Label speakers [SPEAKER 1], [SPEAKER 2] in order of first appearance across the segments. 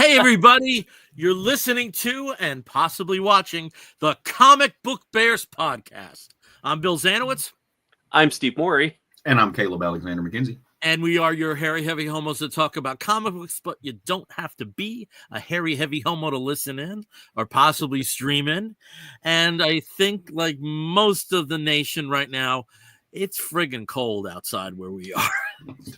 [SPEAKER 1] Hey, everybody. You're listening to and possibly watching the Comic Book Bears podcast. I'm Bill Zanowitz.
[SPEAKER 2] I'm Steve Morey.
[SPEAKER 3] And I'm Caleb Alexander McKenzie.
[SPEAKER 1] And we are your hairy, heavy homos that talk about comic books, but you don't have to be a hairy, heavy homo to listen in or possibly stream in. And I think, like most of the nation right now, it's friggin' cold outside where we are.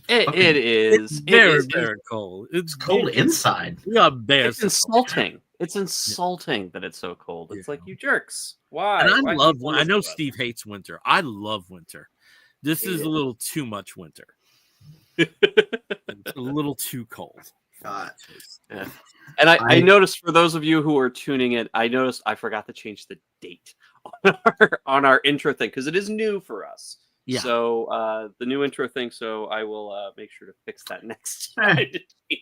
[SPEAKER 2] It is.
[SPEAKER 1] It's very cold.
[SPEAKER 3] It's cold inside.
[SPEAKER 1] We got bears.
[SPEAKER 2] It's insulting. It's insulting that it's so cold. It's like, you jerks. Why?
[SPEAKER 1] And
[SPEAKER 2] Why
[SPEAKER 1] I know Steve hates winter. I love winter. This is a little too much winter. It's a little too cold.
[SPEAKER 3] God.
[SPEAKER 2] Yeah. And I noticed, for those of you who are tuning in, I forgot to change the date on our intro thing because it is new for us.
[SPEAKER 1] Yeah.
[SPEAKER 2] So the new intro thing. So I will make sure to fix that next time.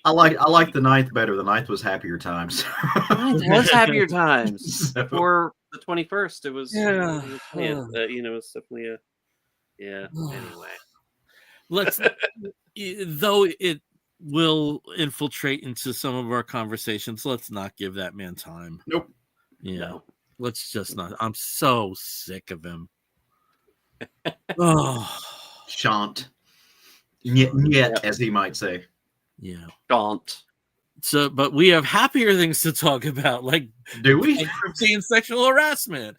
[SPEAKER 3] I like the 9th better. The 9th was happier times.
[SPEAKER 2] It was happier times.
[SPEAKER 3] So-
[SPEAKER 2] For the 21st, it was.
[SPEAKER 1] Yeah.
[SPEAKER 2] It was definitely a. Yeah. Anyway.
[SPEAKER 1] Let's, though it will infiltrate into some of our conversations, let's not give that man time.
[SPEAKER 3] Nope.
[SPEAKER 1] Yeah.
[SPEAKER 2] No.
[SPEAKER 1] Let's just not. I'm so sick of him. Oh,
[SPEAKER 3] Shant. Yet, as he might say.
[SPEAKER 1] yeah.
[SPEAKER 2] Gaunt.
[SPEAKER 1] So, but we have happier things to talk about, like
[SPEAKER 3] Do we?
[SPEAKER 1] bankruptcy and sexual harassment,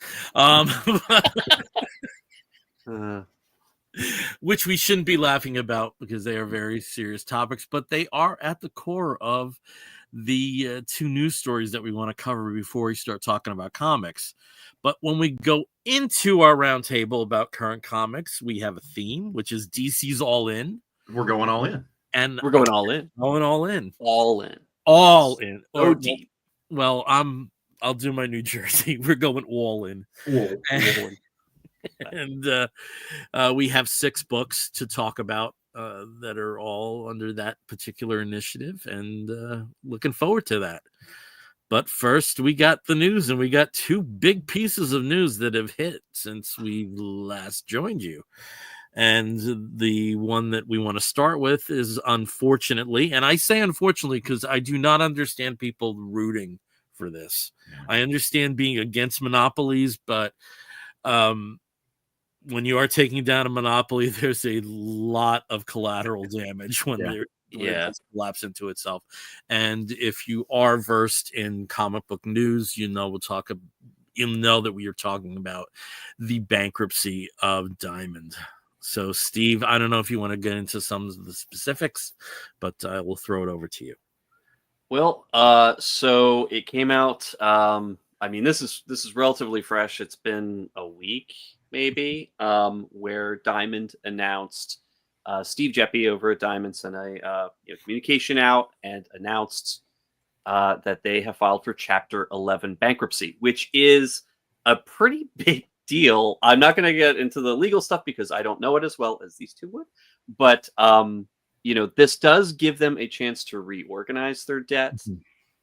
[SPEAKER 1] which we shouldn't be laughing about because they are very serious topics, but they are at the core of the two news stories that we want to cover before we start talking about comics. But when we go into our roundtable about current comics, we have a theme, which is DC's All In.
[SPEAKER 3] We're going all in.
[SPEAKER 1] And
[SPEAKER 2] We're going all in.
[SPEAKER 1] going all in.
[SPEAKER 2] All in.
[SPEAKER 1] All in.
[SPEAKER 2] So deep.
[SPEAKER 1] Well, I'll do my New Jersey. We're going all in.
[SPEAKER 3] Whoa.
[SPEAKER 1] And we have 6 books to talk about that are all under that particular initiative, and looking forward to that. But first, we got the news, and we got 2 big pieces of news that have hit since we last joined you. And the one that we want to start with is, unfortunately, and I say unfortunately because I do not understand people rooting for this. I understand being against monopolies, but when you are taking down a monopoly, there's a lot of collateral damage when it collapses into itself. And if you are versed in comic book news, you'll know that we are talking about the bankruptcy of Diamond. So, Steve, I don't know if you want to get into some of the specifics, but I will throw it over to you.
[SPEAKER 2] Well, so it came out. I mean, this is relatively fresh. It's been a week, maybe, where Diamond announced. Steve Jeppy over at Diamond sent a communication out and announced that they have filed for Chapter 11 bankruptcy, which is a pretty big deal. I'm not going to get into the legal stuff because I don't know it as well as these two would, but this does give them a chance to reorganize their debt,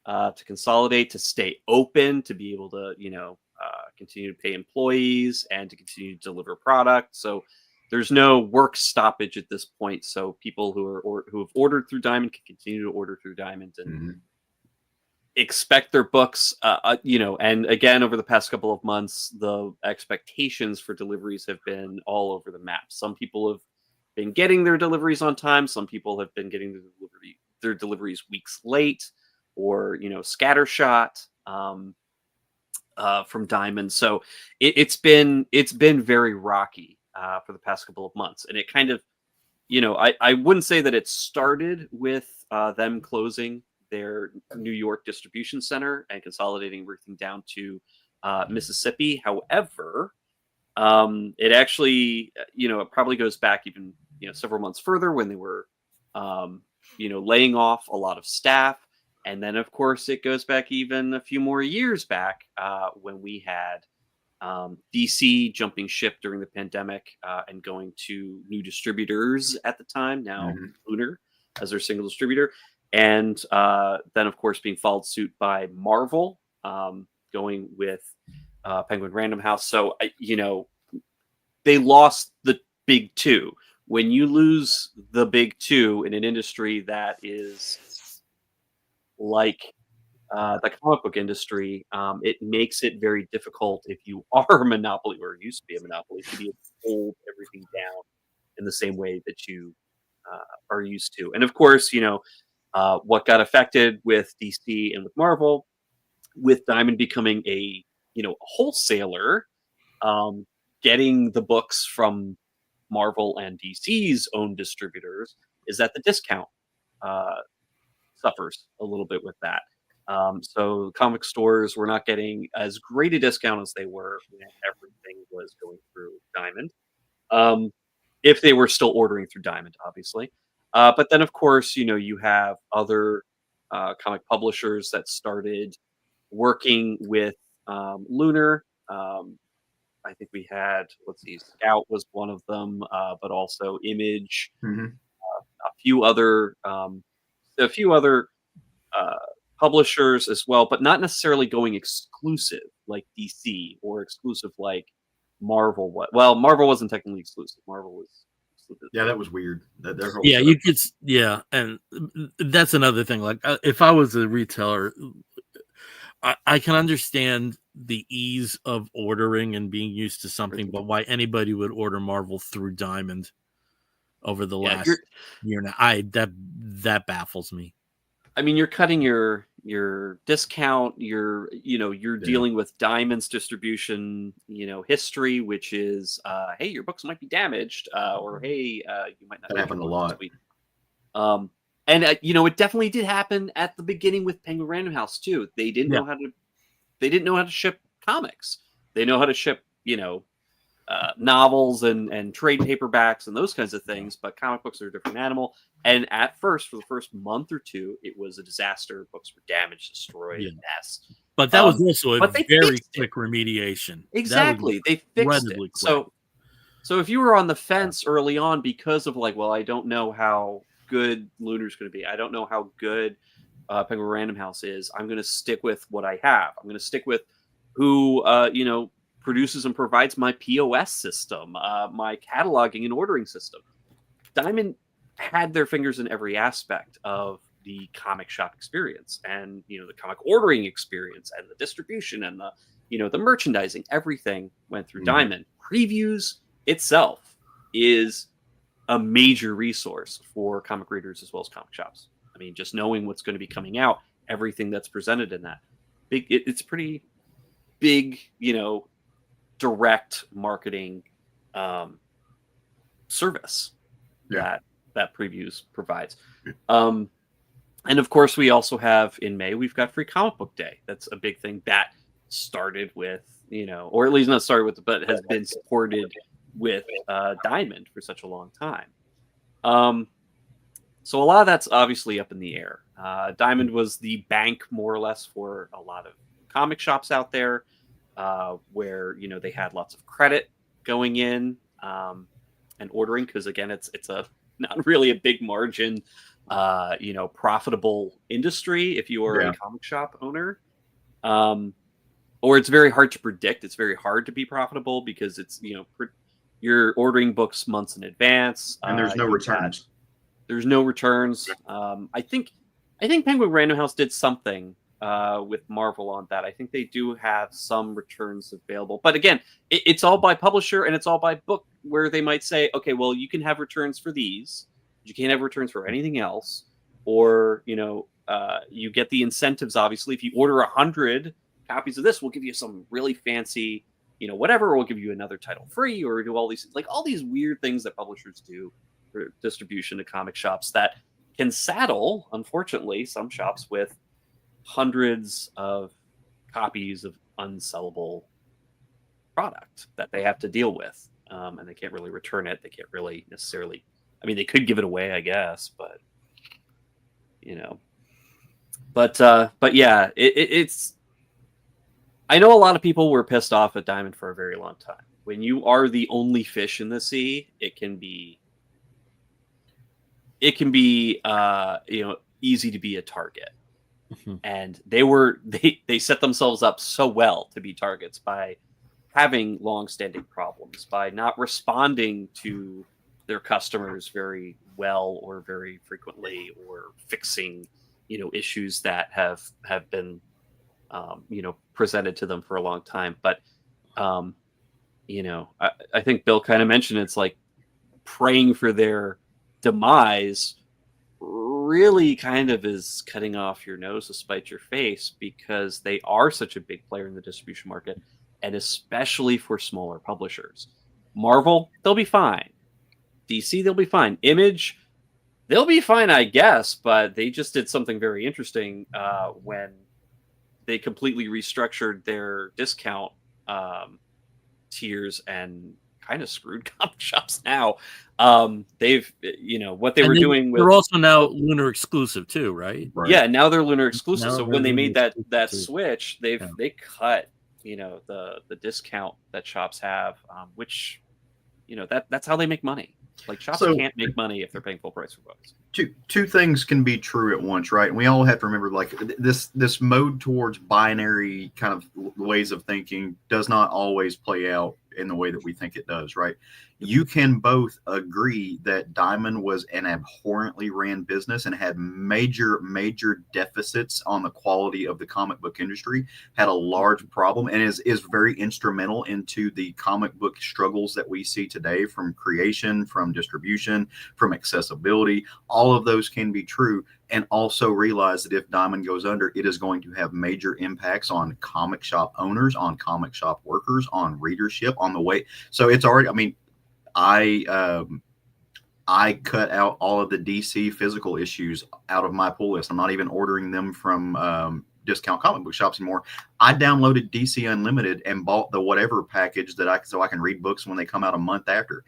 [SPEAKER 2] to consolidate, to stay open, to be able to continue to pay employees and to continue to deliver product. So there's no work stoppage at this point. So people who have ordered through Diamond can continue to order through Diamond and expect their books, and again, over the past couple of months, the expectations for deliveries have been all over the map. Some people have been getting their deliveries on time. Some people have been getting their deliveries weeks late or, scattershot from Diamond. So it's been very rocky for the past couple of months. And it kind of, I wouldn't say that it started with them closing their New York distribution center and consolidating everything down to Mississippi. However, it actually, it probably goes back even, several months further when they were, laying off a lot of staff. And then, of course, it goes back even a few more years back when we had DC jumping ship during the pandemic and going to new distributors at the time, now Lunar as their single distributor. And then, of course, being followed suit by Marvel, going with Penguin Random House. So, they lost the big two. When you lose the big two in an industry that is like the comic book industry, it makes it very difficult if you are a monopoly or used to be a monopoly to be able to hold everything down in the same way that you are used to. And of course, what got affected with DC and with Marvel, with Diamond becoming a wholesaler, um, getting the books from Marvel and DC's own distributors, is that the discount uh, suffers a little bit with that. So comic stores were not getting as great a discount as they were when everything was going through Diamond. Um, if they were still ordering through Diamond, obviously. But then, of course, you have other comic publishers that started working with Lunar. I think we had, let's see, Scout was one of them, but also Image,
[SPEAKER 3] Hmm.
[SPEAKER 2] a few other, uh, publishers as well, but not necessarily going exclusive like DC or exclusive like Marvel. Well, Marvel wasn't technically exclusive. Marvel was exclusive.
[SPEAKER 3] Yeah, that was weird. Their whole
[SPEAKER 1] Yeah,
[SPEAKER 3] setup.
[SPEAKER 1] you could. Yeah, and that's another thing. Like, if I was a retailer, I can understand the ease of ordering and being used to something, but why anybody would order Marvel through Diamond over the
[SPEAKER 2] Yeah,
[SPEAKER 1] last year now, that baffles me.
[SPEAKER 2] I mean, you're cutting your discount. You're dealing with Diamond's distribution, history, which is, hey, your books might be damaged, or hey, you might not.
[SPEAKER 3] That
[SPEAKER 2] get
[SPEAKER 3] happened a
[SPEAKER 2] your book this
[SPEAKER 3] lot.
[SPEAKER 2] week. And it definitely did happen at the beginning with Penguin Random House too. They didn't know how to. They didn't know how to ship comics. They know how to ship, novels and trade paperbacks and those kinds of things, but comic books are a different animal. And at first, for the first month or two, it was a disaster. Books were damaged, destroyed, a mess.
[SPEAKER 1] But that was also a
[SPEAKER 2] but they
[SPEAKER 1] very
[SPEAKER 2] fixed it.
[SPEAKER 1] quick remediation.
[SPEAKER 2] Exactly, they fixed it.
[SPEAKER 1] incredibly quick.
[SPEAKER 2] So if you were on the fence early on because of like, well, I don't know how good Lunar's going to be. I don't know how good Penguin Random House is. I'm going to stick with what I have. I'm going to stick with who produces and provides my POS system, my cataloging and ordering system. Diamond had their fingers in every aspect of the comic shop experience, and the comic ordering experience, and the distribution, and the merchandising. Everything went through Diamond. Previews itself is a major resource for comic readers as well as comic shops. I mean, just knowing what's going to be coming out, everything that's presented in that, it's pretty big, direct marketing service that previews provides. And of course, we also have in May, we've got Free Comic Book Day. That's a big thing that started with, or at least not started with, but has been supported with Diamond for such a long time. So a lot of that's obviously up in the air. Diamond was the bank, more or less, for a lot of comic shops out there, where they had lots of credit going in and ordering, because again, it's a not really a big margin, profitable industry if you are a comic shop owner. Or it's very hard to predict. It's very hard to be profitable because it's you're ordering books months in advance,
[SPEAKER 3] and there's no returns.
[SPEAKER 2] There's no returns. I think Penguin Random House did something with Marvel on that. I think they do have some returns available, but again, it's all by publisher and it's all by book, where they might say, okay, well, you can have returns for these, you can't have returns for anything else, or you get the incentives. Obviously, if you order 100 copies of this, we'll give you some really fancy, whatever. We'll give you another title free, or do all these weird things that publishers do for distribution to comic shops that can saddle, unfortunately, some shops with hundreds of copies of unsellable product that they have to deal with, and they can't really return it. They can't really necessarily. I mean, they could give it away, I guess, but but yeah, it's. I know a lot of people were pissed off at Diamond for a very long time. When you are the only fish in the sea, it can be easy to be a target. And they set themselves up so well to be targets by having long-standing problems, by not responding to their customers very well or very frequently, or fixing issues that have been presented to them for a long time. But I think Bill kind of mentioned it's like praying for their demise really kind of is cutting off your nose to spite your face, because they are such a big player in the distribution market, and especially for smaller publishers. Marvel, they'll be fine. DC, they'll be fine. Image, they'll be fine, I guess, but they just did something very interesting when they completely restructured their discount tiers and kind of screwed comic shops now. They've, what they were doing with...
[SPEAKER 1] They're also now Lunar exclusive too, right?
[SPEAKER 2] Yeah, now they're Lunar exclusive.
[SPEAKER 1] Now
[SPEAKER 2] So
[SPEAKER 1] they're
[SPEAKER 2] when they
[SPEAKER 1] Lunar
[SPEAKER 2] made that
[SPEAKER 1] exclusive.
[SPEAKER 2] switch, they cut, the discount that shops have, which, that's how they make money. Like, shops can't make money if they're paying full price for books.
[SPEAKER 4] Two things can be true at once, right? And we all have to remember, like, this mode towards binary kind of ways of thinking does not always play out in the way that we think it does, right? You can both agree that Diamond was an abhorrently ran business and had major deficits on the quality of the comic book industry, had a large problem, and is very instrumental into the comic book struggles that we see today, from creation, from distribution, from accessibility. All of those can be true. And also realize that if Diamond goes under, it is going to have major impacts on comic shop owners, on comic shop workers, on readership, on the way. So it's already, I mean, I cut out all of the DC physical issues out of my pull list. I'm not even ordering them from discount comic book shops anymore. I downloaded DC Unlimited and bought the whatever package so I can read books when they come out a month after.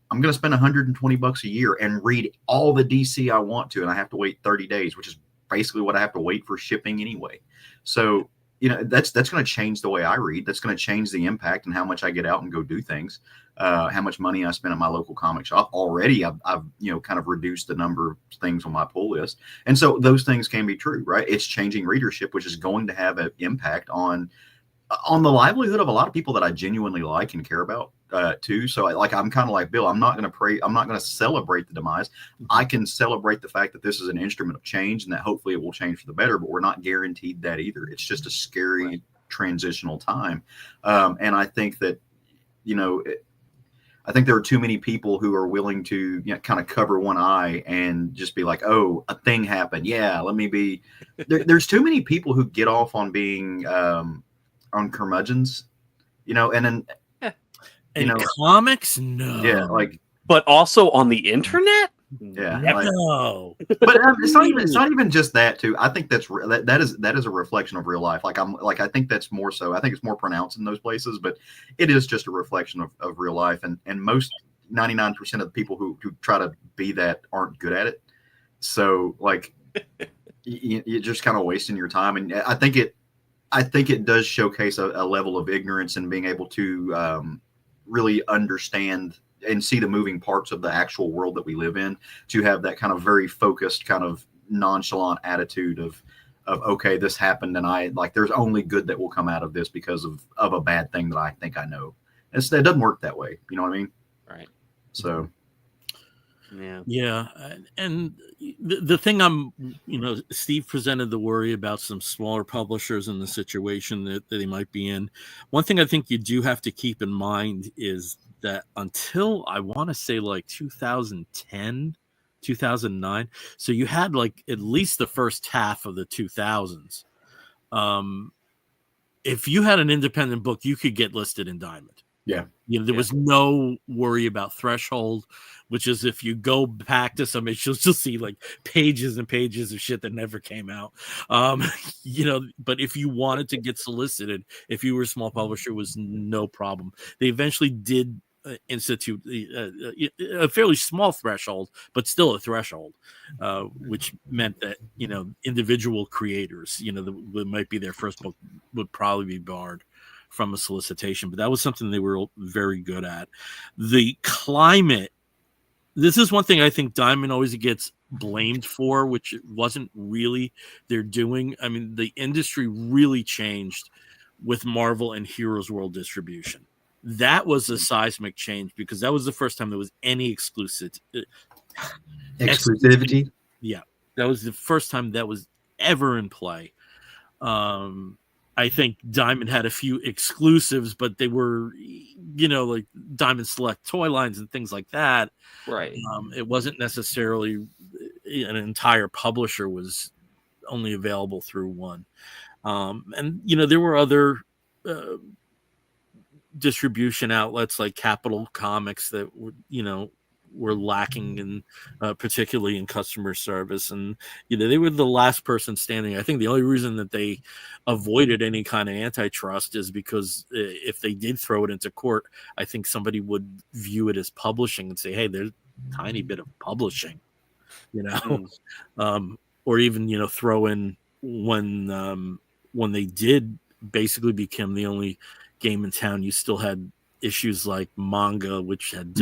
[SPEAKER 4] I'm going to spend $120 a year and read all the DC I want to, and I have to wait 30 days, which is basically what I have to wait for shipping anyway. So, that's going to change the way I read. That's going to change the impact and how much I get out and go do things, how much money I spend at my local comic shop. Already, I've kind of reduced the number of things on my pull list. And so those things can be true, right? It's changing readership, which is going to have an impact on the livelihood of a lot of people that I genuinely like and care about. Too. So I'm kind of like Bill. I'm not going to pray. I'm not going to celebrate the demise. I can celebrate the fact that this is an instrument of change and that hopefully it will change for the better, but we're not guaranteed that either. It's just a scary transitional time. And I think that, I think there are too many people who are willing to kind of cover one eye and just be like, oh, a thing happened. Yeah, let me be. There's too many people who get off on being on curmudgeons, and then.
[SPEAKER 1] And comics, no.
[SPEAKER 4] Yeah,
[SPEAKER 2] but also on the internet.
[SPEAKER 4] Yeah,
[SPEAKER 1] no.
[SPEAKER 4] But it's not even just that too. I think that is a reflection of real life. I think that's more so. I think it's more pronounced in those places, but it is just a reflection of real life. And most 99% of the people who try to be that aren't good at it. So you're just kind of wasting your time. And I think it does showcase a level of ignorance and being able to really understand and see the moving parts of the actual world that we live in, to have that kind of very focused, kind of nonchalant attitude of okay, this happened, and there's only good that will come out of this because of a bad thing that I think I know. It doesn't work that way. You know what I mean?
[SPEAKER 2] Right.
[SPEAKER 4] So.
[SPEAKER 1] Yeah. And the thing Steve presented the worry about some smaller publishers in the situation that they might be in. One thing I think you do have to keep in mind is that until I want to say 2010, 2009, so you had at least the first half of the 2000s. If you had an independent book, you could get listed in Diamond.
[SPEAKER 4] Yeah.
[SPEAKER 1] There was no worry about threshold, which is if you go back to some issues, you'll see pages and pages of shit that never came out. But if you wanted to get solicited, if you were a small publisher, it was no problem. They eventually did institute a fairly small threshold, but still a threshold, which meant that, individual creators, that might be their first book would probably be barred from a solicitation, but that was something they were very good at. The climate, this is one thing I think Diamond always gets blamed for, which wasn't really their doing. I mean, the industry really changed with Marvel and Heroes World distribution. That was a seismic change because that was the first time there was any exclusivity.
[SPEAKER 4] Exclusivity?
[SPEAKER 1] Yeah. That was the first time that was ever in play. I think Diamond had a few exclusives, but they were, like Diamond Select toy lines and things like that.
[SPEAKER 2] Right.
[SPEAKER 1] It wasn't necessarily an entire publisher was only available through one. And there were other distribution outlets like Capital Comics that were lacking in particularly in customer service, and they were the last person standing. I think the only reason that they avoided any kind of antitrust is because if they did throw it into court, I think somebody would view it as publishing and say, hey, there's a tiny bit of publishing, or even throw in when they did basically become the only game in town, you still had issues like manga, which had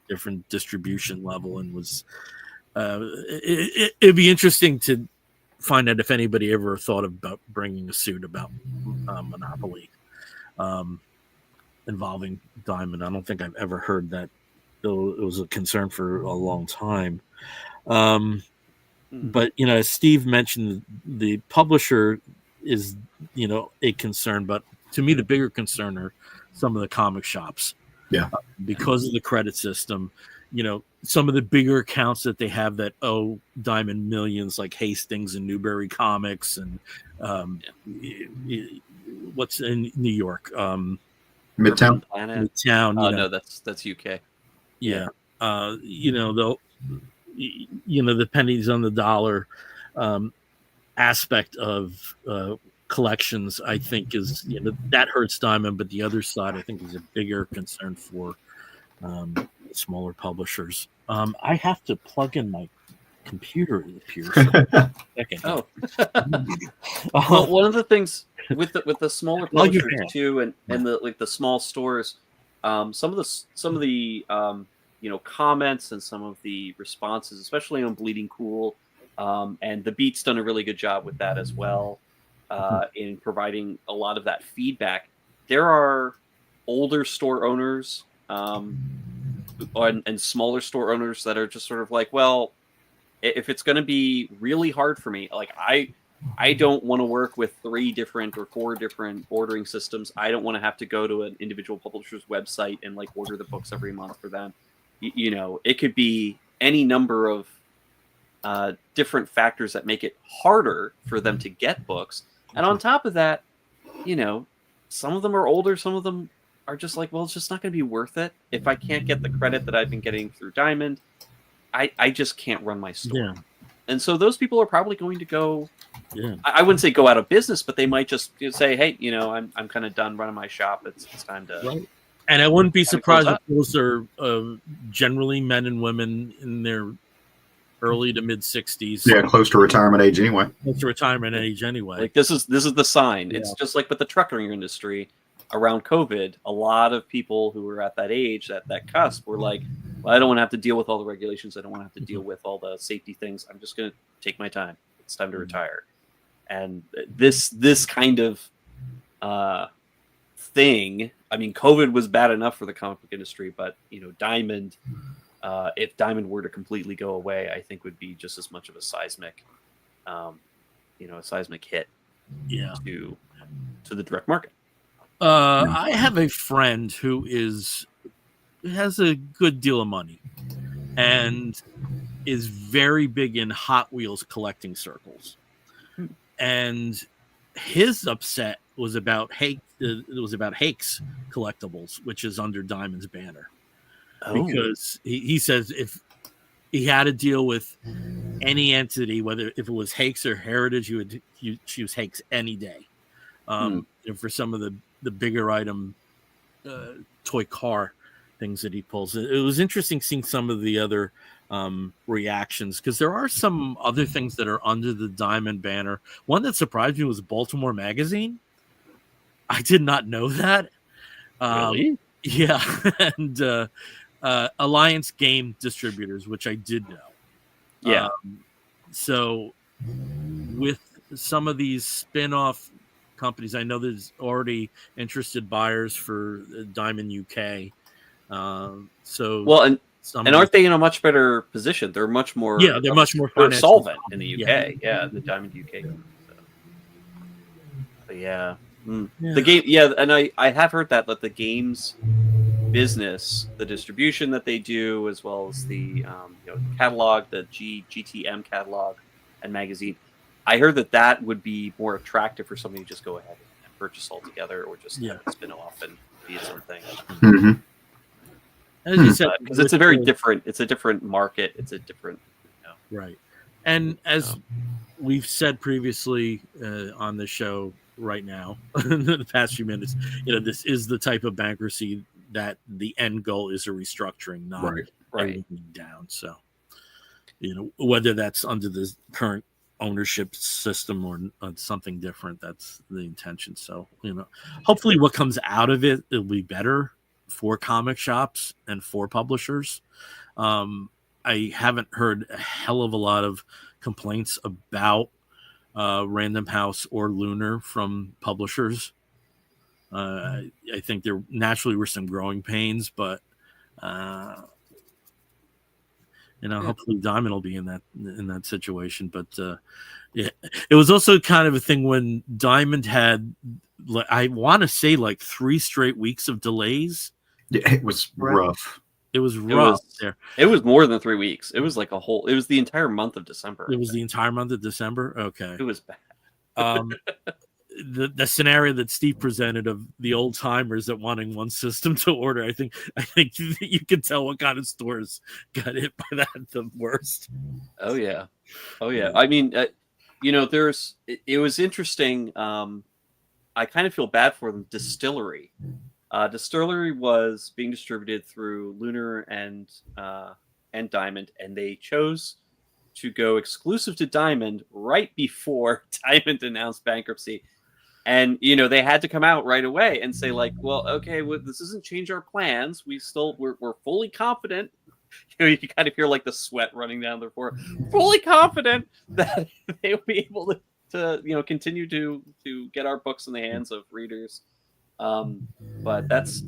[SPEAKER 1] different distribution level, and was it'd be interesting to find out if anybody ever thought about bringing a suit about monopoly involving Diamond. I don't think I've ever heard that, though it was a concern for a long time. But as Steve mentioned, the publisher is a concern, but to me the bigger concern are some of the comic shops. Because of the credit system, some of the bigger accounts that they have that owe Diamond millions, like Hastings and Newbury Comics, and what's in New York,
[SPEAKER 4] Midtown.
[SPEAKER 1] Midtown.
[SPEAKER 2] No, that's UK.
[SPEAKER 1] They'll the pennies on the dollar aspect of collections, I think, is that hurts Diamond, but the other side I think is a bigger concern for smaller publishers. I have to plug in my computer, it appears.
[SPEAKER 2] Well, one of the things with the smaller publishers too, and the small stores, some of the comments and some of the responses, especially on Bleeding Cool, and the Beat's done a really good job with that as well. In providing a lot of that feedback. There are older store owners and smaller store owners that are just sort of like, well, if it's going to be really hard for me, like I don't want to work with 3 different or 4 different ordering systems. I don't want to have to go to an individual publisher's website and like order the books every month for them. It could be any number of different factors that make it harder for them to get books. And on top of that, some of them are older. Some of them are just like, well, it's just not going to be worth it. If I can't get the credit that I've been getting through Diamond, I just can't run my store. Yeah. And so those people are probably going to go, I wouldn't say go out of business, but they might just say, hey, I'm kind of done running my shop. It's time to. Right.
[SPEAKER 1] And I wouldn't be surprised if those are generally men and women in their early to mid 60s.
[SPEAKER 4] Yeah, close to retirement age anyway.
[SPEAKER 1] Close to retirement age anyway.
[SPEAKER 2] Like this is the sign. Yeah. It's just like with the trucking industry around COVID. A lot of people who were at that age, at that cusp, were like, well, I don't want to have to deal with all the regulations. I don't want to have to deal with all the safety things. I'm just going to take my time. It's time to retire. And this kind of thing, I mean, COVID was bad enough for the comic book industry, but Diamond, if Diamond were to completely go away, I think would be just as much of a seismic, a seismic hit, to the direct market.
[SPEAKER 1] I have a friend who has a good deal of money and is very big in Hot Wheels collecting circles, and his upset was about Hakes Collectibles, which is under Diamond's banner. Because he says if he had to deal with any entity, whether if it was Hakes or Heritage, he would choose Hakes any day. For some of the bigger item toy car things that he pulls. It was interesting seeing some of the other reactions, because there are some other things that are under the Diamond banner. One that surprised me was Baltimore Magazine. I did not know that.
[SPEAKER 2] Really?
[SPEAKER 1] Yeah. And Alliance Game Distributors, which I did know.
[SPEAKER 2] Yeah.
[SPEAKER 1] So with some of these spin-off companies, I know there's already interested buyers for Diamond UK.
[SPEAKER 2] And aren't they in a much better position? They're much more.
[SPEAKER 1] Yeah, they're much more
[SPEAKER 2] they're
[SPEAKER 1] financially
[SPEAKER 2] solvent in the
[SPEAKER 1] yeah.
[SPEAKER 2] UK. Yeah, the Diamond UK. So. But yeah.
[SPEAKER 1] Yeah.
[SPEAKER 2] The game. Yeah, and I have heard that the games business, the distribution that they do, as well as the catalog, the GTM catalog and magazine. I heard that would be more attractive for somebody to just go ahead and purchase altogether, or just kind of spin off and be its own thing.
[SPEAKER 4] Mm-hmm.
[SPEAKER 1] As you said,
[SPEAKER 2] because it's a very different. It's a different market. It's a different.
[SPEAKER 1] Right, and as we've said previously on the show, right now, in the past few minutes, this is the type of bankruptcy that the end goal is a restructuring, not right down. So, whether that's under the current ownership system or something different, that's the intention. So, hopefully what comes out of it, it'll be better for comic shops and for publishers. I haven't heard a hell of a lot of complaints about Random House or Lunar from publishers. I think there naturally were some growing pains, but hopefully Diamond will be in that situation. But it was also kind of a thing when Diamond had, I want to say, like 3 straight weeks of delays.
[SPEAKER 4] Yeah, it was rough.
[SPEAKER 1] It was rough there.
[SPEAKER 2] It was more than 3 weeks. It was like it was the entire month of December.
[SPEAKER 1] It was the entire month of December. Okay.
[SPEAKER 2] It was bad.
[SPEAKER 1] The scenario that Steve presented of the old timers that wanting one system to order, I think you can tell what kind of stores got hit by that the worst.
[SPEAKER 2] Oh yeah. I mean, it was interesting. I kind of feel bad for them. Distillery was being distributed through Lunar and Diamond, and they chose to go exclusive to Diamond right before Diamond announced bankruptcy. And, they had to come out right away and say, like, well, okay, this doesn't change our plans. We're fully confident. You kind of hear like the sweat running down their forehead. Fully confident that they will be able to continue to get our books in the hands of readers. But that's,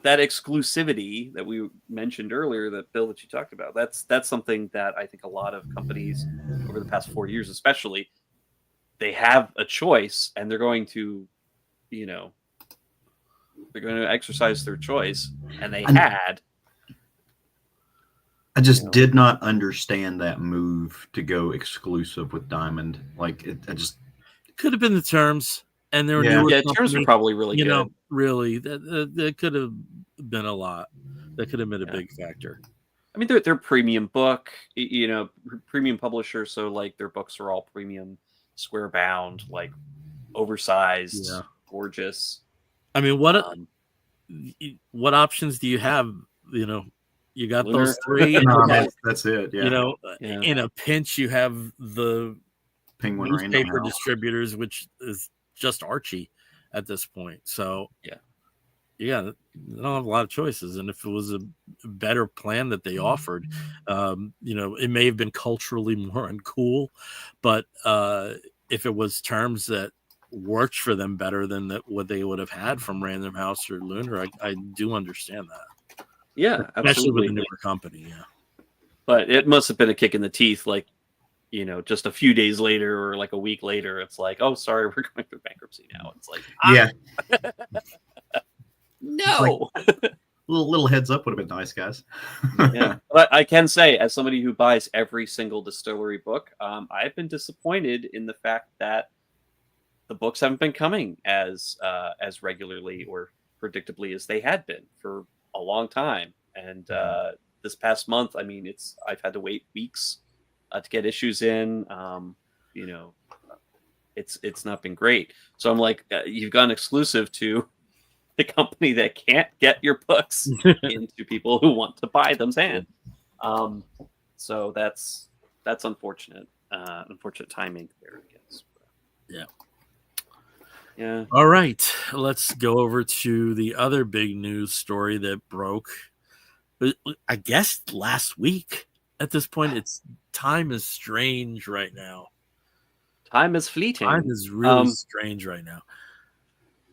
[SPEAKER 2] that exclusivity that we mentioned earlier, that Bill that you talked about, that's something that I think a lot of companies over the past 4 years, especially, they have a choice and they're going to, exercise their choice, and they had.
[SPEAKER 4] I just did not understand that move to go exclusive with Diamond. Like it
[SPEAKER 1] could have been the terms. And there were
[SPEAKER 2] terms are probably really good.
[SPEAKER 1] Really, that could have been a lot. That could have been a big factor.
[SPEAKER 2] I mean, they're premium book, premium publisher, so like their books are all premium, square bound, like oversized, gorgeous.
[SPEAKER 1] I mean, what options do you have? You got
[SPEAKER 2] Lunar.
[SPEAKER 1] those 3.
[SPEAKER 4] That's it. Yeah.
[SPEAKER 1] In a pinch, you have the
[SPEAKER 4] Penguin
[SPEAKER 1] newspaper distributors, which is just Archie at this point. So they don't have a lot of choices. And if it was a better plan that they offered, it may have been culturally more uncool, but if it was terms that worked for them better than what they would have had from Random House or Lunar, I do understand that.
[SPEAKER 2] Yeah,
[SPEAKER 1] especially
[SPEAKER 2] absolutely.
[SPEAKER 1] with a newer company. Yeah,
[SPEAKER 2] but it must have been a kick in the teeth, like, just a few days later or like a week later, it's like, oh, sorry, we're going through bankruptcy now. It's like, no.
[SPEAKER 4] Like, little heads up would have been nice, guys.
[SPEAKER 2] Yeah, but I can say, as somebody who buys every single Distillery book, I've been disappointed in the fact that the books haven't been coming as regularly or predictably as they had been for a long time. And this past month, I mean, I've had to wait weeks to get issues in. It's not been great. So I'm like, you've gone exclusive to the company that can't get your books into people who want to buy them's hand. So that's unfortunate. Unfortunate timing there, I guess. Yeah.
[SPEAKER 1] All right, let's go over to the other big news story that broke, I guess, last week. At this point, time is strange right now.
[SPEAKER 2] Time is fleeting.
[SPEAKER 1] Time is really strange right now.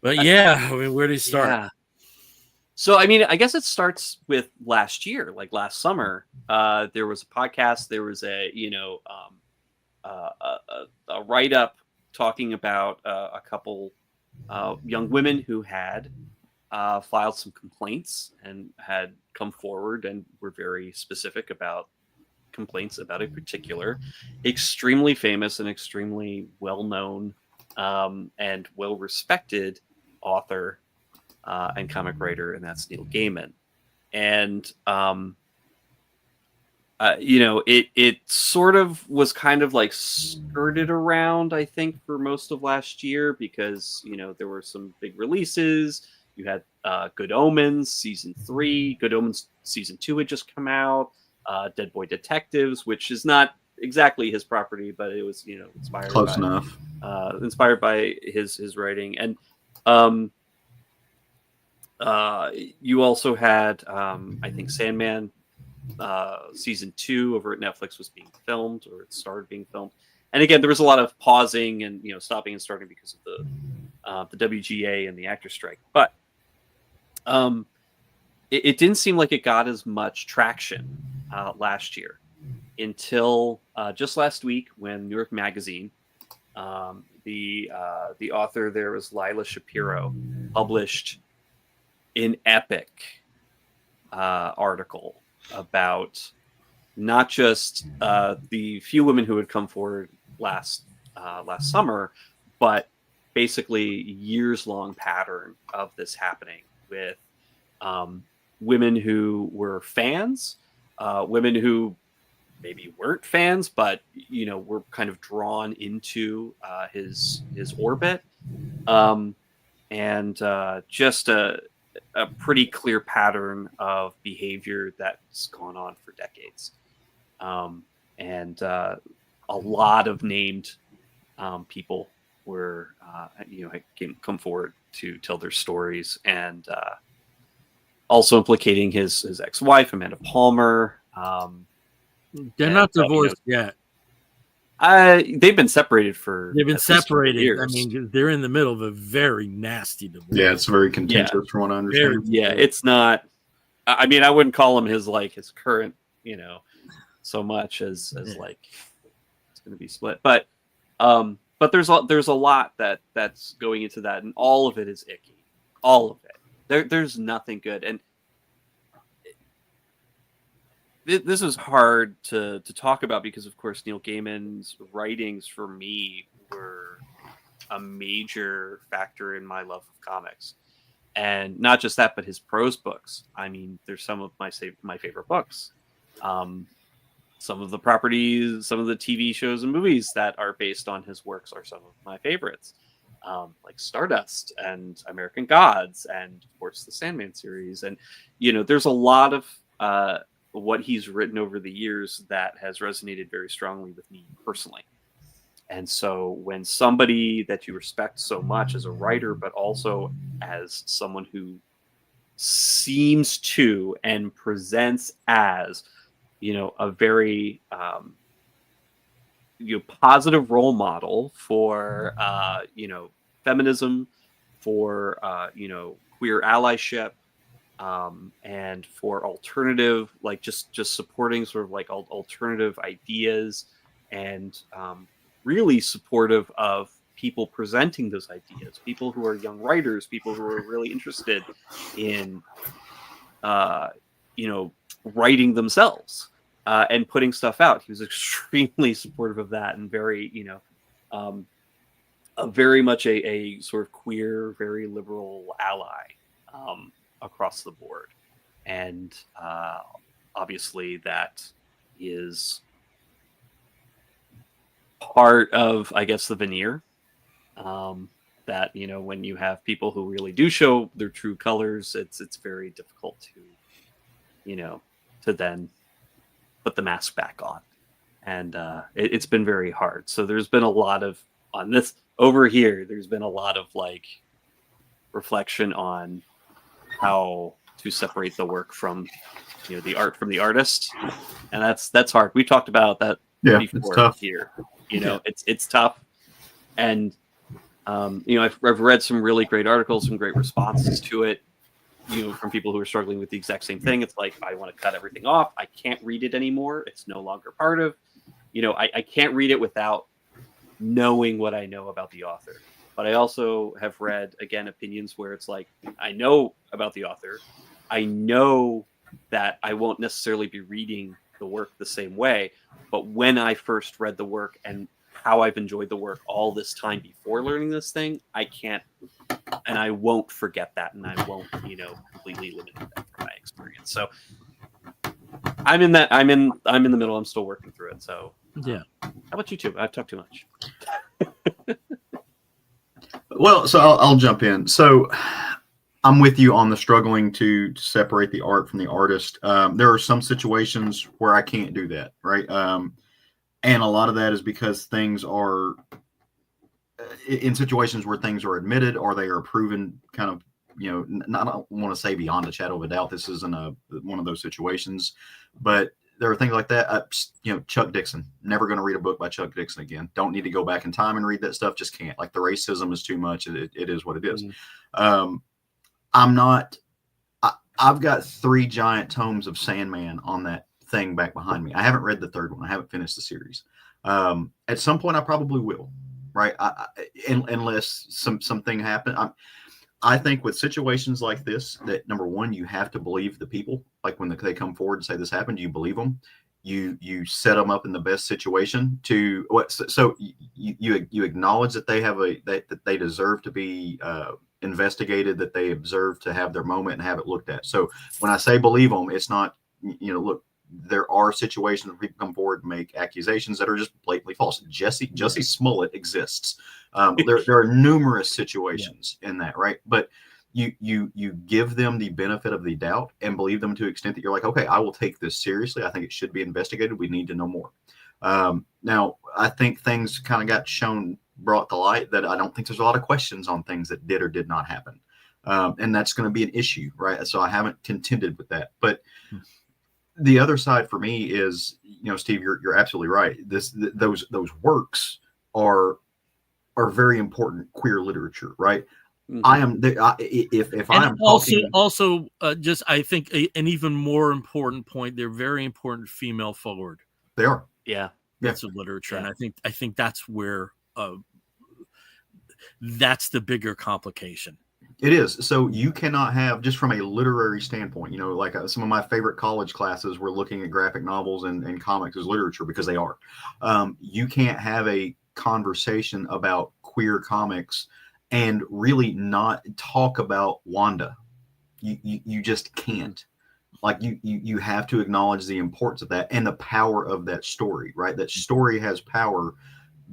[SPEAKER 1] But I mean, where do you start?
[SPEAKER 2] So, I mean, I guess it starts with last year, like last summer. There was a podcast. There was a a write up talking about a couple young women who had filed some complaints and had come forward and were very specific about complaints about a particular extremely famous and extremely well known and well respected author and comic writer, and that's Neil Gaiman. And it sort of was kind of like skirted around, I think, for most of last year because there were some big releases. You had Good Omens season 3, Good Omens season 2 had just come out. Dead Boy Detectives, which is not exactly his property, but it was inspired
[SPEAKER 4] Close enough.
[SPEAKER 2] Inspired by his writing. And you also had I think Sandman season 2 over at Netflix was being filmed, or it started being filmed. And again, there was a lot of pausing and stopping and starting because of the WGA and the actor strike. But it didn't seem like it got as much traction last year until just last week when New York Magazine, the author there was Lila Shapiro, published an epic article about not just the few women who had come forward last summer, but basically years-long pattern of this happening with women who were fans, women who maybe weren't fans, but were kind of drawn into his orbit, and just a pretty clear pattern of behavior that's gone on for decades, and a lot of named people were come forward to tell their stories, and also implicating his ex-wife Amanda Palmer.
[SPEAKER 1] They're not divorced yet.
[SPEAKER 2] They've been separated for.
[SPEAKER 1] They've been separated.
[SPEAKER 2] Years.
[SPEAKER 1] I mean, they're in the middle of a very nasty divorce.
[SPEAKER 4] Yeah, it's very contentious from what I understand.
[SPEAKER 2] Yeah, it's not. I mean, I wouldn't call him his current, so much as like it's going to be split. But there's a lot that's going into that, and all of it is icky. All of it. There's nothing good, and this is hard to talk about because, of course, Neil Gaiman's writings for me were a major factor in my love of comics, and not just that, but his prose books. I mean, there's some of my favorite books. Some of the properties, some of the TV shows and movies that are based on his works are some of my favorites, like Stardust and American Gods, and of course the Sandman series. And there's a lot of what he's written over the years that has resonated very strongly with me personally. And so when somebody that you respect so much as a writer, but also as someone who seems to and presents as a very positive role model for feminism, for queer allyship, and for alternative, just supporting sort of alternative ideas, and really supportive of people presenting those ideas, people who are young writers, people who are really interested in writing themselves and putting stuff out. He was extremely supportive of that, and very very much a sort of queer, very liberal ally across the board. And obviously that is part of, I guess, the veneer that when you have people who really do show their true colors, it's very difficult to then put the mask back on. And it's been very hard. So there's been a lot of, on this over here, there's been a lot of reflection on how to separate the work from the art from the artist, and that's hard. We talked about that before.
[SPEAKER 4] It's tough.
[SPEAKER 2] Here. It's tough, and I've read some really great articles, some great responses to it. from people who are struggling with the exact same thing. It's like, I want to cut everything off. I can't read it anymore. It's no longer part of, I can't read it without knowing what I know about the author. But I also have read, again, opinions where it's like, I know about the author. I know that I won't necessarily be reading the work the same way. But when I first read the work and how I've enjoyed the work all this time before learning this thing, I can't, and I won't forget that. And I won't, completely limit that from my experience. So I'm in the middle. I'm still working through it. So
[SPEAKER 1] yeah.
[SPEAKER 2] How about you two? I've talked too much.
[SPEAKER 4] Well, so I'll jump in. So I'm with you on the struggling to separate the art from the artist. There are some situations where I can't do that, right? And a lot of that is because things are in situations where things are admitted or they are proven kind of, I don't want to say beyond a shadow of a doubt. This isn't one of those situations, but there are things like that. Chuck Dixon, never going to read a book by Chuck Dixon again. Don't need to go back in time and read that stuff. Just can't. Like, the racism is too much. It is what it is. I've got 3 giant tomes of Sandman on that thing back behind me. I haven't read the 3rd one. I haven't finished the series. At some point I probably will, right? Unless something happens. I think with situations like this, that number one, you have to believe the people. Like, when they come forward and say this happened, you believe them. You set them up in the best situation to what. So you acknowledge that they have that they deserve to be investigated, that they deserve to have their moment and have it looked at. So when I say believe them, it's not, look, there are situations where people come forward and make accusations that are just blatantly false. Jussie Smollett exists. There are numerous situations in that, right? But you give them the benefit of the doubt and believe them to the extent that you're like, okay, I will take this seriously. I think it should be investigated. We need to know more. Now, I think things kind of got brought to light that I don't think there's a lot of questions on things that did or did not happen. And that's going to be an issue, right? So I haven't contended with that. But the other side for me is, Steve, you're absolutely right. Those works are very important queer literature, right? I am if I am
[SPEAKER 1] also just, I think an even more important point, they're very important female forward.
[SPEAKER 4] They are.
[SPEAKER 2] Yeah.
[SPEAKER 1] That's of literature. Yeah. And I think that's where that's the bigger complication.
[SPEAKER 4] It is. So you cannot have, just from a literary standpoint, like some of my favorite college classes were looking at graphic novels and comics as literature, because they are. You can't have a conversation about queer comics and really not talk about Wanda. You just can't. Like, you have to acknowledge the importance of that and the power of that story, right? That story has power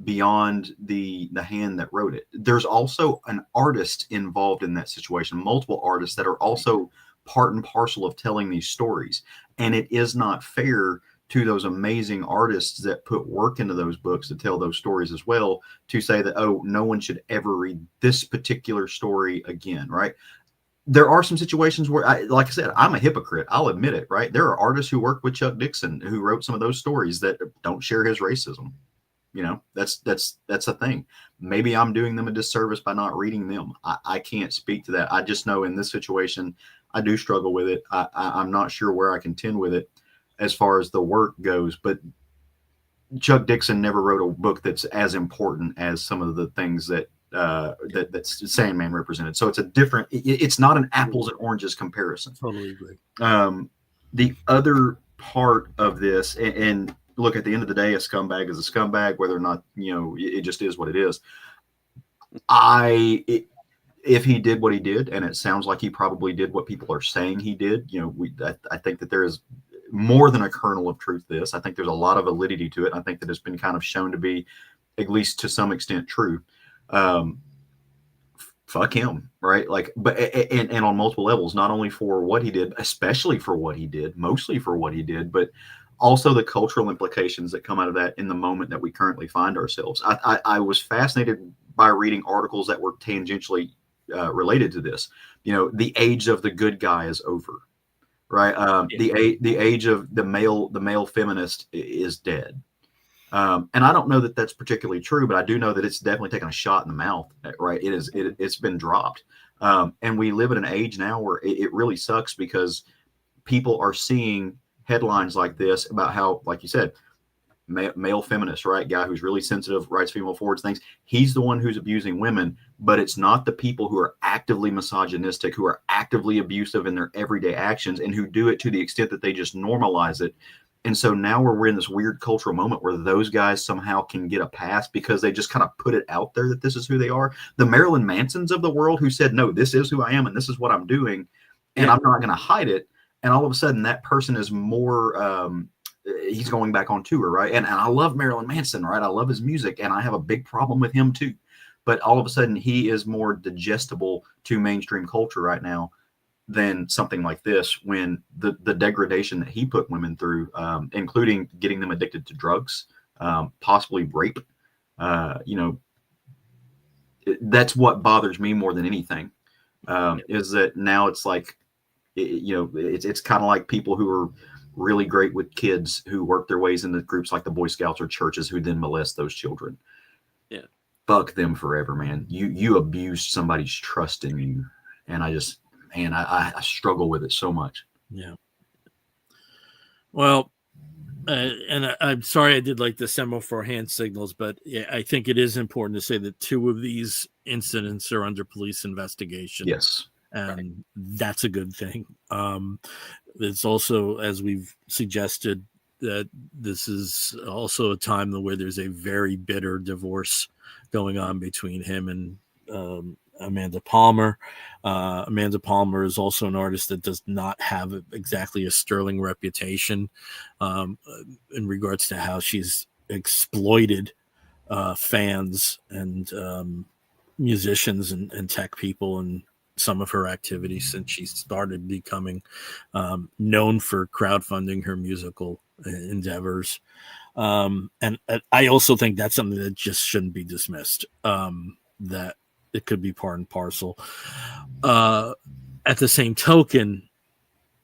[SPEAKER 4] beyond the hand that wrote it. There's also an artist involved in that situation, multiple artists that are also part and parcel of telling these stories. And it is not fair to those amazing artists that put work into those books to tell those stories as well, to say that, oh, no one should ever read this particular story again, right? There are some situations where, like I said, I'm a hypocrite. I'll admit it, right? There are artists who worked with Chuck Dixon who wrote some of those stories that don't share his racism. That's a thing. Maybe I'm doing them a disservice by not reading them. I can't speak to that. I just know in this situation, I do struggle with it. I'm not sure where I contend with it as far as the work goes, but Chuck Dixon never wrote a book that's as important as some of the things that Sandman represented. So it's not an apples and oranges comparison.
[SPEAKER 1] Totally agree.
[SPEAKER 4] The other part of this, and look, at the end of the day, a scumbag is a scumbag, whether or not, it just is what it is. If he did what he did, and it sounds like he probably did what people are saying he did, I think that there is more than a kernel of truth to this. I think there's a lot of validity to it. I think that it's been kind of shown to be, at least to some extent, true. Fuck him, right? Like, but and on multiple levels, not only for what he did, especially for what he did, mostly for what he did, but also the cultural implications that come out of that in the moment that we currently find ourselves. I was fascinated by reading articles that were tangentially related to this. The age of the good guy is over, right? The age of the male feminist is dead. And I don't know that that's particularly true, but I do know that it's definitely taken a shot in the mouth, right? It's been dropped. And we live in an age now where it really sucks because people are seeing headlines like this about how, like you said, male feminist, right? Guy who's really sensitive, writes female forwards things. He's the one who's abusing women, but it's not the people who are actively misogynistic, who are actively abusive in their everyday actions, and who do it to the extent that they just normalize it. And so now we're in this weird cultural moment where those guys somehow can get a pass because they just kind of put it out there that this is who they are. The Marilyn Mansons of the world who said, no, this is who I am and this is what I'm doing, and I'm not going to hide it. And all of a sudden that person is more, he's going back on tour, right? And I love Marilyn Manson, right? I love his music, and I have a big problem with him too. But all of a sudden, he is more digestible to mainstream culture right now than something like this, when the degradation that he put women through, including getting them addicted to drugs, possibly rape, that's what bothers me more than anything, is that now it's like, it's kind of like people who are really great with kids who work their ways into groups like the Boy Scouts or churches who then molest those children.
[SPEAKER 2] Yeah.
[SPEAKER 4] Fuck them forever, man. You abused somebody's trust in you. And I struggle with it so much.
[SPEAKER 1] Yeah. Well, and I'm sorry I did like the semaphore hand signals, but yeah, I think it is important to say that 2 of these incidents are under police investigation.
[SPEAKER 4] Yes.
[SPEAKER 1] And that's a good thing. It's also, as we've suggested, that this is also a time where there's a very bitter divorce going on between him and Amanda Palmer. Amanda Palmer is also an artist that does not have exactly a sterling reputation in regards to how she's exploited fans and musicians and tech people and some of her activities since she started becoming known for crowdfunding her musical endeavors. And I also think that's something that just shouldn't be dismissed, that it could be part and parcel. At the same token,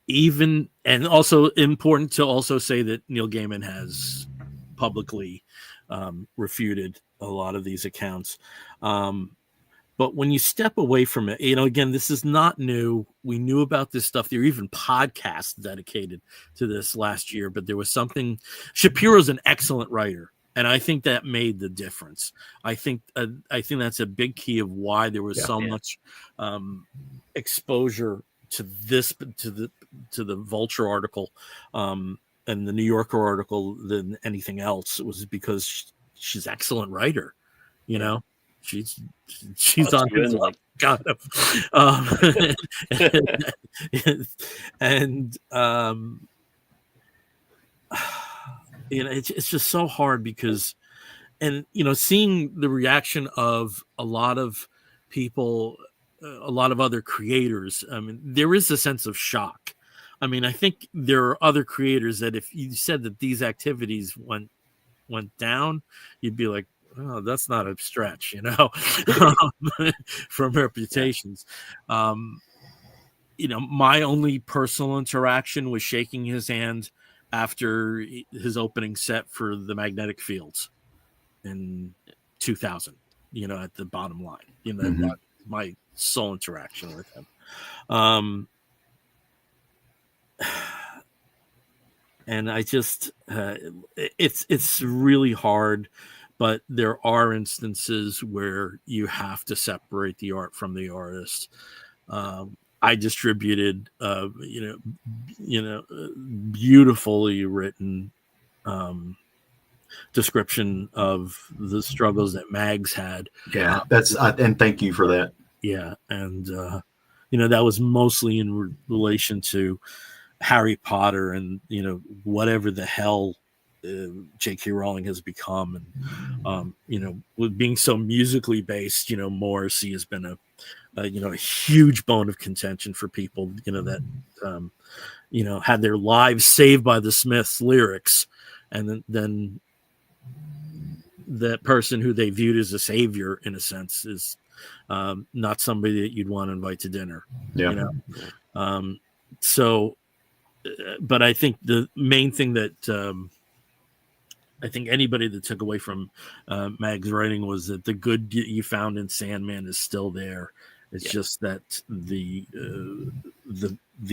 [SPEAKER 1] and also important to also say that Neil Gaiman has publicly refuted a lot of these accounts. But when you step away from it, again, this is not new. We knew about this stuff. There were even podcasts dedicated to this last year, but there was something. Shapiro's an excellent writer, and I think that made the difference. I think that's a big key of why there was so much exposure to this, to the Vulture article and the New Yorker article than anything else. It was because she's an excellent writer, She's on his God, and it's just so hard because, and seeing the reaction of a lot of people, a lot of other creators. I mean, there is a sense of shock. I mean, I think there are other creators that if you said that these activities went down, you'd be like, oh, that's not a stretch, from reputations. My only personal interaction was shaking his hand after his opening set for the Magnetic Fields in 2000, at the bottom line. That's my sole interaction with him. And I just, it's really hard. But there are instances where you have to separate the art from the artist. I distributed, beautifully written description of the struggles that Mags had.
[SPEAKER 4] Yeah, and thank you for that.
[SPEAKER 1] Yeah, and that was mostly in relation to Harry Potter and whatever the hell J.K. Rowling has become, and with being so musically based, Morrissey has been a huge bone of contention for people, that had their lives saved by the Smiths lyrics, and then that person who they viewed as a savior in a sense is not somebody that you'd want to invite to dinner. So but I think the main thing that I think anybody that took away from Mag's writing was that the good you found in Sandman is still there, It's
[SPEAKER 2] Yeah.
[SPEAKER 1] just that the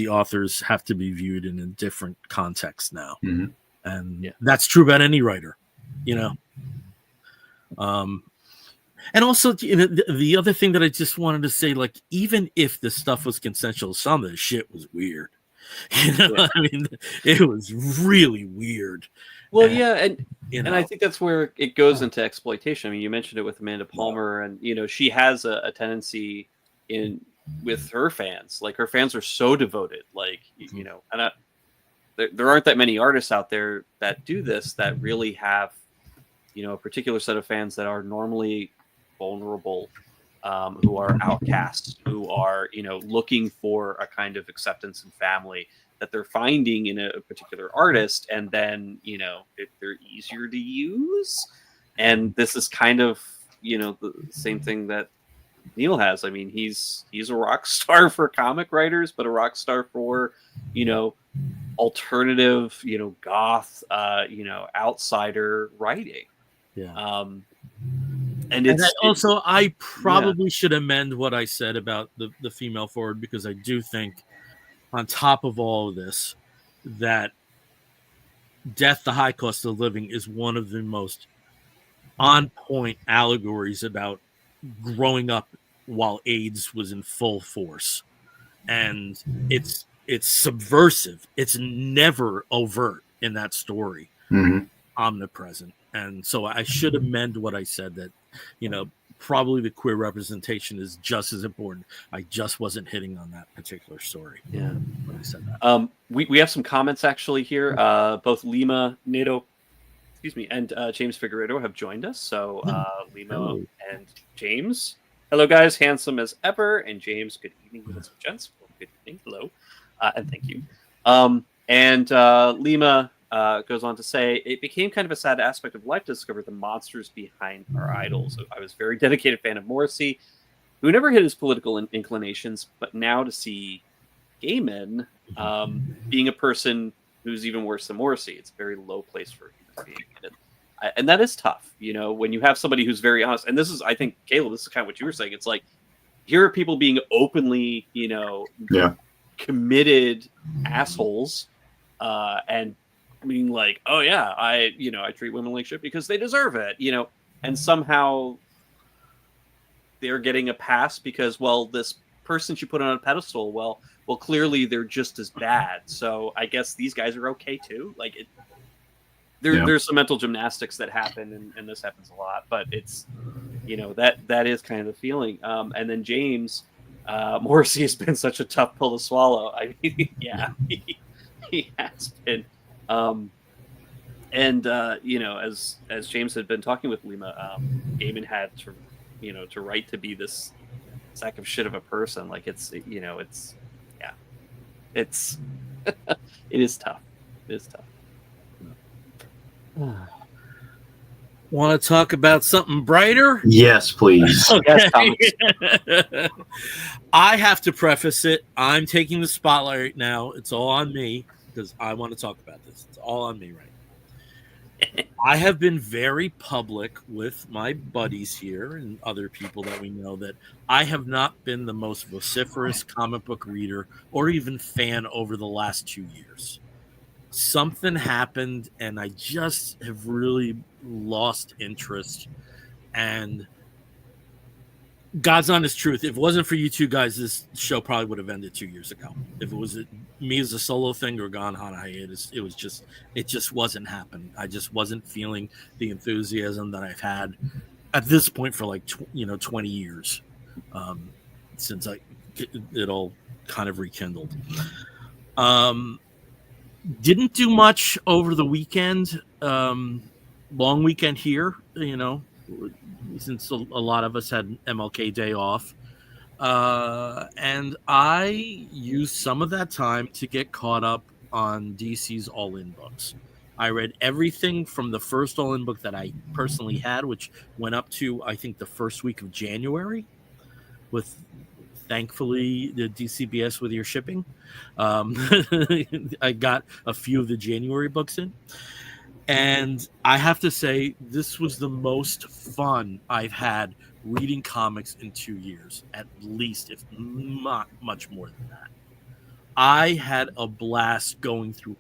[SPEAKER 1] authors have to be viewed in a different context now,
[SPEAKER 4] Mhm.
[SPEAKER 1] and
[SPEAKER 2] Yeah.
[SPEAKER 1] that's true about any writer, And also, the other thing that I just wanted to say, like, even if the stuff was consensual, some of the shit was weird.
[SPEAKER 2] Yeah.
[SPEAKER 1] I mean, it was really weird.
[SPEAKER 2] Well,
[SPEAKER 1] And,
[SPEAKER 2] yeah, and I
[SPEAKER 1] know,
[SPEAKER 2] think that's where it goes into exploitation. I mean, you mentioned it with Amanda
[SPEAKER 1] Yeah.
[SPEAKER 2] Palmer, and she has a tendency in with her fans. Like her fans are so devoted, like and there aren't that many artists out there that do this that really have a particular set of fans that are normally vulnerable, who are outcasts, who are looking for a kind of acceptance and family that they're finding in a particular artist, and then they're easier to use. And this is kind of the same thing that Neil has. I mean, he's a rock star for comic writers, but a rock star for alternative, goth, outsider writing.
[SPEAKER 1] Yeah.
[SPEAKER 2] And
[SPEAKER 1] And
[SPEAKER 2] it's
[SPEAKER 1] I probably should amend what I said about the female forward, because I do think, on top of all of this, that Death, the High Cost of Living is one of the most on point allegories about growing up while AIDS was in full force. And it's subversive. It's never overt in that story.
[SPEAKER 4] Mhm.
[SPEAKER 1] Omnipresent. And so I should amend what I said, that probably the queer representation is just as important. I just wasn't hitting on that particular story.
[SPEAKER 2] Yeah.
[SPEAKER 1] When I said that.
[SPEAKER 2] We have some comments actually here. Both Lima Nato, excuse me, and James Figueredo have joined us. So Lima
[SPEAKER 1] Hello.
[SPEAKER 2] and James, hello guys, handsome as ever. And James, good evening, ladies and gents. Well, good evening, hello, and thank you. And Lima goes on to say, it became kind of a sad aspect of life to discover the monsters behind our idols. I was a very dedicated fan of Morrissey, who never hid his political inclinations, but now to see Gaiman being a person who's even worse than Morrissey, it's a very low place for a human being. And that is tough, when you have somebody who's very honest. And this is, I think, Caleb, this is kind of what you were saying. It's like, here are people being openly, committed assholes, and being like, oh yeah, I treat women like shit because they deserve it, and somehow they're getting a pass because, well, this person she put on a pedestal, well, clearly they're just as bad. So I guess these guys are okay too. Like there's some mental gymnastics that happen, and this happens a lot. But it's that is kind of the feeling. And then James, Morrissey has been such a tough pill to swallow. I mean, yeah, he has been. And as James had been talking with Lima, Gaiman had to write to be this sack of shit of a person. Like it is tough. It is tough.
[SPEAKER 1] Want to talk about something brighter?
[SPEAKER 4] Yes, please.
[SPEAKER 2] Yes, comics.
[SPEAKER 1] I have to preface it. I'm taking the spotlight right now. It's all on me because I want to talk about this. It's all on me right now. I have been very public with my buddies here and other people that we know that I have not been the most vociferous comic book reader or even fan over the last 2 years. Something happened and I just have really lost interest. And God's honest truth, if it wasn't for you two guys, this show probably would have ended 2 years ago. If it was me as a solo thing or gone on hiatus, it just wasn't happening. I just wasn't feeling the enthusiasm that I've had at this point for like 20 years, since it all kind of rekindled. Didn't do much over the weekend. Long weekend here, since a lot of us had MLK Day off. And I used some of that time to get caught up on DC's All-In books. I read everything from the first All-In book that I personally had, which went up to, I think, the first week of January, with thankfully the DCBS with your shipping. I got a few of the January books in. And I have to say, this was the most fun I've had reading comics in 2 years, at least, if not much more than that. I had a blast going through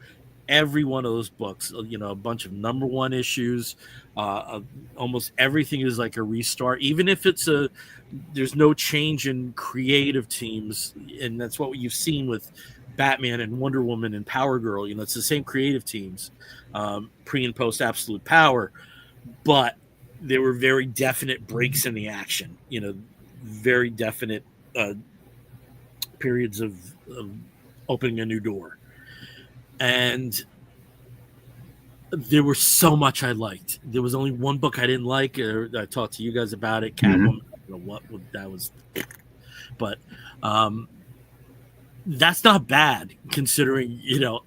[SPEAKER 1] every one of those books. You know, a bunch of #1 issues. Almost everything is like a restart, even if there's no change in creative teams, and that's what you've seen with Batman and Wonder Woman and Power Girl. You know, it's the same creative teams, pre and post Absolute Power, but there were very definite breaks in the action. You know, very definite periods of opening a new door. And there was so much I liked. There was only one book I didn't like. I talked to you guys about it, Catwoman. I don't know what that was, but that's not bad considering, you know,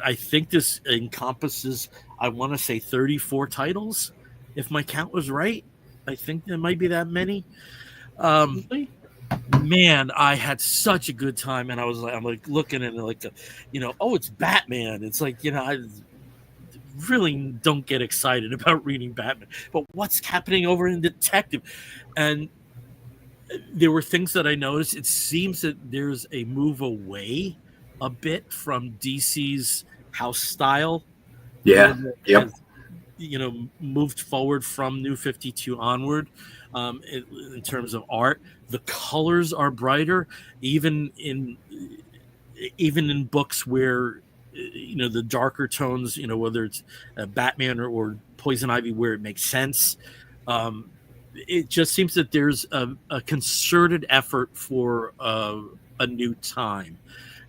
[SPEAKER 1] I think this encompasses, I want to say 34 titles, if my count was right. I think there might be that many. Man, I had such a good time, and I'm like looking at it like, you know, oh, it's Batman. It's like, you know, I really don't get excited about reading Batman, but what's happening over in Detective? And there were things that I noticed. It seems that there's a move away a bit from DC's house style.
[SPEAKER 4] Yeah. Yep.
[SPEAKER 1] You know, moved forward from New 52 onward. In terms of art, the colors are brighter, even in books where, you know, the darker tones, you know, whether it's Batman or Poison Ivy, where it makes sense. It just seems that there's a concerted effort for a new time.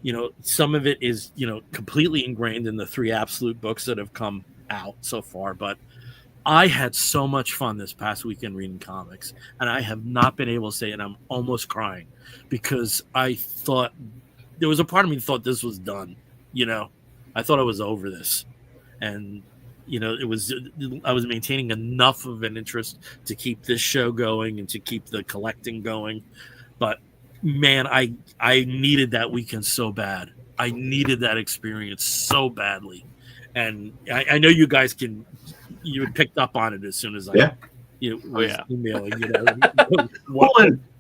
[SPEAKER 1] You know, some of it is, you know, completely ingrained in the 3 Absolute books that have come out so far, but I had so much fun this past weekend reading comics, and I have not been able to say it. And I'm almost crying because I thought there was a part of me that thought this was done. You know, I thought I was over this, and you know, I was maintaining enough of an interest to keep this show going and to keep the collecting going. But man, I needed that weekend so bad. I needed that experience so badly, and I know you guys you had picked up on it as soon as I was emailing, you know,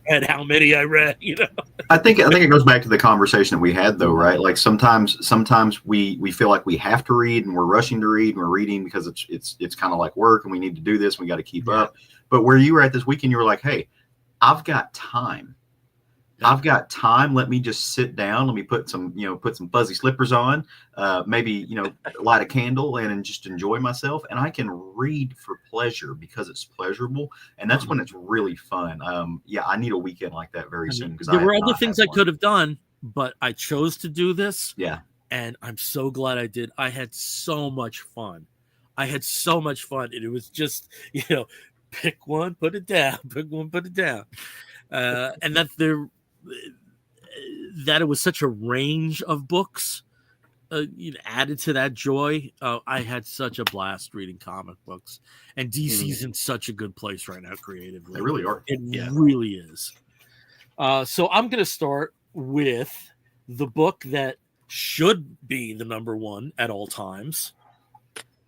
[SPEAKER 1] and how many I read, you know.
[SPEAKER 4] I think it goes back to the conversation that we had, though, right? Like sometimes we feel like we have to read and we're rushing to read and we're reading because it's kind of like work and we need to do this and we got to keep up. But where you were at this weekend, you were like, hey, I've got time. I've got time. Let me just sit down. Let me put some fuzzy slippers on, maybe, you know, light a candle and just enjoy myself. And I can read for pleasure because it's pleasurable. And that's when it's really fun. I need a weekend like that very soon. Because
[SPEAKER 1] there were other things I could have done, but I chose to do this.
[SPEAKER 4] Yeah.
[SPEAKER 1] And I'm so glad I did. I had so much fun. And it was just, you know, pick one, put it down, pick one, put it down. And that it was such a range of books added to that joy. I had such a blast reading comic books, and DC's in such a good place right now creatively.
[SPEAKER 4] They really are.
[SPEAKER 1] It really is. So I'm going to start with the book that should be the #1 at all times,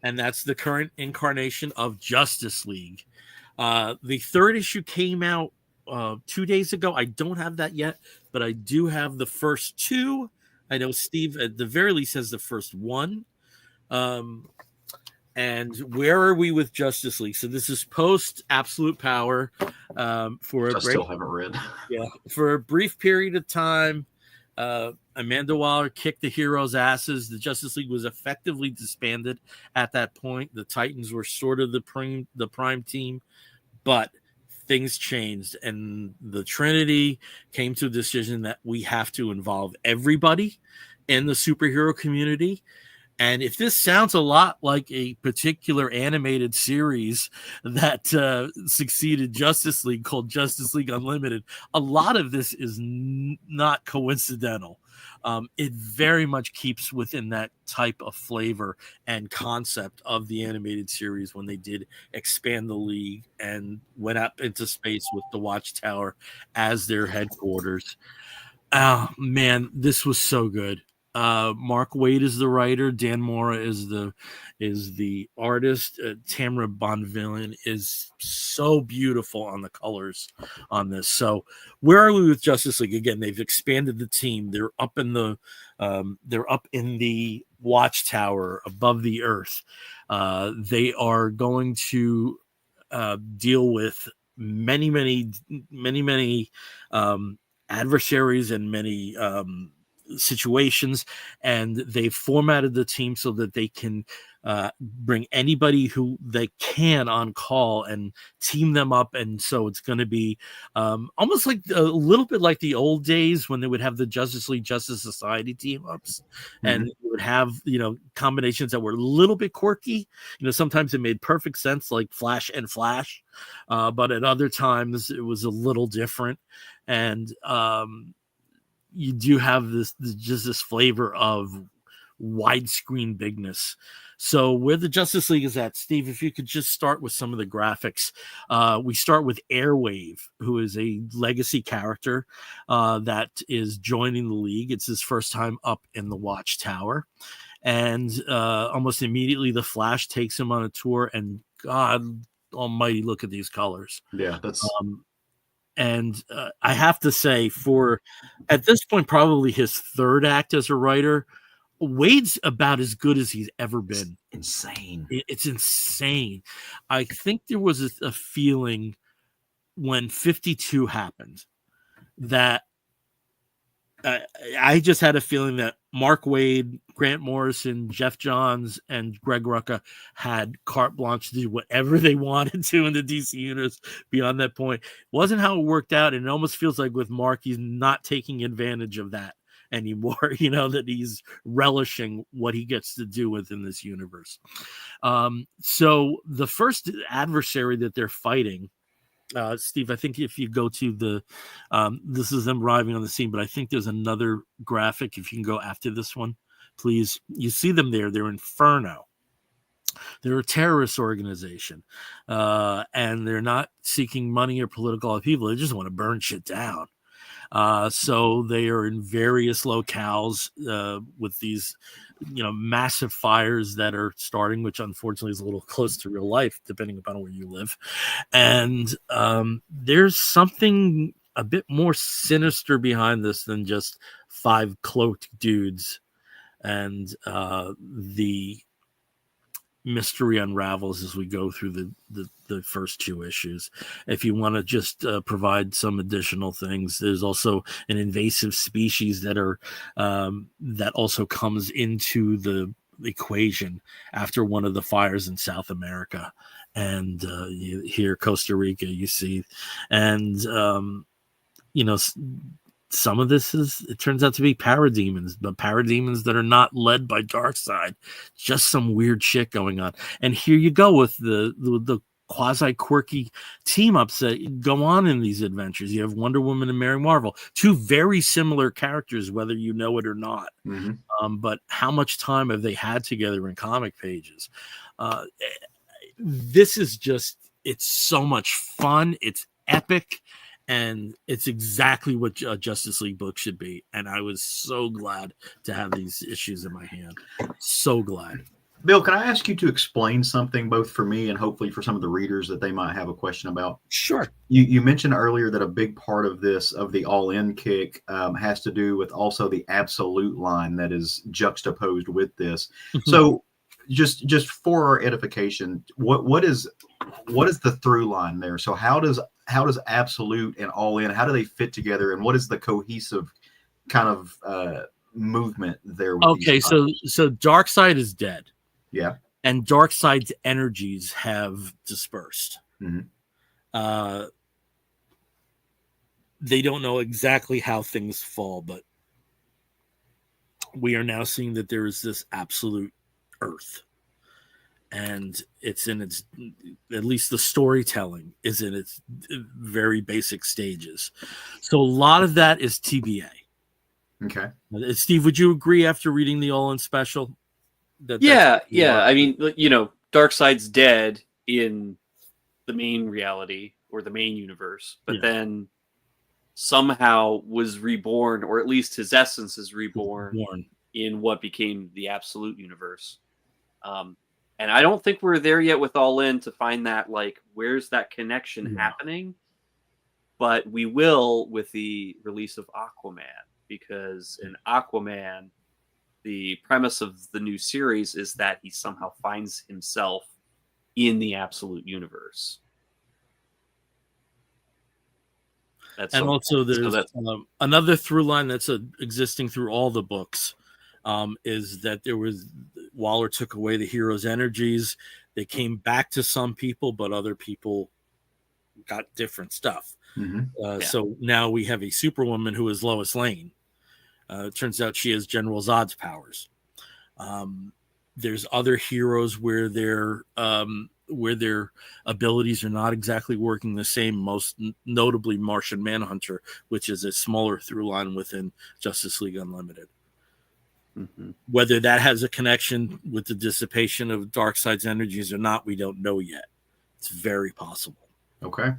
[SPEAKER 1] and that's the current incarnation of Justice League. The 3rd issue came out 2 days ago. I don't have that yet, but I do have the first 2. I know Steve at the very least has the first 1. And where are we with Justice League? So this is post Absolute Power.
[SPEAKER 4] Still haven't read.
[SPEAKER 1] Yeah, for a brief period of time, Amanda Waller kicked the heroes' asses. The Justice League was effectively disbanded at that point. The Titans were sort of the prime team, but things changed, and the Trinity came to a decision that we have to involve everybody in the superhero community. And if this sounds a lot like a particular animated series that succeeded Justice League called Justice League Unlimited, a lot of this is not coincidental. It very much keeps within that type of flavor and concept of the animated series when they did expand the league and went up into space with the Watchtower as their headquarters. Oh, man, this was so good. Mark Waid is the writer. Dan Mora is the artist. Tamara Bonvillain is so beautiful on the colors on this. So where are we with Justice League? Again, they've expanded the team. They're up in the watchtower above the earth. They are going to deal with many adversaries and many situations, and they've formatted the team so that they can bring anybody who they can on call and team them up. And so it's going to be almost like a little bit like the old days when they would have the Justice League Justice Society team ups, and you would have combinations that were a little bit quirky. Sometimes it made perfect sense, like Flash and Flash, but at other times it was a little different. And you do have this flavor of widescreen bigness. So where the Justice League is at, Steve, if you could just start with some of the graphics. We start with Airwave, who is a legacy character that is joining the league. It's his first time up in the Watchtower. And almost immediately the Flash takes him on a tour, and God almighty, look at these colors.
[SPEAKER 4] Yeah, that's...
[SPEAKER 1] And I have to say, for at this point, probably his third act as a writer, Wade's about as good as he's ever been.
[SPEAKER 3] Insane.
[SPEAKER 1] It's insane. I think there was a feeling when 52 happened that I just had a feeling that Mark Waid, Grant Morrison, Jeff Johns, and Greg Rucka had carte blanche to do whatever they wanted to in the DC universe beyond that point. It wasn't how it worked out, and it almost feels like with Mark, he's not taking advantage of that anymore, that he's relishing what he gets to do within this universe. So the first adversary that they're fighting, Steve, I think if you go to the this is them arriving on the scene, but I think there's another graphic. If you can go after this one, please. You see them there. They're Inferno. They're a terrorist organization, and they're not seeking money or political upheaval. They just want to burn shit down. So they are in various locales with these, massive fires that are starting, which unfortunately is a little close to real life, depending upon where you live. And there's something a bit more sinister behind this than just 5 cloaked dudes. And the mystery unravels as we go through the first 2 issues. If you want to just provide some additional things, there's also an invasive species that are that also comes into the equation after one of the fires in South America, and you hear Costa Rica, you see, and some of this it turns out to be parademons, but parademons that are not led by Darkseid. Just some weird shit going on. And here you go with the quasi quirky team ups that go on in these adventures. You have Wonder Woman and Mary Marvel, 2 very similar characters, whether you know it or not. But how much time have they had together in comic pages? This is it's so much fun. It's epic. And it's exactly what a Justice League book should be. And I was so glad to have these issues in my hand. So glad.
[SPEAKER 4] Bill, can I ask you to explain something both for me and hopefully for some of the readers that they might have a question about?
[SPEAKER 1] Sure.
[SPEAKER 4] You mentioned earlier that a big part of this, of the all-in kick, has to do with also the absolute line that is juxtaposed with this. So just for our edification, what is the through line there? So how does absolute and all in, how do they fit together, and what is the cohesive kind of movement there with
[SPEAKER 1] okay, so Darkseid is dead.
[SPEAKER 4] Yeah.
[SPEAKER 1] And Darkseid's energies have dispersed. They don't know exactly how things fall, but we are now seeing that there is this absolute Earth. And it's in its, at least the storytelling is in its very basic stages. So a lot of that is TBA.
[SPEAKER 4] Okay.
[SPEAKER 1] Steve, would you agree after reading the All-In special?
[SPEAKER 2] Yeah. I mean, Darkseid's dead in the main reality or the main universe, but then somehow was reborn, or at least his essence is reborn in what became the Absolute Universe. And I don't think we're there yet with All In to find that, like, where's that connection happening? But we will with the release of Aquaman, because in Aquaman, the premise of the new series is that he somehow finds himself in the Absolute Universe.
[SPEAKER 1] And also there's another through line that's existing through all the books, is that there was, Waller took away the heroes' energies. They came back to some people, but other people got different stuff. So now we have a Superwoman who is Lois Lane. It turns out she has General Zod's powers. There's other heroes where their abilities are not exactly working the same, most notably Martian Manhunter, which is a smaller through line within Justice League Unlimited. Whether that has a connection with the dissipation of Darkseid's energies or not, we don't know yet. It's very possible.
[SPEAKER 4] Okay.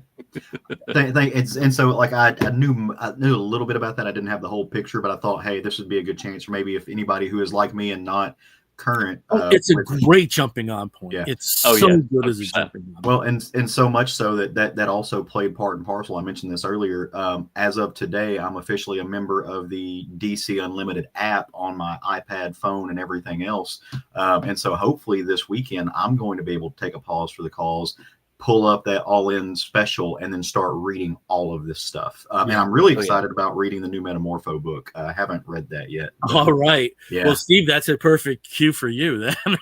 [SPEAKER 4] And so, like, I knew a little bit about that. I didn't have the whole picture, but I thought, hey, this would be a good chance for maybe if anybody who is like me and not current.
[SPEAKER 1] It's a great jumping on point.
[SPEAKER 4] Yeah.
[SPEAKER 1] It's so good as a jumping on point.
[SPEAKER 4] Well, and so much so that also played part and parcel. I mentioned this earlier. As of today, I'm officially a member of the DC Unlimited app on my iPad, phone, and everything else. And so hopefully this weekend, I'm going to be able to take a pause for the cause, pull up that all-in special, and then start reading all of this stuff. And I'm really excited about reading the new Metamorpho book. I haven't read that yet.
[SPEAKER 1] All right.
[SPEAKER 4] Yeah.
[SPEAKER 1] Well, Steve, that's a perfect cue for you then.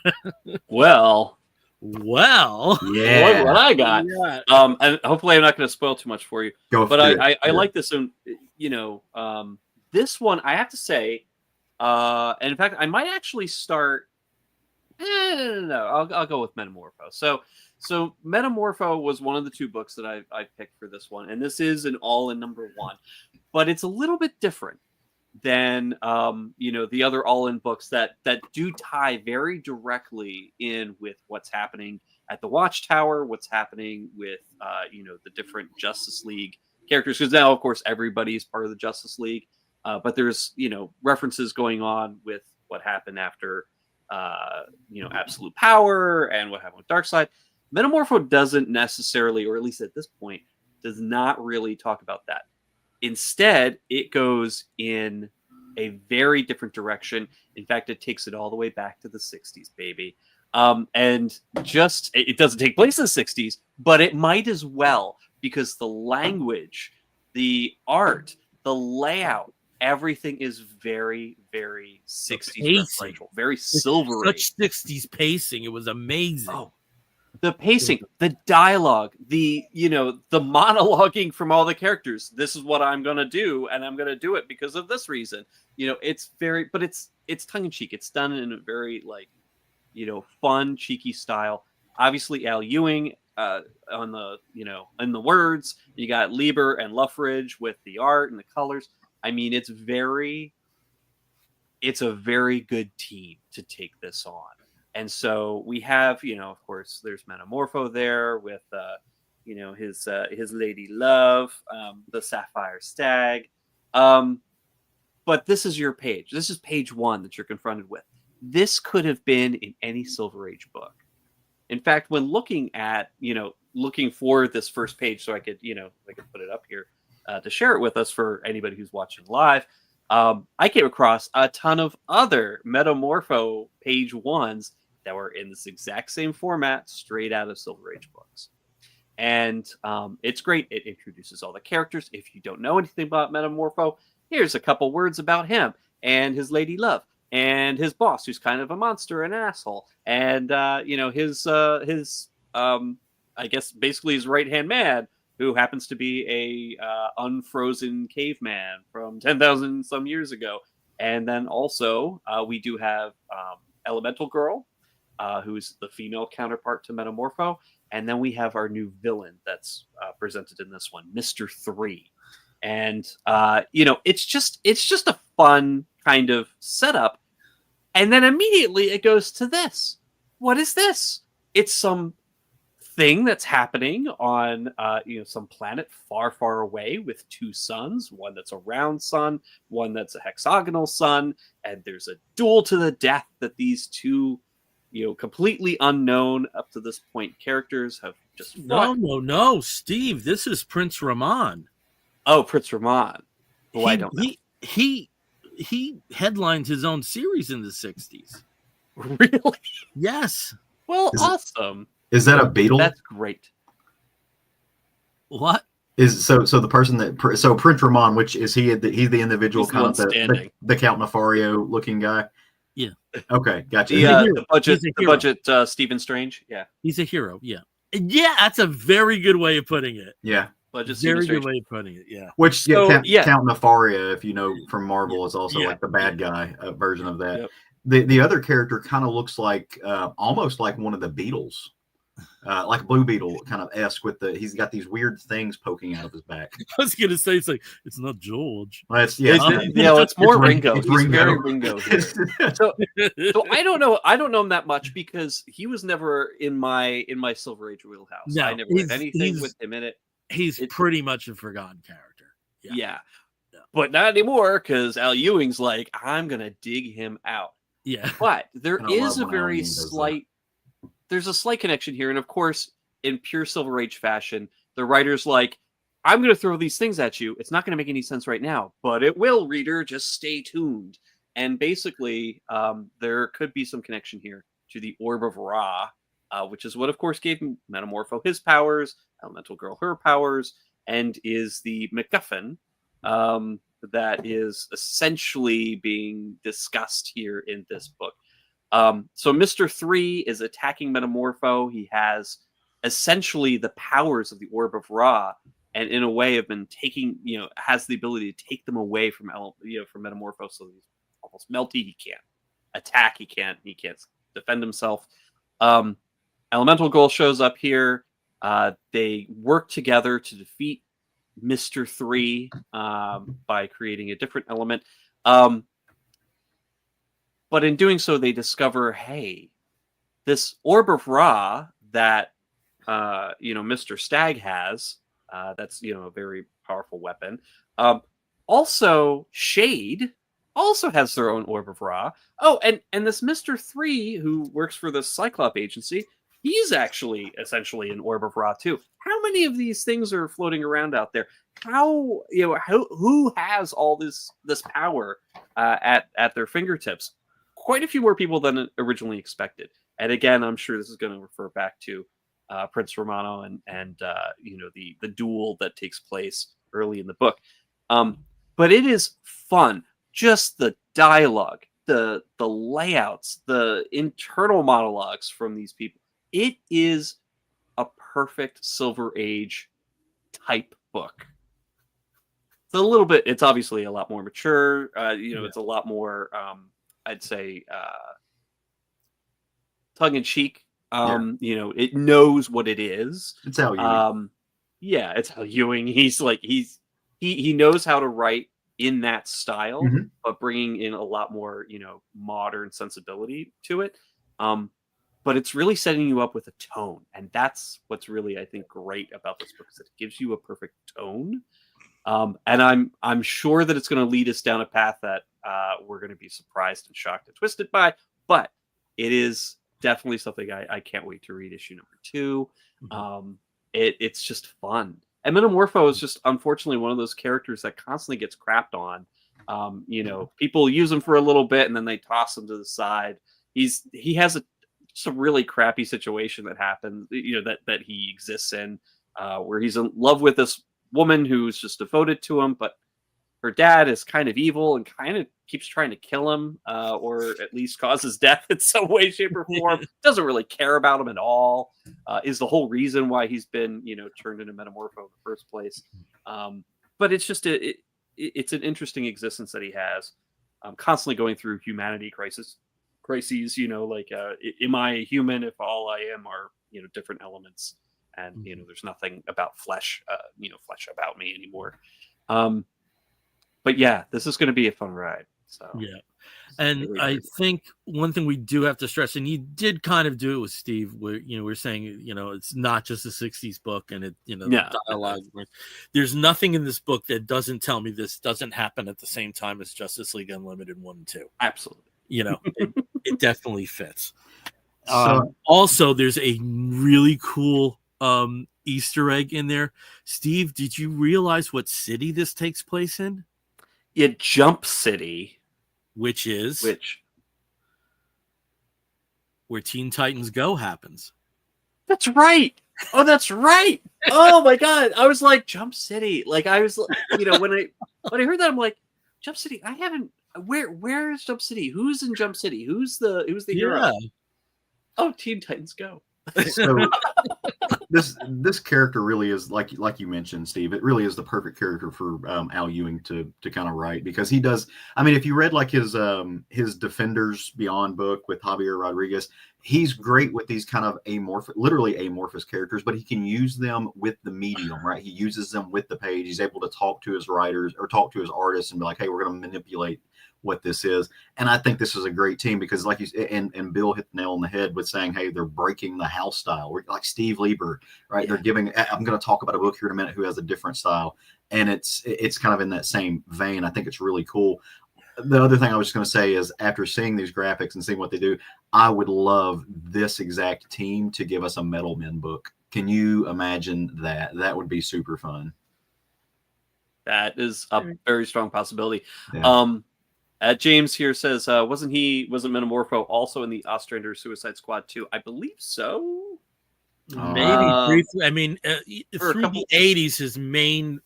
[SPEAKER 2] Well,
[SPEAKER 4] yeah.
[SPEAKER 2] What I got. And hopefully I'm not going to spoil too much for you. But I like this one. This one, I have to say, and in fact, I might actually start. No. I'll go with Metamorpho. So Metamorpho was one of the two books that I picked for this one, and this is an all-in number 1, but it's a little bit different than the other all-in books that do tie very directly in with what's happening at the Watchtower, what's happening with the different Justice League characters, because now of course everybody's part of the Justice League, but there's references going on with what happened after Absolute Power and what happened with Darkseid. Metamorpho doesn't necessarily, or at least at this point, does not really talk about that. Instead, it goes in a very different direction. In fact, it takes it all the way back to the 60s, baby. And just, it doesn't take place in the 60s, but it might as well, because the language, the art, the layout, everything is very, very 60s referential, very silvery.
[SPEAKER 1] Such 60s pacing. It was amazing.
[SPEAKER 2] Oh. The pacing, the dialogue, the monologuing from all the characters. This is what I'm going to do, and I'm going to do it because of this reason. It's very, but it's tongue in cheek. It's done in a very fun, cheeky style. Obviously, Al Ewing on the in the words. You got Lieber and Luffridge with the art and the colors. I mean, it's a very good team to take this on. And so we have, of course, there's Metamorpho there with, his lady love, the Sapphire Stag. But this is your page. This is page 1 that you're confronted with. This could have been in any Silver Age book. In fact, when looking for this first page, so I could put it up here to share it with us for anybody who's watching live. I came across a ton of other Metamorpho page 1s that were in this exact same format, straight out of Silver Age books. And it's great. It introduces all the characters. If you don't know anything about Metamorpho, here's a couple words about him and his lady love and his boss, who's kind of a monster and an asshole. And, his I guess basically his right-hand man, who happens to be a unfrozen caveman from 10,000 some years ago. And then also we do have Elemental Girl, who's the female counterpart to Metamorpho. And then we have our new villain that's presented in this one, Mr. 3. And, it's just a fun kind of setup. And then immediately it goes to this. What is this? It's some thing that's happening on some planet far, far away with two suns, one that's a round sun, one that's a hexagonal sun, and there's a duel to the death that these two completely unknown up to this point characters have just fought.
[SPEAKER 1] No, Steve, this is Prince Rahman.
[SPEAKER 2] Oh, Prince Rahman, who I don't know.
[SPEAKER 1] He headlined his own series in the 60s.
[SPEAKER 2] Really?
[SPEAKER 1] Yes.
[SPEAKER 2] Well, awesome.
[SPEAKER 4] Is that a beetle?
[SPEAKER 2] That's great.
[SPEAKER 1] What?
[SPEAKER 4] So the person that Prince Ramon, which is he's the individual,
[SPEAKER 2] He's
[SPEAKER 4] kind of
[SPEAKER 2] standing.
[SPEAKER 4] the Count Nefario looking guy.
[SPEAKER 1] Yeah.
[SPEAKER 4] Okay, gotcha.
[SPEAKER 2] The budget Stephen Strange. Yeah.
[SPEAKER 1] He's a hero. Yeah. Yeah, that's a very good way of putting it.
[SPEAKER 4] Yeah.
[SPEAKER 2] Budget
[SPEAKER 1] Very
[SPEAKER 2] Stephen
[SPEAKER 1] good
[SPEAKER 2] Strange.
[SPEAKER 1] way of putting it. Yeah.
[SPEAKER 4] Which Count Nefaria, if you know from Marvel,
[SPEAKER 1] Yeah.
[SPEAKER 4] is also
[SPEAKER 1] Yeah.
[SPEAKER 4] like the bad guy version of that.
[SPEAKER 2] Yep.
[SPEAKER 4] The other character kind of looks like almost like one of the Beatles. Like Blue Beetle kind of esque with he's got these weird things poking out of his back.
[SPEAKER 1] I was gonna say it's not George.
[SPEAKER 4] Well, it's
[SPEAKER 2] more Ringo.
[SPEAKER 4] It's
[SPEAKER 2] He's
[SPEAKER 4] Ringo.
[SPEAKER 2] very Ringo here. So I don't know him that much because he was never in my Silver Age wheelhouse.
[SPEAKER 1] No,
[SPEAKER 2] I never read anything with him in it.
[SPEAKER 1] He's pretty much a forgotten character.
[SPEAKER 2] Yeah. But not anymore because Al Ewing's like, I'm gonna dig him out.
[SPEAKER 1] Yeah.
[SPEAKER 2] But there is a
[SPEAKER 4] when Al
[SPEAKER 2] very
[SPEAKER 4] Ewing does
[SPEAKER 2] slight. There's a slight connection here, and of course, in pure Silver Age fashion, the writer's like, I'm going to throw these things at you. It's not going to make any sense right now, but it will, reader. Just stay tuned. And basically, there could be some connection here to the Orb of Ra, which is what, of course, gave Metamorpho his powers, Elemental Girl her powers, and is the MacGuffin that is essentially being discussed here in this book. So Mr. 3 is attacking Metamorpho. He has essentially the powers of the Orb of Ra, and in a way have been taking, has the ability to take them away from Metamorpho. So he's almost melty. He can't attack. He can't defend himself. Elemental Girl shows up here. They work together to defeat Mr. 3 by creating a different element. But in doing so, they discover, hey, this Orb of Ra that Mr. Stag has, that's a very powerful weapon. Also, Shade also has their own Orb of Ra. Oh, and this Mr. 3, who works for the Cyclop agency, he's actually essentially an Orb of Ra too. How many of these things are floating around out there? Who has all this power at their fingertips? Quite a few more people than originally expected. And again, I'm sure this is going to refer back to Prince Romano and the duel that takes place early in the book. But it is fun. Just the dialogue, the layouts, the internal monologues from these people. It is a perfect Silver Age type book. It's obviously a lot more mature. It's a lot more, I'd say, tongue in cheek. It knows what it is.
[SPEAKER 4] It's Al Ewing.
[SPEAKER 2] It's Al Ewing. He knows how to write in that style, but bringing in a lot more, modern sensibility to it. But it's really setting you up with a tone, and that's what's really, I think, great about this book, is it gives you a perfect tone. And I'm sure that it's going to lead us down a path that we're going to be surprised and shocked and twisted by, but it is definitely something I can't wait to read issue number 2. It's just fun. And Metamorpho is just, unfortunately, one of those characters that constantly gets crapped on. People use him for a little bit and then they toss him to the side. He has just a really crappy situation that happens, that he exists in, where he's in love with this woman who's just devoted to him, but her dad is kind of evil and kind of keeps trying to kill him, or at least causes death in some way, shape, or form. Doesn't really care about him at all. Is the whole reason why he's been, turned into Metamorpho in the first place. But it's just it's an interesting existence that he has. Constantly going through humanity crises. Am I a human if all I am are different elements, and there's nothing about flesh about me anymore. But yeah, this is going to be a fun ride. So
[SPEAKER 1] yeah, And
[SPEAKER 2] Very,
[SPEAKER 1] I
[SPEAKER 2] very
[SPEAKER 1] think one thing we do have to stress, and you did kind of do it with Steve, where we're saying it's not just a '60s book, and it
[SPEAKER 2] No,
[SPEAKER 1] the dialogue. There's nothing in this book that doesn't tell me this doesn't happen at the same time as Justice League Unlimited 1 and 2.
[SPEAKER 2] absolutely.
[SPEAKER 1] It definitely fits.
[SPEAKER 4] So
[SPEAKER 1] Also, there's a really cool Easter egg in there. Steve, did you realize what city this takes place in?
[SPEAKER 2] Yeah, Jump City,
[SPEAKER 1] Which is
[SPEAKER 2] which
[SPEAKER 1] where Teen Titans Go happens.
[SPEAKER 2] that's right. Oh, that's right. Oh my god, I was like Jump City. Like I was, when I heard that, I'm like Jump City. I haven't. Where is Jump City? Who's in Jump City? Who's the hero? Oh, Teen Titans Go.
[SPEAKER 4] So this character really is like you mentioned, Steve. It really is the perfect character for Al Ewing to kind of write, because he does. I mean, if you read like his Defenders Beyond book with Javier Rodriguez, he's great with these kind of literally amorphous characters, but he can use them with the medium, right? He uses them with the page. He's able to talk to his writers or talk to his artists and be like, hey, we're going to manipulate what this is. And I think this is a great team because, like you and Bill hit the nail on the head with saying, hey, they're breaking the house style. We're like Steve Lieber, right?
[SPEAKER 2] Yeah.
[SPEAKER 4] I'm going to talk about a book here in a minute who has a different style, and it's kind of in that same vein. I think it's really cool. The other thing I was just going to say is, after seeing these graphics and seeing what they do, I would love this exact team to give us a Metal Men book. Can you imagine that? That would be super fun.
[SPEAKER 2] That is a very strong possibility.
[SPEAKER 4] Yeah.
[SPEAKER 2] James here says, wasn't Metamorpho also in the Ostrander Suicide Squad too? I believe so.
[SPEAKER 1] Maybe briefly. I mean, through
[SPEAKER 2] couple-
[SPEAKER 1] the '80s, his main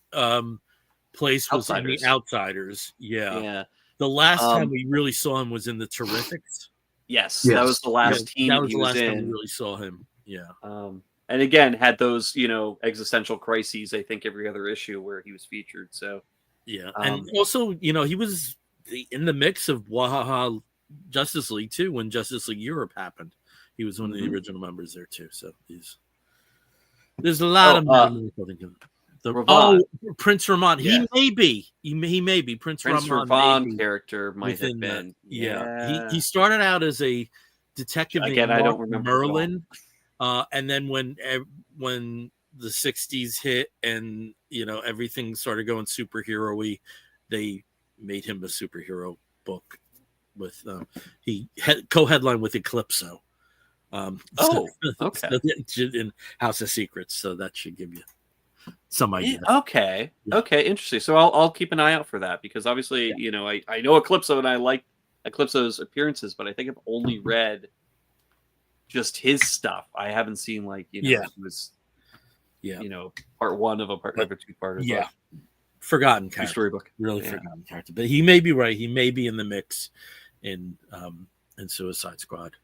[SPEAKER 1] place was in
[SPEAKER 2] Outsiders.
[SPEAKER 1] the Outsiders. Yeah.
[SPEAKER 2] Yeah.
[SPEAKER 1] The last time we really saw him was in the Terrifics.
[SPEAKER 2] Yes,
[SPEAKER 4] Yes.
[SPEAKER 2] that was the last team
[SPEAKER 1] That was
[SPEAKER 2] he
[SPEAKER 1] the
[SPEAKER 2] was
[SPEAKER 1] last time we
[SPEAKER 2] in.
[SPEAKER 1] really saw him. Yeah.
[SPEAKER 2] And again, had those existential crises. I think every other issue where he was featured. So
[SPEAKER 1] Yeah, and also he was in the mix of Wahaha Justice League too when Justice League Europe happened. He was one of the original members there too. So there's a lot of Prince Ramon.
[SPEAKER 2] Yes.
[SPEAKER 1] He may be Prince
[SPEAKER 2] Ramon character might have been.
[SPEAKER 1] He started out as a detective
[SPEAKER 2] Again,
[SPEAKER 1] named
[SPEAKER 2] I don't remember
[SPEAKER 1] Merlin, and then when the '60s hit and everything started going superhero-y, they made him a superhero book with he co-headlined with Eclipso.
[SPEAKER 2] Okay.
[SPEAKER 1] In House of Secrets, so that should give you some idea.
[SPEAKER 2] Okay, interesting. So I'll keep an eye out for that, because obviously I know Eclipso and I like Eclipso's appearances, but I think I've only read just his stuff. I haven't seen he was part one of a two-parter.
[SPEAKER 1] Yeah, forgotten character,
[SPEAKER 2] storybook,
[SPEAKER 1] really forgotten character. But he may be right. He may be in the mix in Suicide Squad.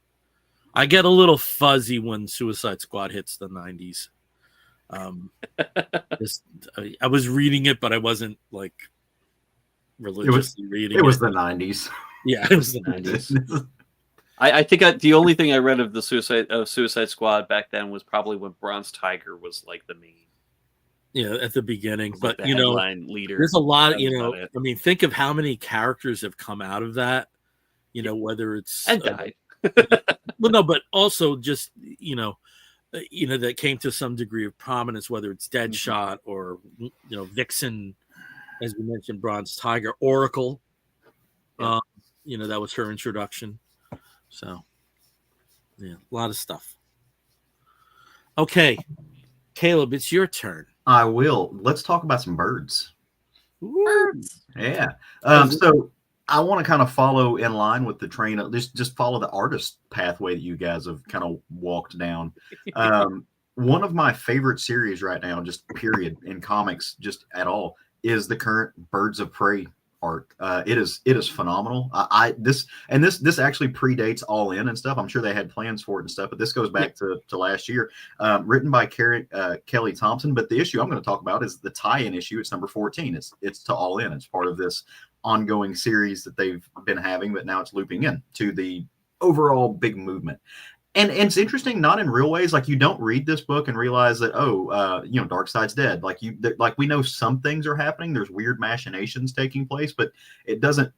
[SPEAKER 1] I get a little fuzzy when Suicide Squad hits the '90s. I was reading it, but I wasn't religiously reading it.
[SPEAKER 4] It was the '90s.
[SPEAKER 1] Yeah, it was the '90s.
[SPEAKER 2] I think the only thing I read of the Suicide Squad back then was probably when Bronze Tiger was the main.
[SPEAKER 1] Yeah, at the beginning, but
[SPEAKER 2] the headline leader.
[SPEAKER 1] There's a lot. I mean, think of how many characters have come out of that. Whether it's
[SPEAKER 2] and died.
[SPEAKER 1] Well, no, but also just that came to some degree of prominence, whether it's Deadshot or Vixen, as we mentioned, Bronze Tiger, Oracle.
[SPEAKER 2] Yeah.
[SPEAKER 1] That was her introduction. So, yeah, a lot of stuff. Okay, Caleb, it's your turn.
[SPEAKER 4] I will. Let's talk about some birds.
[SPEAKER 2] Birds.
[SPEAKER 4] Yeah. So I want to kind of follow in line with the train of just follow the artist pathway that you guys have kind of walked down. One of my favorite series right now, just period, in comics, just at all, is the current Birds of Prey arc. It is phenomenal. This actually predates All In and stuff. I'm sure they had plans for it and stuff, but this goes back to last year. Written by Kelly Thompson. But the issue I'm going to talk about is the tie-in issue. It's number 14. It's to All In. It's part of this ongoing series that they've been having, but now it's looping in to the overall big movement. And it's interesting, not in real ways. You don't read this book and realize that, Darkseid's dead. We know some things are happening. There's weird machinations taking place, but it doesn't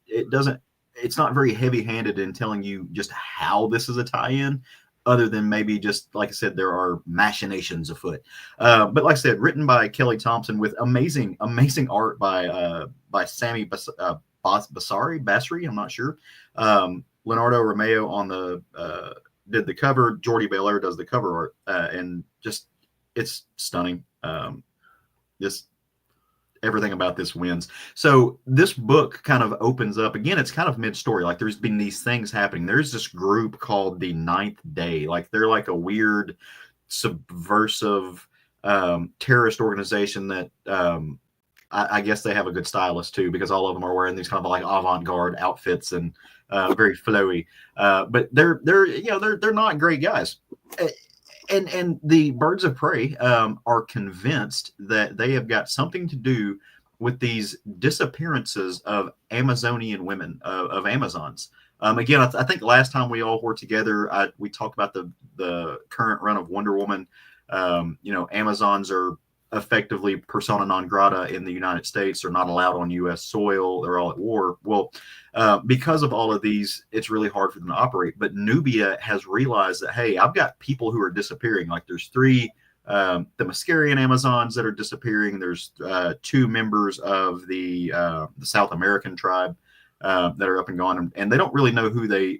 [SPEAKER 4] it's not very heavy-handed in telling you just how this is a tie-in, other than maybe just, like I said, there are machinations afoot. But like I said, written by Kelly Thompson with amazing art by Sammy Basri, I'm not sure. Leonardo Romeo on the did the cover. Jordi Belair does the cover art, and just it's stunning. Just everything about this wins. So this book kind of opens up again. It's kind of mid-story. Like there's been these things happening. There's this group called the Ninth Day. Like they're like a weird subversive terrorist organization that I guess they have a good stylist too, because all of them are wearing these kind of like avant-garde outfits and very flowy. But they're not great guys. And the Birds of Prey are convinced that they have got something to do with these disappearances of Amazonian women, of Amazons. Again, I think last time we all were together, we talked about the current run of Wonder Woman. Amazons are effectively persona non grata in the United States. They're not allowed on U.S. soil. They're all at war. Well, because of all of these, it's really hard for them to operate. But Nubia has realized that, hey, I've got people who are disappearing. Like there's 3 Themyscirian Amazons that are disappearing. There's 2 members of the South American tribe that are up and gone, and they don't really know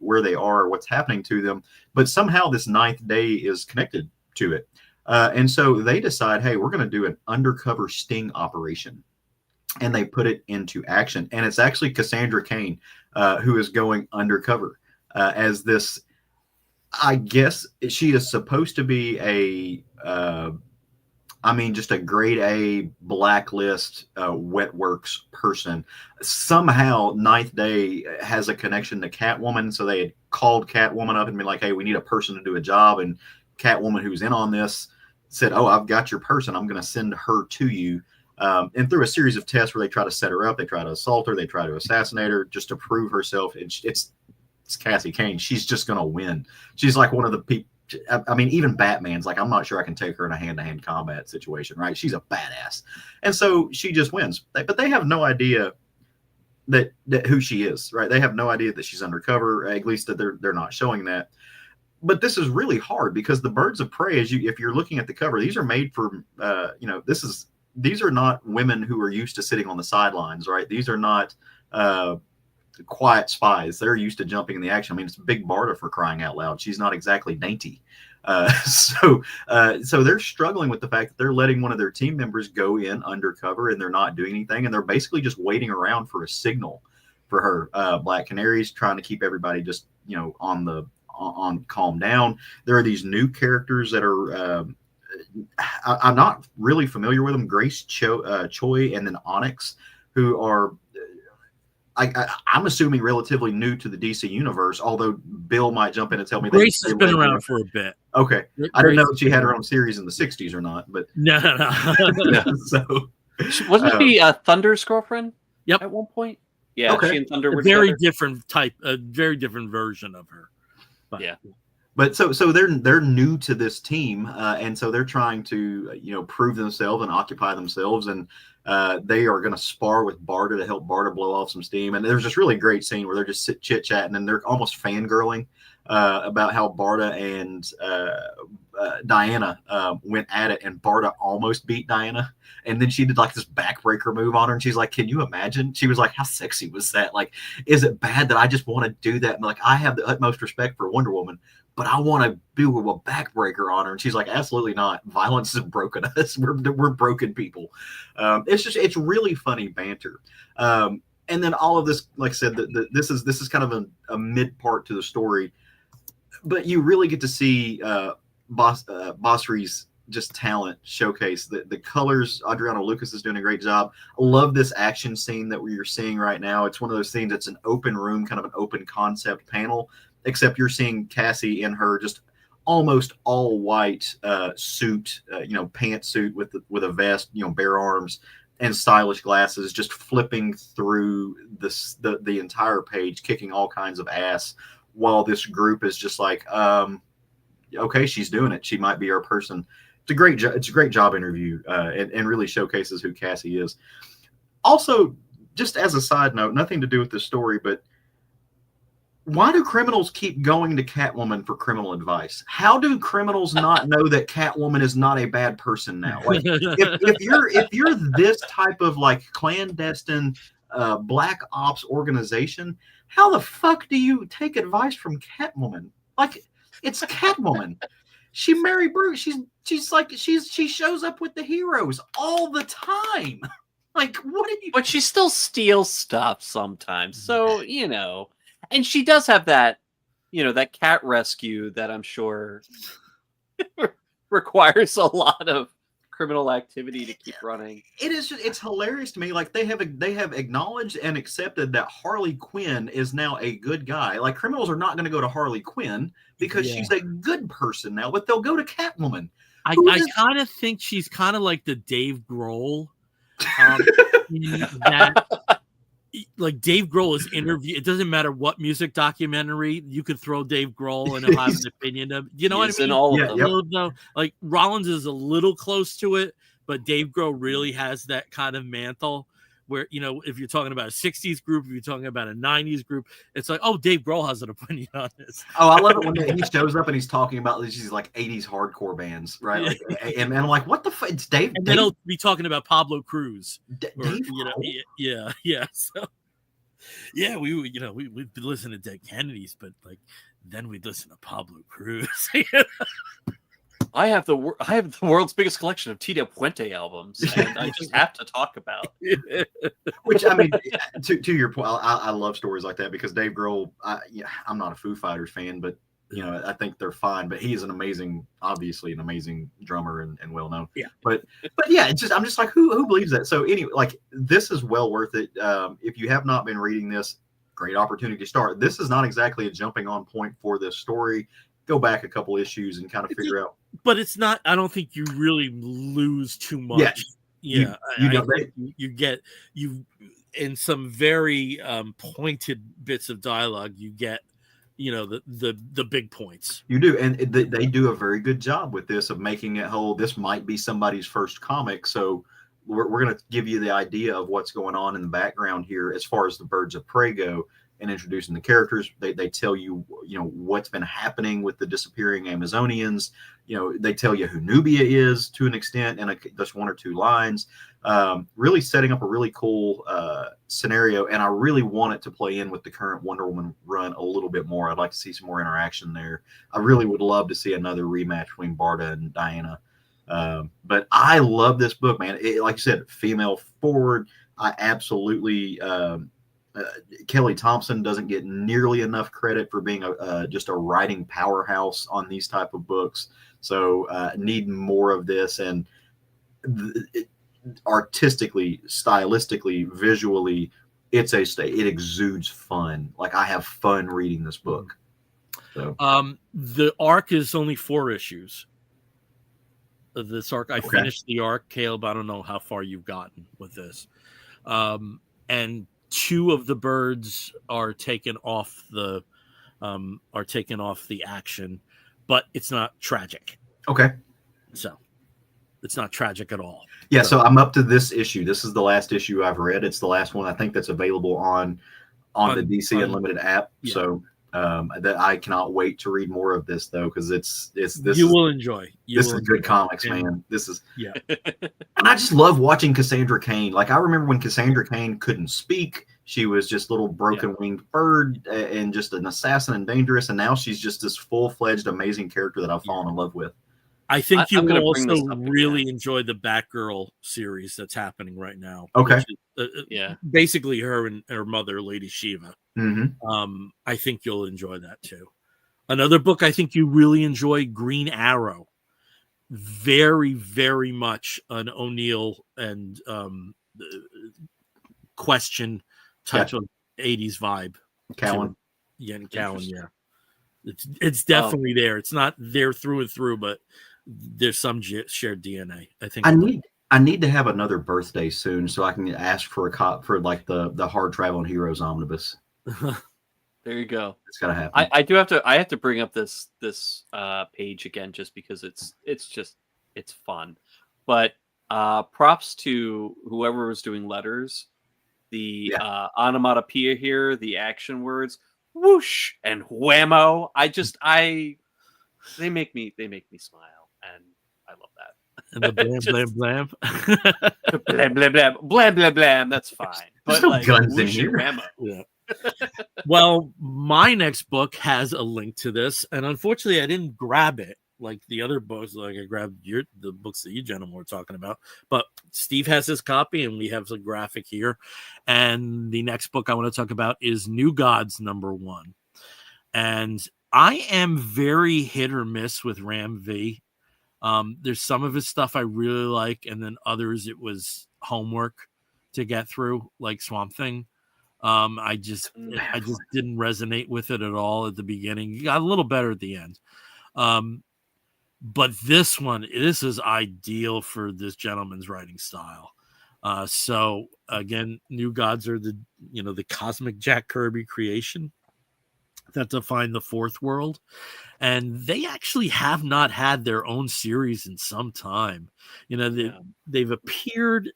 [SPEAKER 4] where they are or what's happening to them. But somehow this Ninth Day is connected to it. And so they decide, hey, we're going to do an undercover sting operation. And they put it into action. And it's actually Cassandra Cain who is going undercover as this, I guess she is supposed to be just a grade A blacklist wet works person. Somehow Ninth Day has a connection to Catwoman. So they had called Catwoman up and been like, hey, we need a person to do a job. And Catwoman, who's in on this, said, oh, I've got your person. I'm going to send her to you. And through a series of tests where they try to set her up, they try to assault her, they try to assassinate her just to prove herself. And it's Cassie Cain. She's just going to win. She's like one of the people. I mean, even Batman's like, I'm not sure I can take her in a hand-to-hand combat situation, right? She's a badass. And so she just wins. But they have no idea that who she is, right? They have no idea that she's undercover, at least that they're not showing that. But this is really hard because the Birds of Prey, if you're looking at the cover, these are made for, these are not women who are used to sitting on the sidelines, right? These are not quiet spies. They're used to jumping in the action. I mean, it's Big Barda, for crying out loud. She's not exactly dainty. So they're struggling with the fact that they're letting one of their team members go in undercover and they're not doing anything. And they're basically just waiting around for a signal for her. Black Canary's trying to keep everybody just, on calm down. There are these new characters that are I'm not really familiar with them. Grace Choi and then Onyx, who are I'm assuming relatively new to the DC universe, although Bill might jump in and tell me
[SPEAKER 1] Grace has been around for a bit.
[SPEAKER 4] Okay. I didn't know if she had her own series in the 60s or not, but
[SPEAKER 1] no.
[SPEAKER 4] So
[SPEAKER 2] wasn't she Thunder's girlfriend?
[SPEAKER 1] Yep.
[SPEAKER 2] At one point. Yeah.
[SPEAKER 4] Okay.
[SPEAKER 2] She and Thunder were
[SPEAKER 1] very
[SPEAKER 2] together.
[SPEAKER 1] different type, a very different version of her. But,
[SPEAKER 2] yeah.
[SPEAKER 4] But so they're new to this team, and so they're trying to prove themselves and occupy themselves, and they are going to spar with Barda to help Barda blow off some steam. And there's this really great scene where they're just chit chatting and they're almost fangirling about how Barda and Diana went at it, and Barda almost beat Diana, and then she did like this backbreaker move on her, and she's like, "Can you imagine?" She was like, "How sexy was that? Like, is it bad that I just want to do that?" And like, I have the utmost respect for Wonder Woman, but I want to do a backbreaker on her. And she's like, absolutely not. Violence has broken us. We're broken people. It's really funny banter. And then all of this, like I said, this is kind of a mid part to the story, but you really get to see Basri's just talent showcase. The colors, Adriano Lucas is doing a great job. I love this action scene that you're seeing right now. It's one of those scenes that's an open room, kind of an open concept panel, except you're seeing Cassie in her just almost all white suit, pantsuit with a vest, bare arms and stylish glasses, just flipping through the entire page, kicking all kinds of ass, while this group is just like, okay, she's doing it. She might be our person. It's a great job interview, and really showcases who Cassie is. Also, just as a side note, nothing to do with this story, but Why do criminals keep going to Catwoman for criminal advice? How do criminals not know that Catwoman is not a bad person now? Like, if you're this type of like clandestine black ops organization, how the fuck do you take advice from Catwoman? Like, it's Catwoman. She married Bruce. She shows up with the heroes all the time. Like, what did you?
[SPEAKER 2] But she still steals stuff sometimes. So, and she does have that, that cat rescue that I'm sure requires a lot of criminal activity to keep running.
[SPEAKER 4] It's hilarious to me. Like, they have acknowledged and accepted that Harley Quinn is now a good guy. Like, criminals are not going to go to Harley Quinn because she's a good person now, but they'll go to Catwoman.
[SPEAKER 1] I kind of think she's kind of like the Dave Grohl. That, like, Dave Grohl is interviewed. It doesn't matter what music documentary you could throw Dave Grohl and he'll have an opinion of. You know what I mean?
[SPEAKER 2] In all of them.
[SPEAKER 1] Yep. Like, Rollins is a little close to it, but Dave Grohl really has that kind of mantle. Where, if you're talking about a 60s group, if you're talking about a 90s group, it's like, oh, Dave Grohl has an opinion on this.
[SPEAKER 4] Oh, I love it when he shows up and he's talking about these like 80s hardcore bands, right? Like, and I'm like, what the fuck? It's Dave.
[SPEAKER 1] And then he'll be talking about Pablo Cruz.
[SPEAKER 4] Dave
[SPEAKER 1] Yeah. So, yeah, we'd be listening to Dead Kennedys, but like then we'd listen to Pablo Cruz.
[SPEAKER 2] I have the world's biggest collection of Tito Puente albums, and I just have to talk about.
[SPEAKER 4] Which, I mean, to your point, I love stories like that because Dave Grohl. I'm not a Foo Fighters fan, but I think they're fine. But he is obviously an amazing drummer and well known.
[SPEAKER 1] Yeah.
[SPEAKER 4] But yeah, I'm just like, who believes that? So anyway, like, this is well worth it. If you have not been reading this, great opportunity to start. This is not exactly a jumping on point for this story. Go back a couple issues and kind of figure out.
[SPEAKER 1] But it's not. I don't think you really lose too much. Yeah, you get in some very pointed bits of dialogue. You get the big points.
[SPEAKER 4] You do, and they do a very good job with this of making it whole. This might be somebody's first comic, so we're going to give you the idea of what's going on in the background here as far as the Birds of Prey go. And introducing the characters, they tell you what's been happening with the disappearing Amazonians. They tell you who Nubia is to an extent, and just one or two lines. Really setting up a really cool scenario, and I really want it to play in with the current Wonder Woman run a little bit more. I'd like to see some more interaction there. I really would love to see another rematch between Barda and Diana. But I love this book, man. Like you said, female forward. I absolutely. Kelly Thompson doesn't get nearly enough credit for being just a writing powerhouse on these type of books. So need more of this, and artistically, stylistically, visually, it exudes fun. Like, I have fun reading this book. So.
[SPEAKER 1] The arc is only 4 issues. This arc, I finished the arc, Caleb. I don't know how far you've gotten with this, and 2 of the birds are taken off the action, but it's not tragic.
[SPEAKER 4] Okay.
[SPEAKER 1] So it's not tragic at all.
[SPEAKER 4] Yeah. So I'm up to this issue. This is the last issue I've read. It's the last one I think that's available on the DC Unlimited app. Yeah. So that I cannot wait to read more of this though, because this
[SPEAKER 1] will enjoy.
[SPEAKER 4] This is good comics, man. This is and I just love watching Cassandra Cain. Like, I remember when Cassandra Cain couldn't speak, she was just a little broken winged bird and just an assassin and dangerous, and now she's just this full-fledged amazing character that I've fallen in love with.
[SPEAKER 1] I think you will also really enjoy the Batgirl series that's happening right now.
[SPEAKER 4] Okay.
[SPEAKER 1] Is, basically her and her mother, Lady Shiva.
[SPEAKER 4] Mm-hmm.
[SPEAKER 1] I think you'll enjoy that too. Another book I think you really enjoy, Green Arrow. Very, very much an O'Neill and Question type of 80s vibe.
[SPEAKER 4] Cowan.
[SPEAKER 1] Yeah, and Cowan, yeah. It's definitely there. It's not there through and through, but there's some shared DNA. I think
[SPEAKER 4] I need to have another birthday soon so I can ask for for like the Hard Traveling Heroes omnibus.
[SPEAKER 2] There you go.
[SPEAKER 4] It's gotta happen.
[SPEAKER 2] I have to bring up this page again just because it's fun. But props to whoever was doing letters. The onomatopoeia here, the action words, whoosh and whammo. They make me smile, and I love that.
[SPEAKER 1] And the blam
[SPEAKER 2] Just-
[SPEAKER 1] blam blam.
[SPEAKER 2] blam blam blam blam blam blam. That's fine,
[SPEAKER 4] There's
[SPEAKER 2] but
[SPEAKER 4] no
[SPEAKER 2] like
[SPEAKER 4] guns in
[SPEAKER 2] whoosh and
[SPEAKER 4] here.
[SPEAKER 2] whammo.
[SPEAKER 1] Yeah. Well, my next book has a link to this, and unfortunately, I didn't grab it like the other books. Like I grabbed the books that you gentlemen were talking about, but Steve has his copy, and we have the graphic here. And the next book I want to talk about is New Gods #1, and I am very hit or miss with Ram V. There's some of his stuff I really like, and then others it was homework to get through, like Swamp Thing. I just didn't resonate with it at all at the beginning. It got a little better at the end. But this is ideal for this gentleman's writing style. So again, New Gods are the cosmic Jack Kirby creation that define the fourth world. And they actually have not had their own series in some time. They've appeared,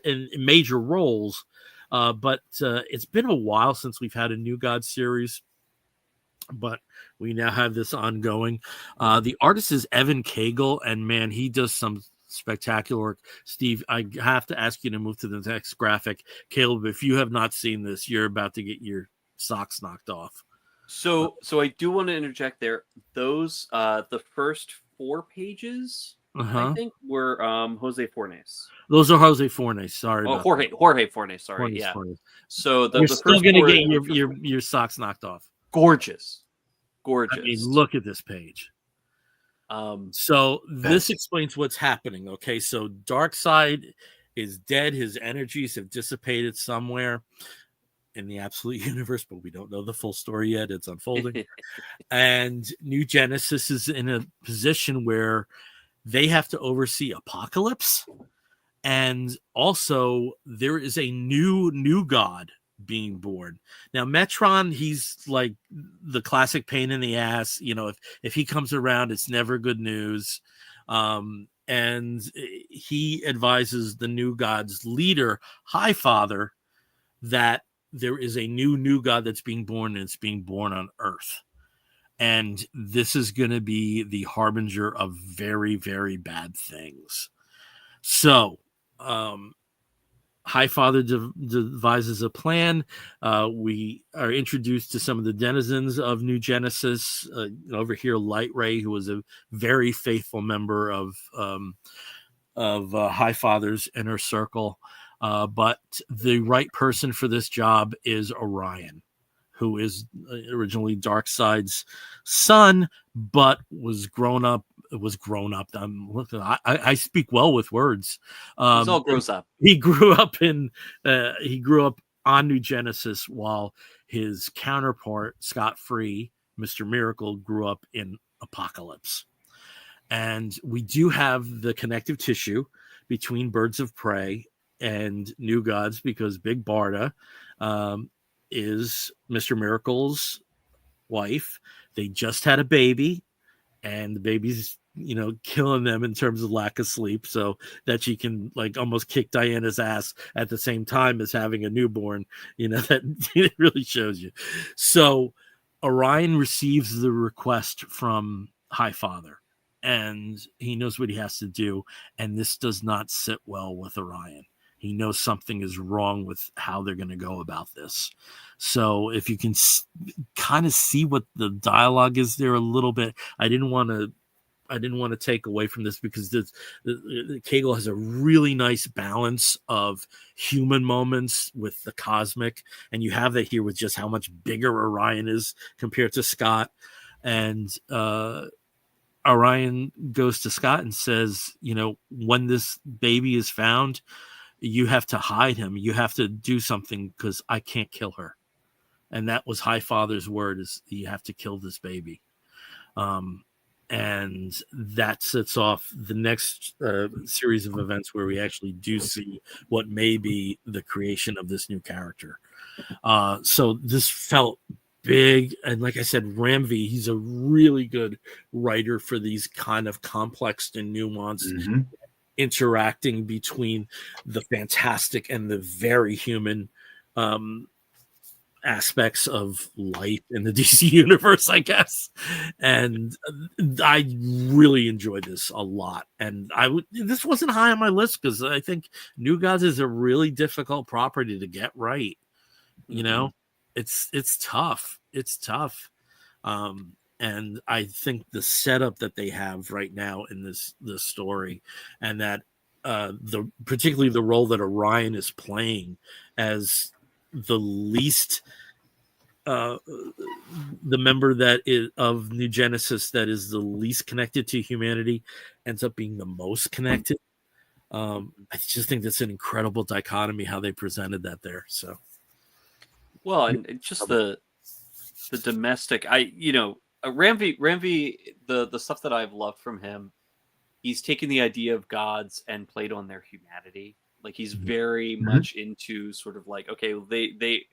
[SPEAKER 1] in major roles, but it's been a while since we've had a New God series. But we now have this ongoing. The artist is Evan Cagle, and man, he does some spectacular work. Steve, I have to ask you to move to the next graphic. Caleb, if you have not seen this, you're about to get your socks knocked off.
[SPEAKER 2] So I do want to interject there. Those the first 4 pages I think were Jose Fornes.
[SPEAKER 1] Those are Jose Fornes. Sorry.
[SPEAKER 2] Oh,
[SPEAKER 1] about
[SPEAKER 2] Jorge Fornes. Sorry.
[SPEAKER 1] Fornes,
[SPEAKER 2] yeah.
[SPEAKER 1] Fornes.
[SPEAKER 2] So
[SPEAKER 1] you're
[SPEAKER 2] the
[SPEAKER 1] still
[SPEAKER 2] first
[SPEAKER 1] gonna
[SPEAKER 2] 4
[SPEAKER 1] get your socks knocked off.
[SPEAKER 2] Gorgeous.
[SPEAKER 1] I mean, look at this page. So this explains what's happening. Okay, so Darkseid is dead. His energies have dissipated somewhere in the absolute universe, but we don't know the full story yet. It's unfolding. And New Genesis is in a position where they have to oversee Apocalypse. And also there is a new god being born. Now Metron, he's like the classic pain in the ass. If he comes around, it's never good news. And he advises the New Gods leader, Highfather, that there is a new god that's being born, and it's being born on Earth. And this is going to be the harbinger of very, very bad things. So, Highfather devises a plan. We are introduced to some of the denizens of New Genesis. Over here, Light Ray, who was a very faithful member of Highfather's inner circle. But the right person for this job is Orion, who is originally Darkseid's son, but was grown up. I speak well with words.
[SPEAKER 2] It all grows up.
[SPEAKER 1] He grew up on New Genesis, while his counterpart, Scott Free, Mr. Miracle, grew up in Apocalypse. And we do have the connective tissue between Birds of Prey and New Gods, because Big Barda is Mr. Miracle's wife. They just had a baby, and the baby's killing them in terms of lack of sleep, so that she can like almost kick Diana's ass at the same time as having a newborn. That it really shows you. So Orion receives the request from Highfather, and he knows what he has to do, and this does not sit well with Orion. He knows something is wrong with how they're going to go about this. So if you can kind of see what the dialogue is there a little bit, I didn't want to take away from this, because the Cagle has a really nice balance of human moments with the cosmic, and you have that here with just how much bigger Orion is compared to Scott. And Orion goes to Scott and says, when this baby is found, you have to hide him. You have to do something, because I can't kill her. And that was Highfather's word, is you have to kill this baby. And that sets off the next series of events where we actually do see what may be the creation of this new character. So this felt big. And like I said, Ramvi, he's a really good writer for these kind of complex and nuanced interacting between the fantastic and the very human. aspects of life in the DC universe, I guess. And I really enjoyed this a lot. And this wasn't high on my list because I think New Gods is a really difficult property to get right. You know, it's tough. It's tough. And I think the setup that they have right now in this story, and that particularly the role that Orion is playing as the least the member that is of New Genesis that is the least connected to humanity ends up being the most connected. I just think that's an incredible dichotomy how they presented that there. So,
[SPEAKER 2] well, and just the domestic, Ramvi, the stuff that I've loved from him, he's taken the idea of gods and played on their humanity. Like he's very much into sort of like, okay, they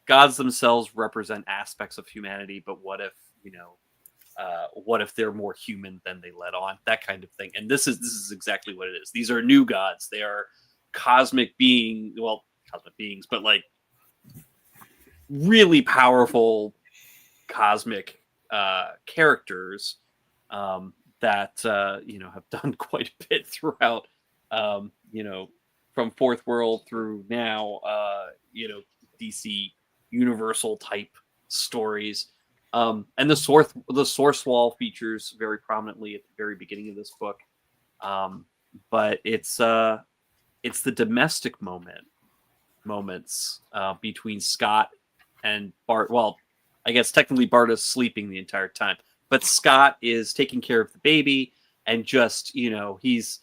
[SPEAKER 2] gods themselves represent aspects of humanity, but what if, what if they're more human than they let on? That kind of thing. And this is exactly what it is. These are new gods. They are cosmic beings, but like really powerful cosmic characters that have done quite a bit throughout, from Fourth World through now, DC Universal type stories. And the source wall features very prominently at the very beginning of this book. But it's the domestic moments between Scott and Bart. Well, I guess technically Bart is sleeping the entire time, but Scott is taking care of the baby and just, he's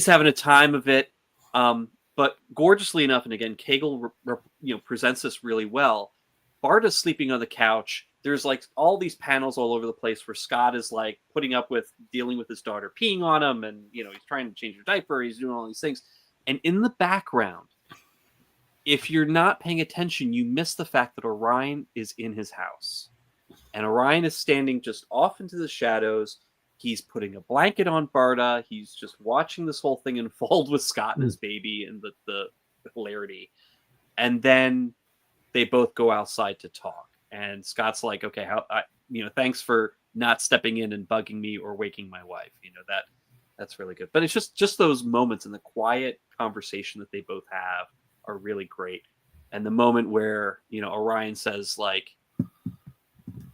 [SPEAKER 2] having a time of it. But gorgeously enough, and again, Cagle presents this really well. Bart is sleeping on the couch. There's like all these panels all over the place where Scott is like putting up with dealing with his daughter peeing on him, and he's trying to change her diaper. He's doing all these things, and in the background, if you're not paying attention, you miss the fact that Orion is in his house, and Orion is standing just off into the shadows. He's putting a blanket on Barda. He's just watching this whole thing unfold with Scott and his baby and the hilarity. And then they both go outside to talk. And Scott's like, okay, thanks for not stepping in and bugging me or waking my wife. That's really good. But it's just those moments and the quiet conversation that they both have are really great. And the moment where, Orion says like,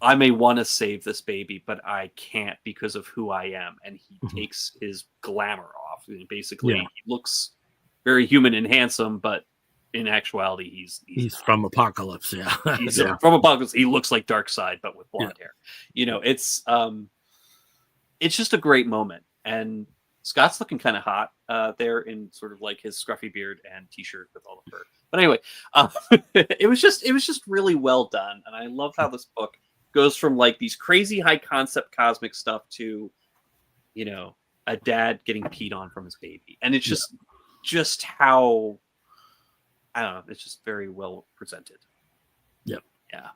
[SPEAKER 2] I may want to save this baby, but I can't because of who I am. And he takes his glamour off. Basically, he looks very human and handsome, but in actuality, he's
[SPEAKER 1] from Apocalypse. Yeah.
[SPEAKER 2] He's from Apocalypse. He looks like Darkseid, but with blonde hair. It's just a great moment. And Scott's looking kind of hot there in sort of like his scruffy beard and t-shirt with all the fur. But anyway, it was just really well done. And I love how this book goes from like these crazy high concept cosmic stuff to, a dad getting peed on from his baby. And it's just how, I don't know, it's just very well presented.
[SPEAKER 1] Yep.
[SPEAKER 2] Yeah.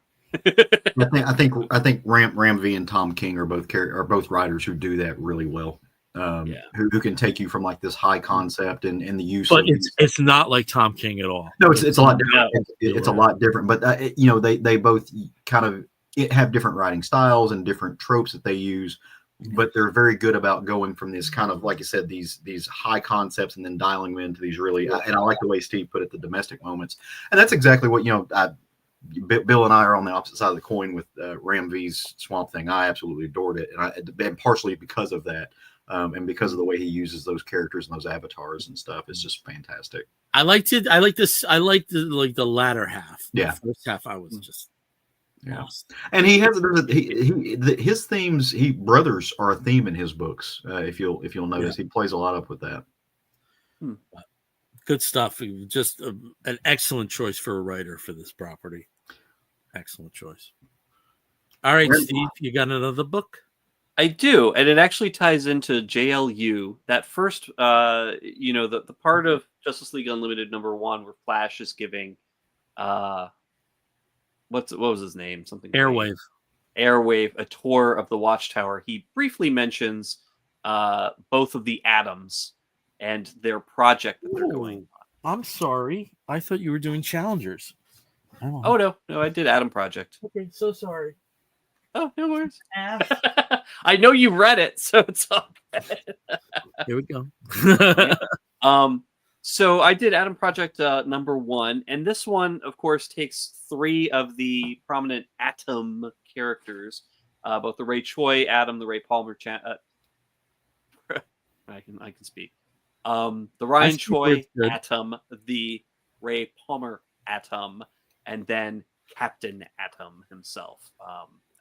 [SPEAKER 4] I think Ram V and Tom King are both writers who do that really well. Who can take you from like this high concept and the use.
[SPEAKER 1] But it's not like Tom King at all.
[SPEAKER 4] No, it's a lot different. It's a lot different. But they both kind of have different writing styles and different tropes that they use. But they're very good about going from this kind of, like you said, these high concepts and then dialing them into these really. And I like the way Steve put it, the domestic moments. And that's exactly what Bill and I are on the opposite side of the coin with Ram V's Swamp Thing. I absolutely adored it, and partially because of that, and because of the way he uses those characters and those avatars and stuff. It's just fantastic.
[SPEAKER 1] I liked it. I like this. I liked the latter half.
[SPEAKER 4] Yeah,
[SPEAKER 1] the first half I was just lost.
[SPEAKER 4] And he has his themes. Brothers are a theme in his books. If you'll notice, he plays a lot up with that.
[SPEAKER 1] Good stuff. Just an excellent choice for a writer for this property. Excellent choice. All right, Steve, you got another book?
[SPEAKER 2] I do, and it actually ties into JLU. That first, the part of Justice League Unlimited #1 where Flash is giving, what was his name? Something
[SPEAKER 1] Airwave,
[SPEAKER 2] a tour of the Watchtower. He briefly mentions both of the Atoms and their project that they're going on.
[SPEAKER 1] I'm sorry. I thought you were doing Challengers.
[SPEAKER 2] Oh no, I did Atom Project.
[SPEAKER 1] Okay, so sorry.
[SPEAKER 2] Oh, no worries. I know you read it, so it's okay.
[SPEAKER 1] Here we go.
[SPEAKER 2] So I did Atom Project #1, and this one, of course, takes 3 of the prominent Atom characters, both the Ray Choi Atom, the Ray Palmer. I can speak. The Ryan Choi Atom, the Ray Palmer Atom, and then Captain Atom himself.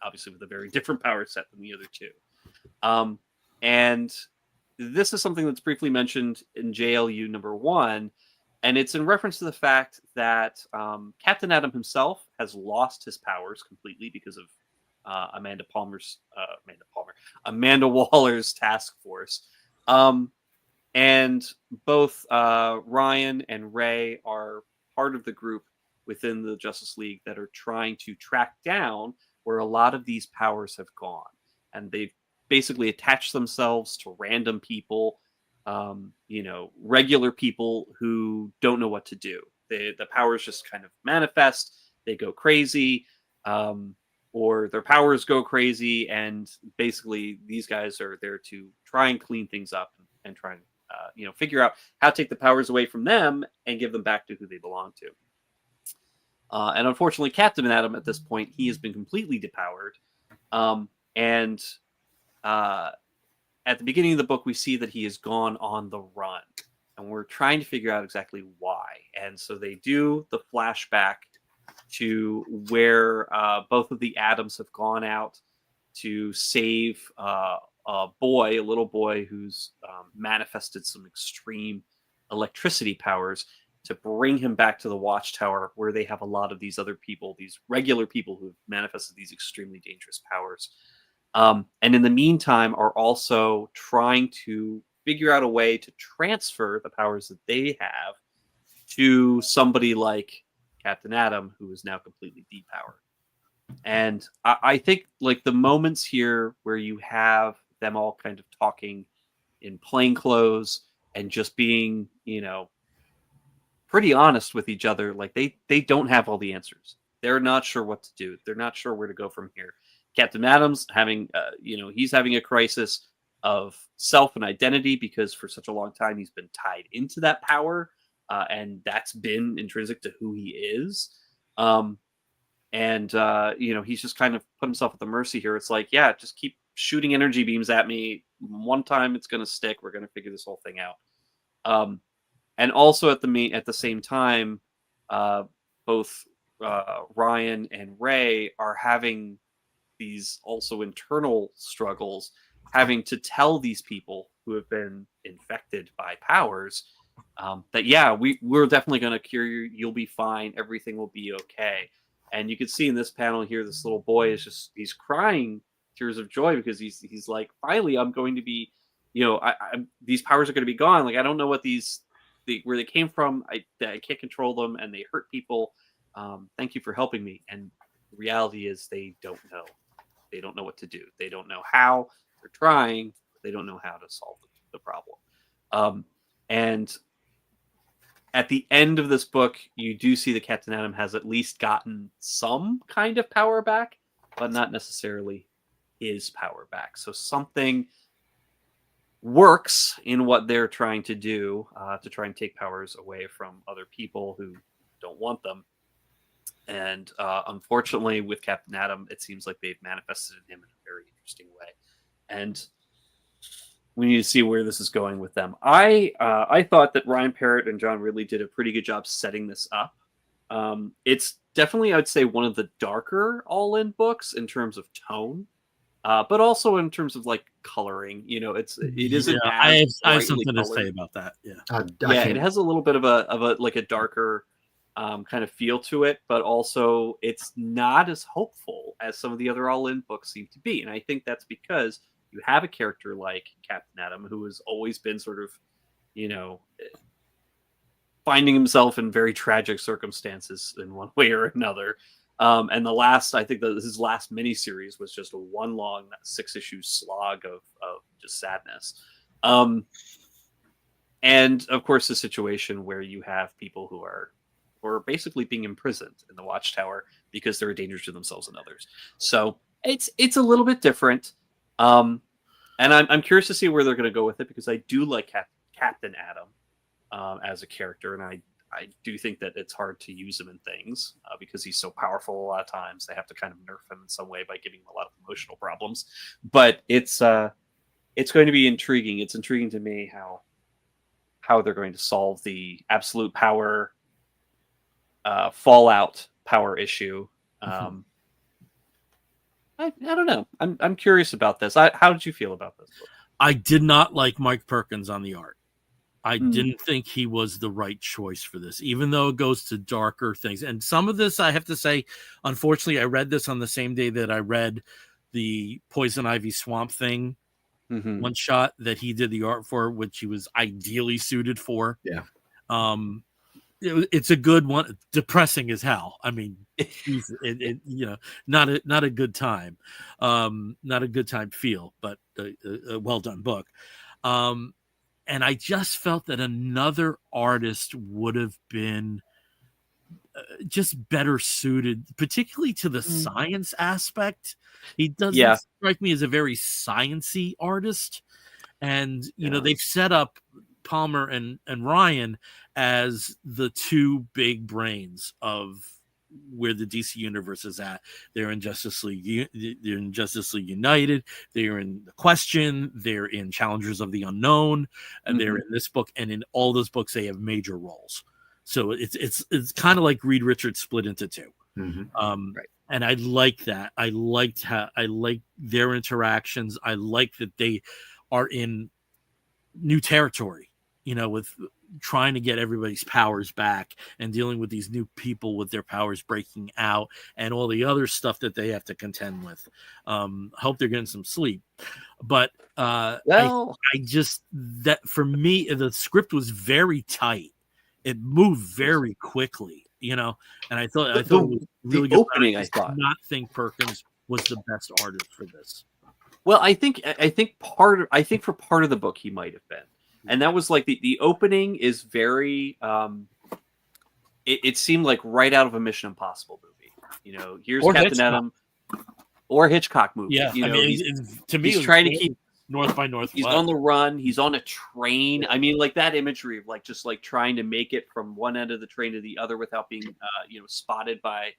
[SPEAKER 2] Obviously, with a very different power set than the other 2. And this is something that's briefly mentioned in JLU #1, and it's in reference to the fact that Captain Atom himself has lost his powers completely because of Amanda Waller's task force. And both Ryan and Ray are part of the group within the Justice League that are trying to track down where a lot of these powers have gone. And they've basically attached themselves to random people, regular people who don't know what to do. The powers just kind of manifest, they go crazy, or their powers go crazy, and basically these guys are there to try and clean things up and try and figure out how to take the powers away from them and give them back to who they belong to. And unfortunately, Captain Atom at this point, he has been completely depowered. And at the beginning of the book, we see that he has gone on the run. And we're trying to figure out exactly why. And so they do the flashback to where both of the Atoms have gone out to save a little boy who's manifested some extreme electricity powers, to bring him back to the Watchtower, where they have a lot of these other people, these regular people who've manifested these extremely dangerous powers. And in the meantime, are also trying to figure out a way to transfer the powers that they have to somebody like Captain Atom, who is now completely depowered. And I think like the moments here where you have them all kind of talking in plain clothes and just being, pretty honest with each other, like they don't have all the answers. They're not sure what to do. They're not sure where to go from here. Captain Atom's having, he's having a crisis of self and identity, because for such a long time he's been tied into that power, and that's been intrinsic to who he is. He's just kind of put himself at the mercy here. It's like, yeah, just keep shooting energy beams at me. One time it's going to stick. We're going to figure this whole thing out. And also at the same time, both Ryan and Ray are having these also internal struggles, having to tell these people who have been infected by powers that, yeah, we're definitely going to cure you. You'll be fine. Everything will be okay. And you can see in this panel here, this little boy he's crying tears of joy, because he's like, finally, I'm going to be, these powers are going to be gone. Like, I don't know what where they came from. I can't control them, and they hurt people. Thank you for helping me. And the reality is they don't know. They don't know what to do. They don't know how. They're trying. But they don't know how to solve the problem. And at the end of this book, you do see that Captain Atom has at least gotten some kind of power back, but not necessarily his power back. So something works in what they're trying to do, to try and take powers away from other people who don't want them. And unfortunately, with Captain Atom, it seems like they've manifested in him in a very interesting way. And we need to see where this is going with them. I thought that Ryan Parrott and John Ridley did a pretty good job setting this up. It's definitely, I would say, one of the darker all-in books in terms of tone. But also in terms of like coloring, it isn't.
[SPEAKER 1] Yeah, I have something to say about that. Yeah,
[SPEAKER 2] it has a little bit of a darker kind of feel to it, but also it's not as hopeful as some of the other all-in books seem to be. And I think that's because you have a character like Captain Atom, who has always been sort of, finding himself in very tragic circumstances in one way or another. And I think his last miniseries was just a one long 6-issue slog of just sadness. And of course, the situation where you have people who are or basically being imprisoned in the Watchtower because they're a danger to themselves and others. So it's a little bit different, and I'm curious to see where they're going to go with it, because I do like Captain Atom as a character, and I do think that it's hard to use him in things because he's so powerful. A lot of times they have to kind of nerf him in some way by giving him a lot of emotional problems. But it's going to be intriguing. It's intriguing to me how they're going to solve the absolute power fallout power issue. I don't know. I'm curious about this. How did you feel about this book?
[SPEAKER 1] I did not like Mike Perkins on the art. I didn't think he was the right choice for this, even though it goes to darker things. And some of this, I have to say, unfortunately, I read this on the same day that I read the Poison Ivy Swamp Thing one shot that he did the art for, which he was ideally suited for.
[SPEAKER 4] Yeah.
[SPEAKER 1] It's a good one. Depressing as hell. I mean, not a good time. Not a good time feel, but a well done book. And I just felt that another artist would have been just better suited, particularly to the science aspect. He doesn't strike me as a very sciencey artist. And, they've set up Palmer and Ryan as the two big brains of where the DC universe is at. They're in Justice League. They're in Justice League United. They're in The Question. They're in Challengers of the Unknown. And they're in this book. And in all those books, they have major roles. So it's kind of like Reed Richards split into two.
[SPEAKER 2] Right.
[SPEAKER 1] And I like that. I like their interactions. I like that they are in new territory, with trying to get everybody's powers back and dealing with these new people with their powers breaking out and all the other stuff that they have to contend with. Hope they're getting some sleep. But I just, that for me, the script was very tight. It moved very quickly, and I thought it was really good.
[SPEAKER 2] Opening, I thought.
[SPEAKER 1] Not think Perkins was the best artist for this.
[SPEAKER 2] Well, I think for part of the book he might have been. And that was like the opening is very it seemed like right out of a Mission Impossible movie. Here's
[SPEAKER 1] Or
[SPEAKER 2] Captain
[SPEAKER 1] Hitchcock.
[SPEAKER 2] Adam or Hitchcock movie.
[SPEAKER 1] Yeah, to me,
[SPEAKER 2] he's trying to keep
[SPEAKER 1] North by Northwest.
[SPEAKER 2] He's on the run. He's on a train. I mean, like that imagery of just trying to make it from one end of the train to the other without being spotted by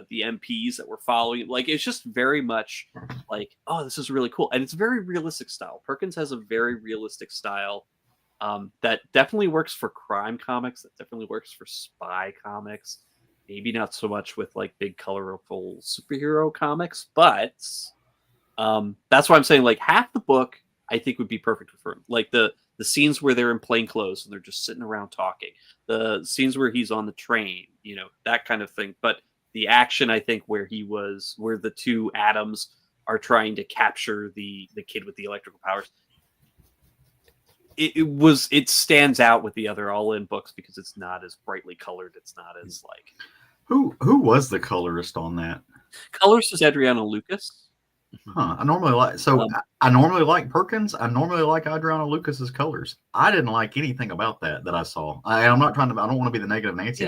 [SPEAKER 2] the MPs that were following. Like, it's just very much like, oh, this is really cool. And it's very realistic style. Perkins has a very realistic style that definitely works for crime comics. That definitely works for spy comics. Maybe not so much with like big colorful superhero comics, but that's why I'm saying like half the book I think would be perfect for him. Like the scenes where they're in plain clothes and they're just sitting around talking. The scenes where he's on the train, that kind of thing. But the action, I think, where the two Adams are trying to capture the kid with the electrical powers, it stands out with the other All-In books because it's not as brightly colored. It's not as like
[SPEAKER 4] Who was the colorist on that?
[SPEAKER 2] Colorist is Adriana Lucas.
[SPEAKER 4] I normally like Perkins. I normally like Adriana Lucas's colors. I didn't like anything about that I saw. I'm not trying to. I don't want to be the negative Nancy.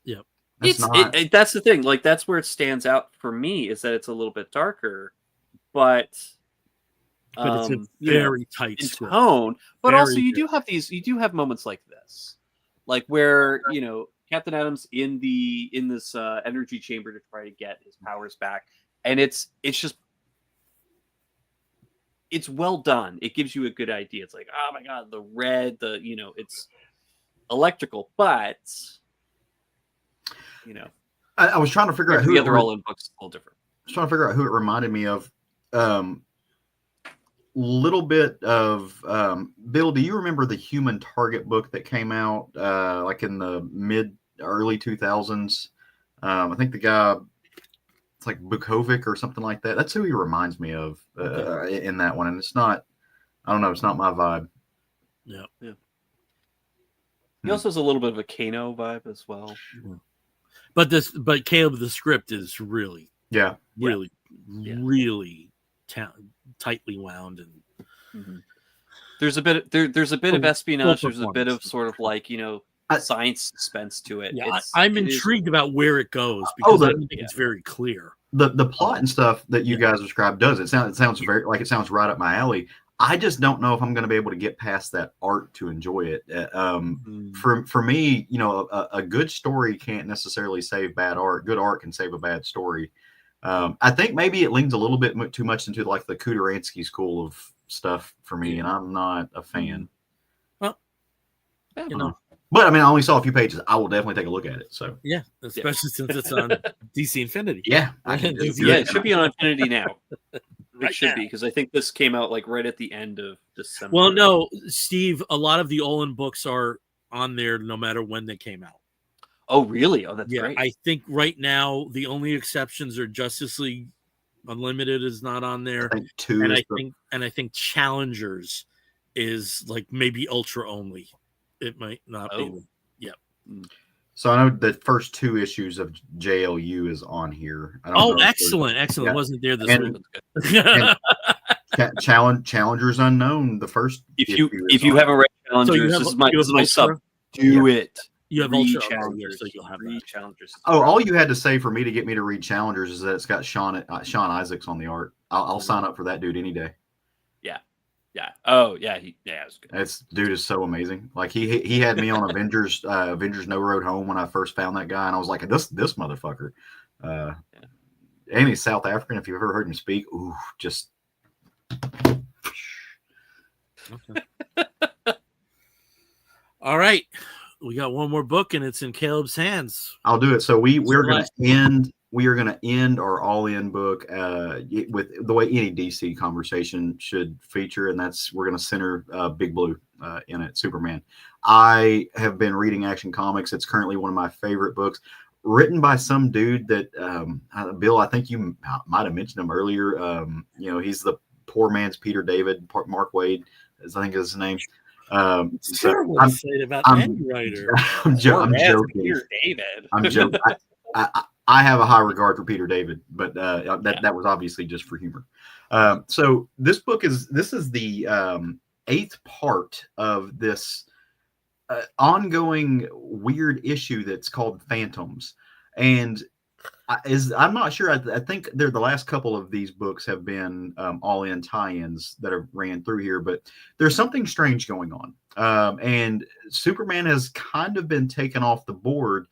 [SPEAKER 1] Yeah.
[SPEAKER 2] That's the thing. Like that's where it stands out for me is that it's a little bit darker, but
[SPEAKER 1] it's a very tight
[SPEAKER 2] tone. But
[SPEAKER 1] very
[SPEAKER 2] also, you do have moments like this, like where Captain Adam's in this energy chamber to try to get his powers back, and it's well done. It gives you a good idea. It's like, oh my god, the red, it's electrical, but
[SPEAKER 4] I was trying to figure out who
[SPEAKER 2] the other All-In books a little different.
[SPEAKER 4] I was trying to figure out who it reminded me of. Little bit of Bill. Do you remember the Human Target book that came out like in the early 2000s? I think the guy, it's like Bukovic or something like that. That's who he reminds me of in that one. And it's not. I don't know. It's not my vibe.
[SPEAKER 1] Yeah.
[SPEAKER 2] He also has a little bit of a Kano vibe as well.
[SPEAKER 1] Yeah. But Caleb, the script is really, really tightly wound, and
[SPEAKER 2] there's a bit of espionage. There's a bit of sort of like science suspense to it.
[SPEAKER 1] Yeah, I'm
[SPEAKER 2] it is-
[SPEAKER 1] intrigued about where it goes because I don't think it's very clear.
[SPEAKER 4] The plot and stuff that you guys described does it sounds very like it sounds right up my alley. I just don't know if I'm going to be able to get past that art to enjoy it. For me, you know, a good story can't necessarily save bad art. Good art can save a bad story. I think maybe it leans a little bit too much into like the Kudaransky school of stuff for me, and I'm not a fan.
[SPEAKER 1] Well, you know.
[SPEAKER 4] But I mean, I only saw a few pages. I will definitely take a look at it. So
[SPEAKER 1] yeah, especially since it's on DC Infinity.
[SPEAKER 4] Yeah,
[SPEAKER 2] it should be on Infinity now. It should be because I think this came out like right at the end of December.
[SPEAKER 1] Well, no, Steve, a lot of the Olin books are on there no matter when they came out.
[SPEAKER 2] Oh, really? Oh, that's great.
[SPEAKER 1] I think right now the only exceptions are Justice League Unlimited is not on there, I think Challengers is like maybe Ultra only. It might not be. Yep.
[SPEAKER 4] So I know the first 2 issues of JLU is on here.
[SPEAKER 1] Excellent. Yeah. Wasn't there this week.
[SPEAKER 4] Challengers Unknown. The first.
[SPEAKER 2] If you haven't read Challengers,
[SPEAKER 1] so
[SPEAKER 2] this is my sub. Do it.
[SPEAKER 1] You have
[SPEAKER 2] Ultra
[SPEAKER 1] Challengers, so you'll have
[SPEAKER 2] Challengers.
[SPEAKER 4] Oh, all you had to say for me to get me to read Challengers is that it's got Sean Isaacs on the art. I'll sign up for that dude any day.
[SPEAKER 2] Yeah. Oh, yeah. It's good.
[SPEAKER 4] This dude is so amazing. Like he had me on Avengers No Road Home when I first found that guy, and I was like, this motherfucker. And he's South African. If you've ever heard him speak, ooh, just.
[SPEAKER 1] Okay. All right, we got one more book, and it's in Caleb's hands.
[SPEAKER 4] I'll do it. So we're going to end. We are going to end our all-in book with the way any DC conversation should feature, and we're going to center Big Blue in it, Superman. I have been reading Action Comics. It's currently one of my favorite books, written by some dude that Bill, I think you might have mentioned him earlier. You know, he's the poor man's Peter David. Mark Waid, I think is his name.
[SPEAKER 1] It's terrible to say about any writer.
[SPEAKER 4] I'm joking.
[SPEAKER 2] Peter David.
[SPEAKER 4] I'm joking. I have a high regard for Peter David, but that was obviously just for humor. So this book is the 8th part of this ongoing weird issue that's called Phantoms, and I'm not sure. I think the last couple of these books have been all-in tie-ins that have ran through here, but there's something strange going on, and Superman has kind of been taken off the board.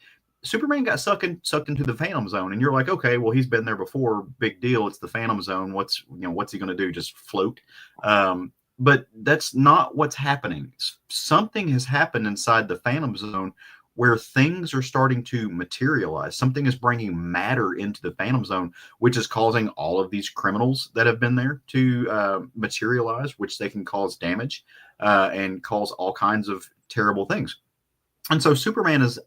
[SPEAKER 4] Superman got sucked into the Phantom Zone, and you're like, okay, well, he's been there before. Big deal. It's the Phantom Zone. What's he going to do? Just float? But that's not what's happening. Something has happened inside the Phantom Zone where things are starting to materialize. Something is bringing matter into the Phantom Zone, which is causing all of these criminals that have been there to materialize, which they can cause damage and cause all kinds of terrible things. And so Superman is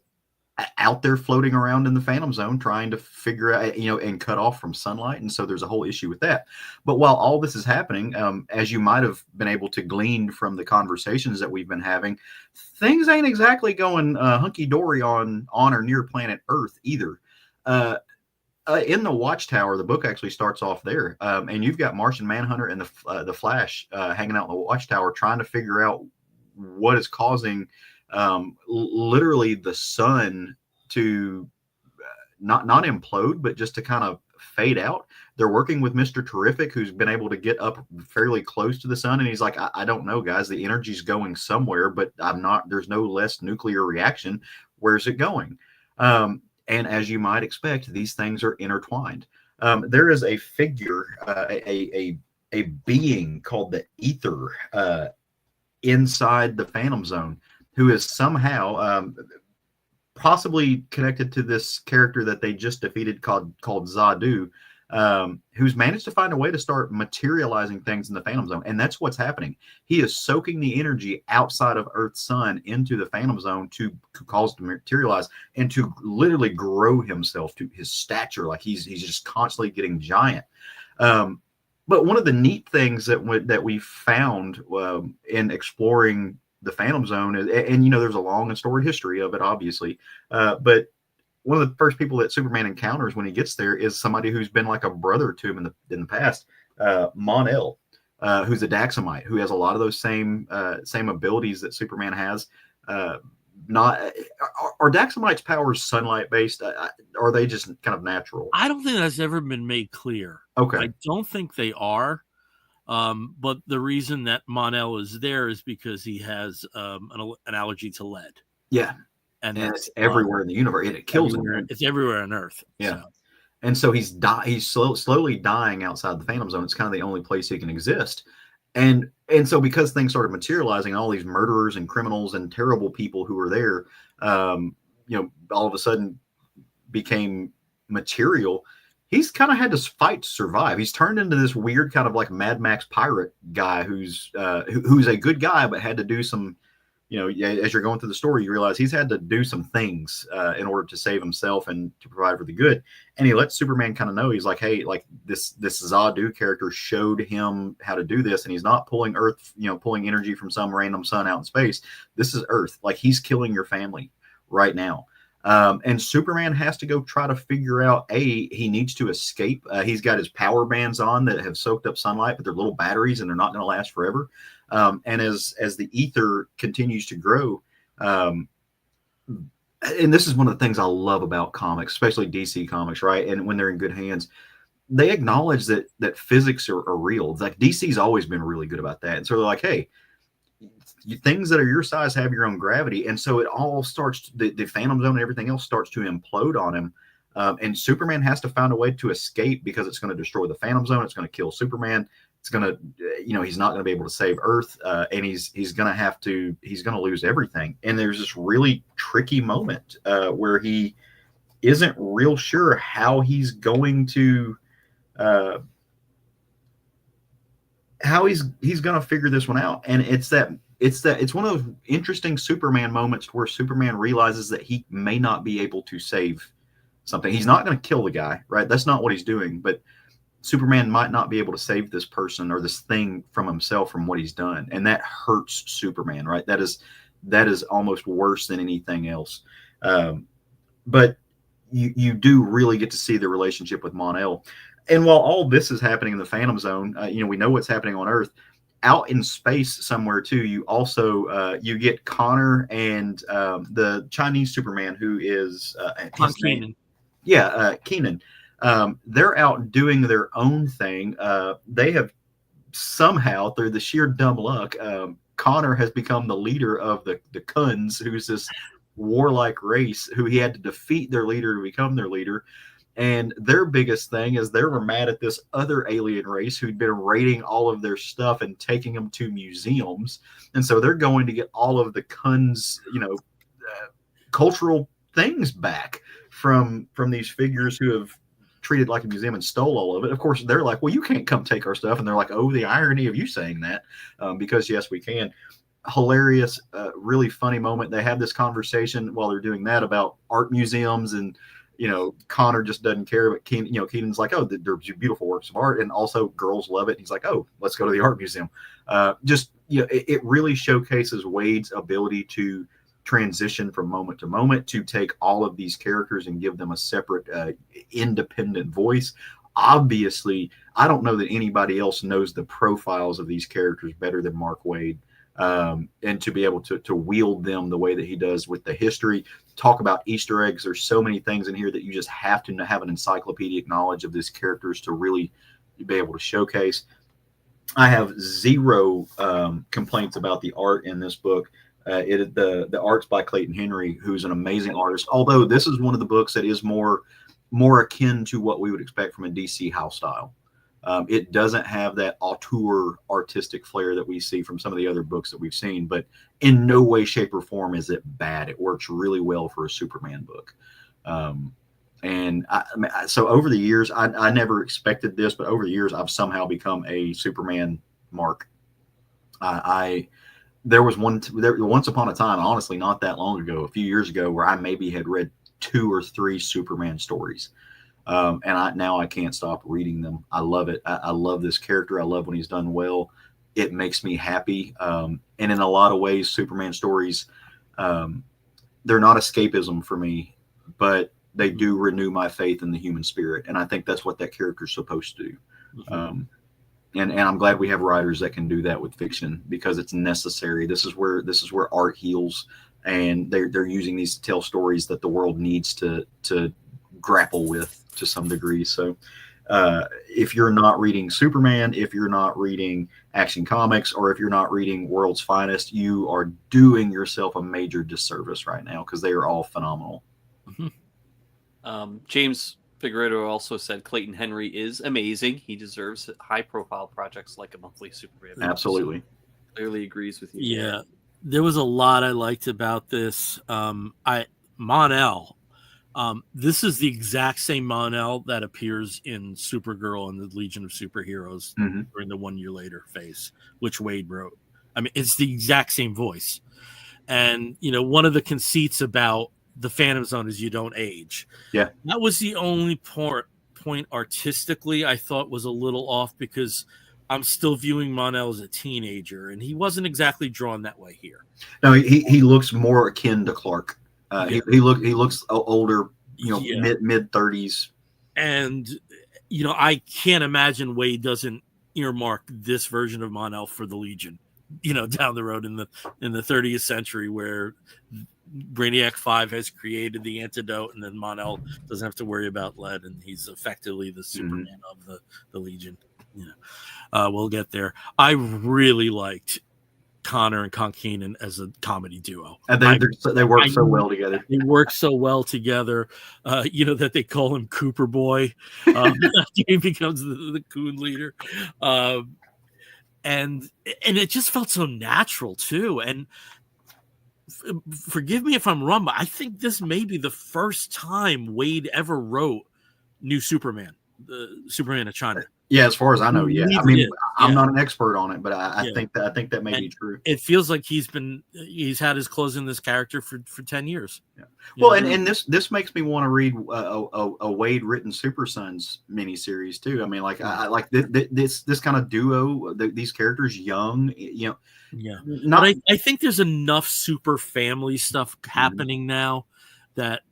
[SPEAKER 4] out there floating around in the Phantom Zone trying to figure out, and cut off from sunlight. And so there's a whole issue with that. But while all this is happening, as you might have been able to glean from the conversations that we've been having, things ain't exactly going hunky-dory on or near planet Earth either. In the Watchtower, the book actually starts off there. And you've got Martian Manhunter and the Flash hanging out in the Watchtower trying to figure out what is causing literally the sun to not implode, but just to kind of fade out. They're working with Mr. Terrific, who's been able to get up fairly close to the sun, and he's like, I don't know, guys, the energy's going somewhere, but there's no less nuclear reaction. Where's it going? And as you might expect, these things are intertwined. There is a figure, a being called the Ether inside the Phantom Zone, who is somehow possibly connected to this character that they just defeated called Zadu, who's managed to find a way to start materializing things in the Phantom Zone. And that's what's happening. He is soaking the energy outside of Earth's sun into the Phantom Zone to cause it to materialize and to literally grow himself to his stature. Like he's just constantly getting giant. But one of the neat things that we found in exploring the Phantom Zone, and there's a long and storied history of it, obviously, but one of the first people that Superman encounters when he gets there is somebody who's been like a brother to him in the past, Mon-El, who's a Daxamite, who has a lot of those same abilities that Superman has, not are Daxamite's powers sunlight based? Are they just kind of natural?
[SPEAKER 1] I don't think that's ever been made clear.
[SPEAKER 4] Okay.
[SPEAKER 1] I don't think they are. But the reason that Mon-El is there is because he has an allergy to lead.
[SPEAKER 4] Yeah.
[SPEAKER 1] And
[SPEAKER 4] it's everywhere in the universe. It kills him.
[SPEAKER 1] It's everywhere on Earth.
[SPEAKER 4] Yeah. So. And so he's slowly dying outside the Phantom Zone. It's kind of the only place he can exist. And so because things started materializing, all these murderers and criminals and terrible people who were there, all of a sudden became material. He's kind of had to fight to survive. He's turned into this weird kind of like Mad Max pirate guy who's a good guy, but had to do some, as you're going through the story, you realize he's had to do some things in order to save himself and to provide for the good. And he lets Superman kind of know, he's like, hey, like this Zadu character showed him how to do this. And he's not pulling pulling energy from some random sun out in space. This is Earth. Like, he's killing your family right now. And Superman has to go try to figure out, he needs to escape. He's got his power bands on that have soaked up sunlight, but they're little batteries and they're not going to last forever. And as the ether continues to grow, and this is one of the things I love about comics, especially DC comics, right? And when they're in good hands, they acknowledge that physics are real. Like, DC's always been really good about that. And so they're like, hey, things that are your size have your own gravity. And so it all starts, the Phantom Zone and everything else starts to implode on him. And Superman has to find a way to escape because it's going to destroy the Phantom Zone. It's going to kill Superman. It's going to, he's not going to be able to save Earth. And he's going to lose everything. And there's this really tricky moment where he isn't real sure how he's going to, he's going to figure this one out. And it's one of those interesting Superman moments where Superman realizes that he may not be able to save something. He's not going to kill the guy, right? That's not what he's doing. But Superman might not be able to save this person or this thing from himself, from what he's done. And that hurts Superman, right? That is almost worse than anything else. But you do really get to see the relationship with Mon-El. And while all this is happening in the Phantom Zone, we know what's happening on Earth. Out in space somewhere too, you also you get Connor and the Chinese Superman, who is
[SPEAKER 1] Kenan.
[SPEAKER 4] Yeah, Kenan. They're out doing their own thing. They have somehow, through the sheer dumb luck, Connor has become the leader of the Kuns, who's this warlike race who he had to defeat their leader to become their leader. And their biggest thing is they were mad at this other alien race who'd been raiding all of their stuff and taking them to museums. And so they're going to get all of the Kuns, cultural things back from these figures who have treated like a museum and stole all of it. Of course, they're like, well, you can't come take our stuff. And they're like, oh, the irony of you saying that, because yes, we can. Hilarious, really funny moment. They have this conversation while they're doing that about art museums, and Connor just doesn't care, but Kenan's like, oh, they're beautiful works of art, and also girls love it. He's like, oh, let's go to the art museum. It really showcases Wade's ability to transition from moment to moment, to take all of these characters and give them a separate, independent voice. Obviously, I don't know that anybody else knows the profiles of these characters better than Mark Waid. And to be able to wield them the way that he does with the history, talk about Easter eggs. There's so many things in here that you just have to have an encyclopedic knowledge of these characters to really be able to showcase. I have zero complaints about the art in this book. The art's by Clayton Henry, who's an amazing artist. Although this is one of the books that is more akin to what we would expect from a DC house style. It doesn't have that auteur artistic flair that we see from some of the other books that we've seen, but in no way, shape, or form is it bad. It works really well for a Superman book. So over the years, I never expected this, but over the years, I've somehow become a Superman mark. There was once upon a time, honestly, not that long ago, a few years ago, where I maybe had read 2 or 3 Superman stories. And now I can't stop reading them. I love it. I love this character. I love when he's done well. It makes me happy. And in a lot of ways, Superman stories, they're not escapism for me, but they do renew my faith in the human spirit. And I think that's what that character is supposed to do. Mm-hmm. And I'm glad we have writers that can do that with fiction, because it's necessary. This is where art heals. and they're using these to tell stories that the world needs to grapple with to some degree. So if you're not reading Superman, if you're not reading Action Comics, or if you're not reading World's Finest, you are doing yourself a major disservice right now, because they are all phenomenal.
[SPEAKER 2] James Figueredo also said Clayton Henry is amazing. He deserves high-profile projects like a monthly Superman.
[SPEAKER 4] Absolutely.
[SPEAKER 2] Clearly agrees with you.
[SPEAKER 1] Yeah, there was a lot I liked about this. Mon-El. This is the exact same Mon-El that appears in Supergirl and the Legion of Superheroes during the 1 year later phase, which Wade wrote. I mean, it's the exact same voice. And, you know, one of the conceits about the Phantom Zone is you don't age.
[SPEAKER 4] Yeah.
[SPEAKER 1] That was the only point artistically I thought was a little off, because I'm still viewing Mon-El as a teenager, and he wasn't exactly drawn that way here.
[SPEAKER 4] No, he looks more akin to Clark. He looks older, you know, mid 30s. And,
[SPEAKER 1] you know, I can't imagine Wade doesn't earmark this version of Mon-El for the Legion, you know, down the road in the 30th century, where Brainiac 5 has created the antidote, and then Mon-El doesn't have to worry about lead, and he's effectively the Superman of the Legion. You know, we'll get there. I really liked Connor and Conkanen as a comedy duo.
[SPEAKER 4] And they work so well together.
[SPEAKER 1] They work so well together. You know, that they call him Cooper Boy after he becomes the Coon leader. And it just felt so natural too. And forgive me if I'm wrong, but I think this may be the first time Wade ever wrote New Superman, the Superman of China.
[SPEAKER 4] Yeah, as far as I know, yeah. I mean, I'm not an expert on it, but I think that may be true.
[SPEAKER 1] It feels like he's had his clothes in this character for 10 years.
[SPEAKER 4] Yeah. Well, and this makes me want to read a Wade written Super Sons miniseries too. I mean, like I like this kind of duo, these characters young, you know.
[SPEAKER 1] Yeah. But I think there's enough super family stuff happening now that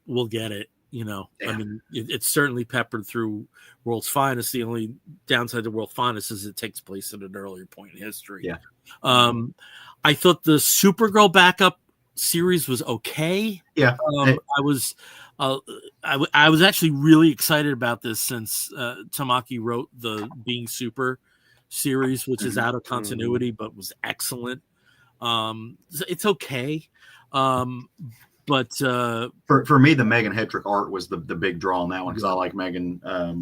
[SPEAKER 1] we'll get it. You know, I mean, it's certainly peppered through World's Finest. The only downside to World's Finest is it takes place at an earlier point in history.
[SPEAKER 4] Yeah.
[SPEAKER 1] I thought the Supergirl backup series was okay.
[SPEAKER 4] Yeah.
[SPEAKER 1] I was actually really excited about this, since Tamaki wrote the Being Super series, which is out of continuity but was excellent. It's okay. But
[SPEAKER 4] for me, the Megan Hetrick art was the big draw on that one, because I like Megan. I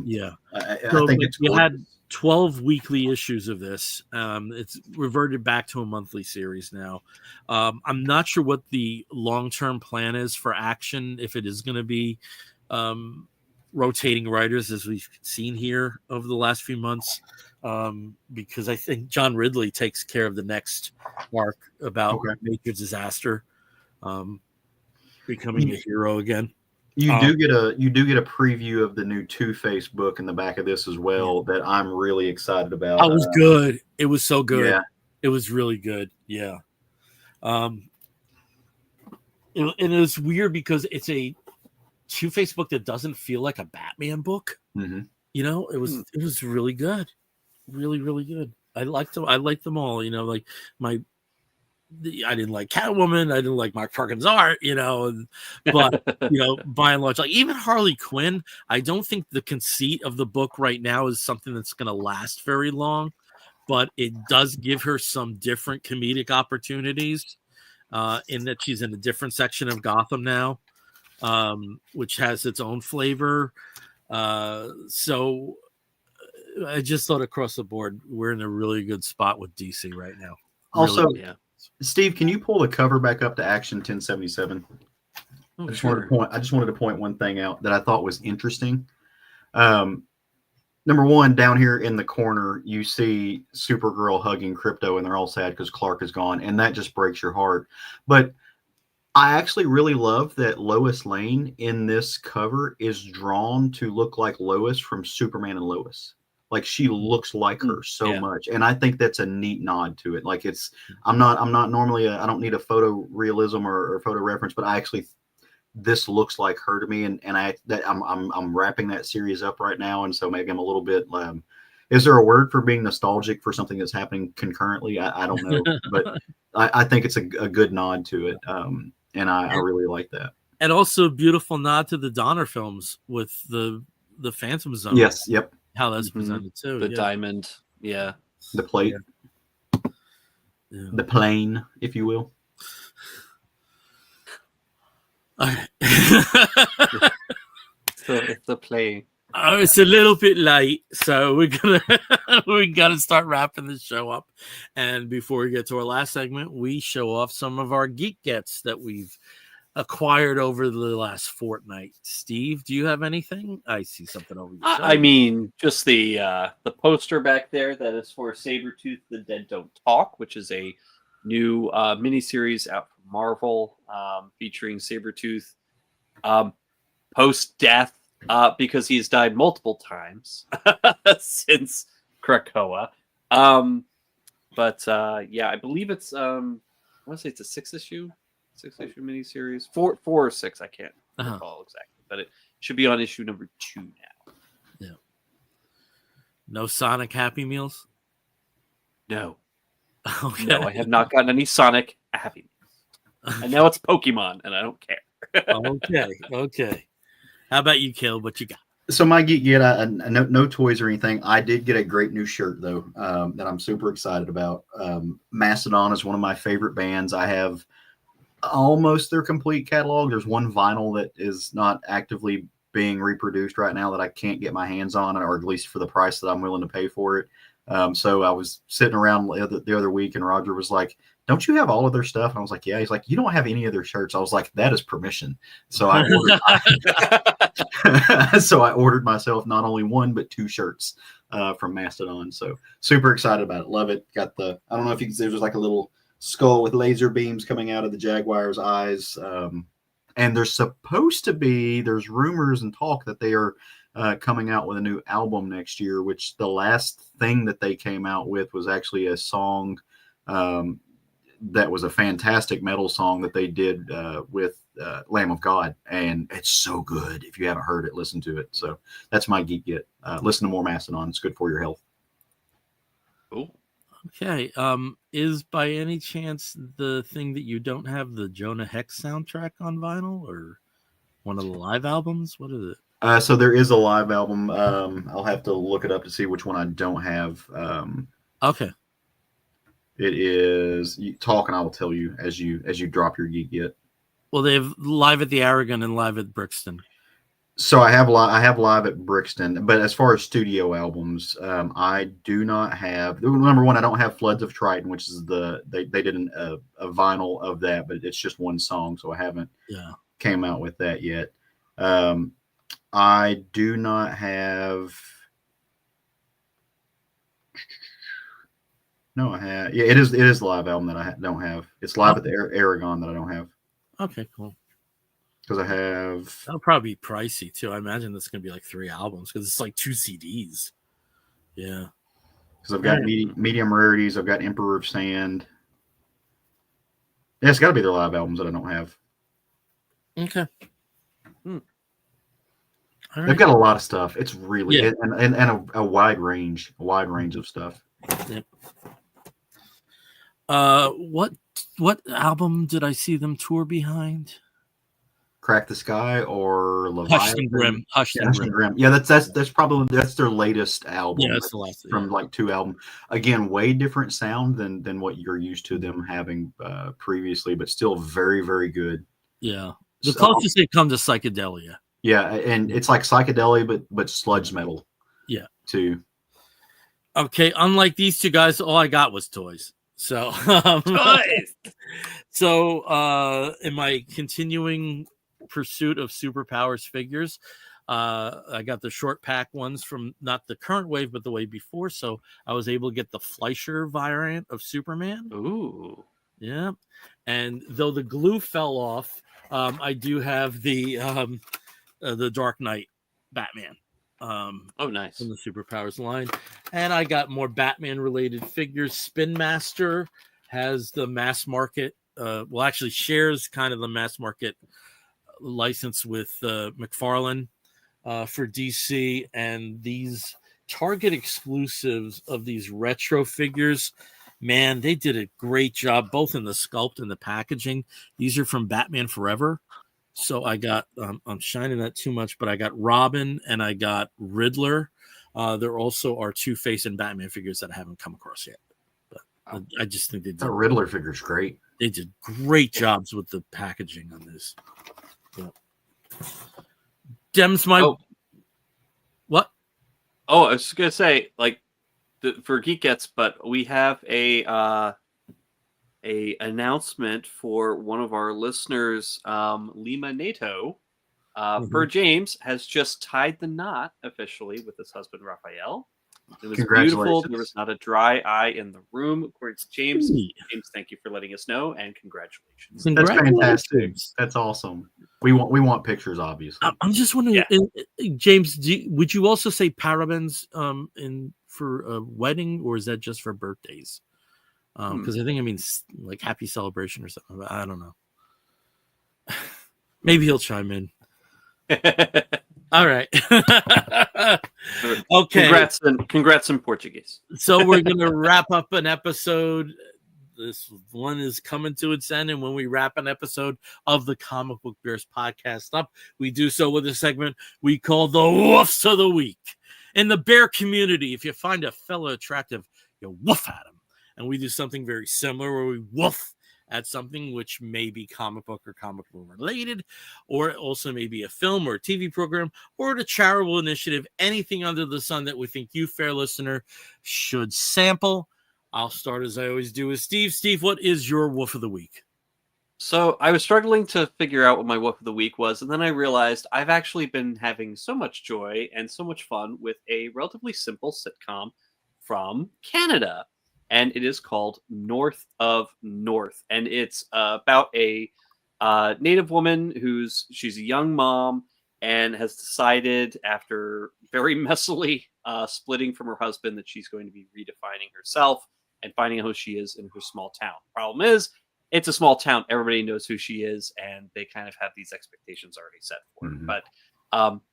[SPEAKER 4] think
[SPEAKER 1] you had 12 weekly issues of this. It's reverted back to a monthly series now. I'm not sure what the long-term plan is for Action, if it is going to be rotating writers, as we've seen here over the last few months, because I think John Ridley takes care of the next arc about major disaster. Becoming a hero again.
[SPEAKER 4] You do get a preview of the new Two-Face book in the back of this as well, that I'm really excited about.
[SPEAKER 1] It was good. It was so good.
[SPEAKER 4] Yeah.
[SPEAKER 1] It was really good. Yeah. And it was weird because it's a Two-Face book that doesn't feel like a Batman book.
[SPEAKER 4] Mm-hmm.
[SPEAKER 1] You know, it was really good. Really, really good. I liked them all. You know, like I didn't like Catwoman. I didn't like Mark Perkins' art, you know, but, you know, by and large, like even Harley Quinn, I don't think the conceit of the book right now is something that's going to last very long, but it does give her some different comedic opportunities in that she's in a different section of Gotham now, which has its own flavor. So I just thought across the board, we're in a really good spot with DC right now.
[SPEAKER 4] Also,
[SPEAKER 1] really,
[SPEAKER 4] Steve, can you pull the cover back up to Action 1077? I just wanted to point one thing out that I thought was interesting. Number one, down here in the corner, you see Supergirl hugging Crypto, and they're all sad because Clark is gone, and that just breaks your heart. But I actually really love that Lois Lane in this cover is drawn to look like Lois from Superman and Lois. Like, she looks like her so much, and I think that's a neat nod to it. Like, I'm not normally I don't need a photo realism or photo reference, but this looks like her to me, and I'm wrapping that series up right now, and so maybe I'm a little bit. Is there a word for being nostalgic for something that's happening concurrently? I don't know, but I think it's a good nod to it, and I really like that.
[SPEAKER 1] And also a beautiful nod to the Donner films with the Phantom Zone.
[SPEAKER 4] Yes, yep.
[SPEAKER 1] How that's presented too.
[SPEAKER 2] The
[SPEAKER 1] yeah.
[SPEAKER 2] diamond, yeah.
[SPEAKER 4] The plate,
[SPEAKER 1] Yeah.
[SPEAKER 4] the plane, if you will.
[SPEAKER 1] All right.
[SPEAKER 2] It's the play.
[SPEAKER 1] Oh, it's a little bit late, so we gotta start wrapping this show up. And before we get to our last segment, we show off some of our Geek Gets that we've acquired over the last fortnight. Steve, do you have anything? I see something over your shoulder.
[SPEAKER 2] I mean, just the poster back there that is for Sabretooth, The Dead Don't Talk, which is a new miniseries out from Marvel, featuring Sabretooth post-death, because he's died multiple times since Krakoa. But yeah, I believe it's I want to say it's a 6-issue miniseries, four or six. I can't recall exactly, but it should be on issue number 2 now.
[SPEAKER 1] Yeah. No Sonic Happy Meals.
[SPEAKER 2] No,
[SPEAKER 1] Okay.
[SPEAKER 2] no, I have not gotten any Sonic Happy Meals. And now it's Pokemon, and I don't care.
[SPEAKER 1] Okay. How about you, Kill? What you got?
[SPEAKER 4] So my Geek Get, no toys or anything. I did get a great new shirt though, that I'm super excited about. Mastodon is one of my favorite bands. I have almost their complete catalog. There's one vinyl that is not actively being reproduced right now that I can't get my hands on, or at least for the price that I'm willing to pay for it. So I was sitting around the other week, and Roger was like, "Don't you have all of their stuff?" And I was like, "Yeah." He's like, "You don't have any of their shirts." I was like, "That is permission." So I ordered myself not only one but 2 shirts from Mastodon. So super excited about it. Love it. Got the, I don't know if you can see, there's like a little skull with laser beams coming out of the Jaguar's eyes. And there's rumors and talk that they are coming out with a new album next year, which the last thing that they came out with was actually a song that was a fantastic metal song that they did with Lamb of God, and it's so good. If you haven't heard it, listen to it. So that's my Geek Get. Listen to more Mastodon. It's good for your health.
[SPEAKER 2] Cool.
[SPEAKER 1] Okay. Is by any chance the thing that you don't have the Jonah Hex soundtrack on vinyl, or one of the live albums? What is it?
[SPEAKER 4] So there is a live album. I'll have to look it up to see which one I don't have.
[SPEAKER 1] Okay.
[SPEAKER 4] It is talk, and I will tell you as you drop your Geek Get.
[SPEAKER 1] Well, they have live at the Aragon and live at Brixton.
[SPEAKER 4] So I have live at Brixton, but as far as studio albums, I do not have. Number one, I don't have Floods of Triton, which is they did a vinyl of that, but it's just one song, so I haven't came out with that yet. I do not have. No, I have. Yeah, it is the live album that I don't have. It's live at the Aragon that I don't have.
[SPEAKER 1] Okay, cool.
[SPEAKER 4] Because I have.
[SPEAKER 1] That'll probably be pricey too. I imagine that's going to be like 3 albums because it's like 2 CDs. Yeah.
[SPEAKER 4] Because I've got medium rarities. I've got Emperor of Sand. Yeah, it's got to be their live albums that I don't have.
[SPEAKER 1] Okay.
[SPEAKER 4] They've got a lot of stuff. It's really and a wide range of stuff.
[SPEAKER 1] Yep. What album did I see them tour behind?
[SPEAKER 4] Crack the Sky or Leviathan?
[SPEAKER 1] Hush and Grim.
[SPEAKER 4] Yeah, that's probably their latest album.
[SPEAKER 1] Yeah, that's the last
[SPEAKER 4] from like 2 albums. Again, way different sound than what you're used to them having previously, but still very, very good.
[SPEAKER 1] Yeah, the closest they come to psychedelia.
[SPEAKER 4] Yeah, and it's like psychedelia, but sludge metal.
[SPEAKER 1] Yeah,
[SPEAKER 4] too.
[SPEAKER 1] Okay, unlike these 2 guys, all I got was toys. So, in my continuing pursuit of superpowers figures, I got the short pack ones from not the current wave, but the wave before. So I was able to get the Fleischer variant of Superman.
[SPEAKER 2] Ooh,
[SPEAKER 1] yeah. And though the glue fell off, I do have the Dark Knight Batman.
[SPEAKER 2] Oh, nice.
[SPEAKER 1] From the superpowers line. And I got more Batman related figures. Spin Master has the mass market, actually shares kind of the mass market license with McFarlane for DC, and these Target exclusives of these retro figures Man, they did a great job both in the sculpt and the packaging. These are from Batman Forever. So I got, I'm shining that too much, but I got Robin and I got Riddler. There also are Two-Face and Batman figures that I haven't come across yet. But I just think
[SPEAKER 4] That Riddler figure's great.
[SPEAKER 1] They did great jobs with the packaging on this. Yeah. Dems, what?
[SPEAKER 2] Oh, I was just gonna say, like, for Geek Gets, but we have a announcement for one of our listeners, Lima Nato. Per James has just tied the knot officially with his husband Raphael. It was beautiful. There was not a dry eye in the room, according to James. James, thank you for letting us know, and congratulations.
[SPEAKER 4] That's fantastic. That's awesome. We want pictures, obviously.
[SPEAKER 1] I'm just wondering, James, would you also say parabens for a wedding, or is that just for birthdays? Because I think it means like happy celebration or something. I don't know. Maybe he'll chime in. All right. Okay.
[SPEAKER 2] Congrats in Portuguese.
[SPEAKER 1] So we're going to wrap up an episode. This one is coming to its end. And when we wrap an episode of the Comic Book Bears podcast up, we do so with a segment we call the Woofs of the Week. In the bear community, if you find a fellow attractive, you woof at him. And we do something very similar where we woof at something which may be comic book or comic book related, or also maybe a film or a TV program or a charitable initiative, anything under the sun that we think you, fair listener, should sample. I'll start as I always do with Steve. Steve, what is your woof of the week?
[SPEAKER 2] So I was struggling to figure out what my woof of the week was, and then I realized I've actually been having so much joy and so much fun with a relatively simple sitcom from Canada. And it is called North of North. And it's about a Native woman she's a young mom and has decided after very messily splitting from her husband that she's going to be redefining herself and finding out who she is in her small town. Problem is, it's a small town. Everybody knows who she is, and they kind of have these expectations already set for her. But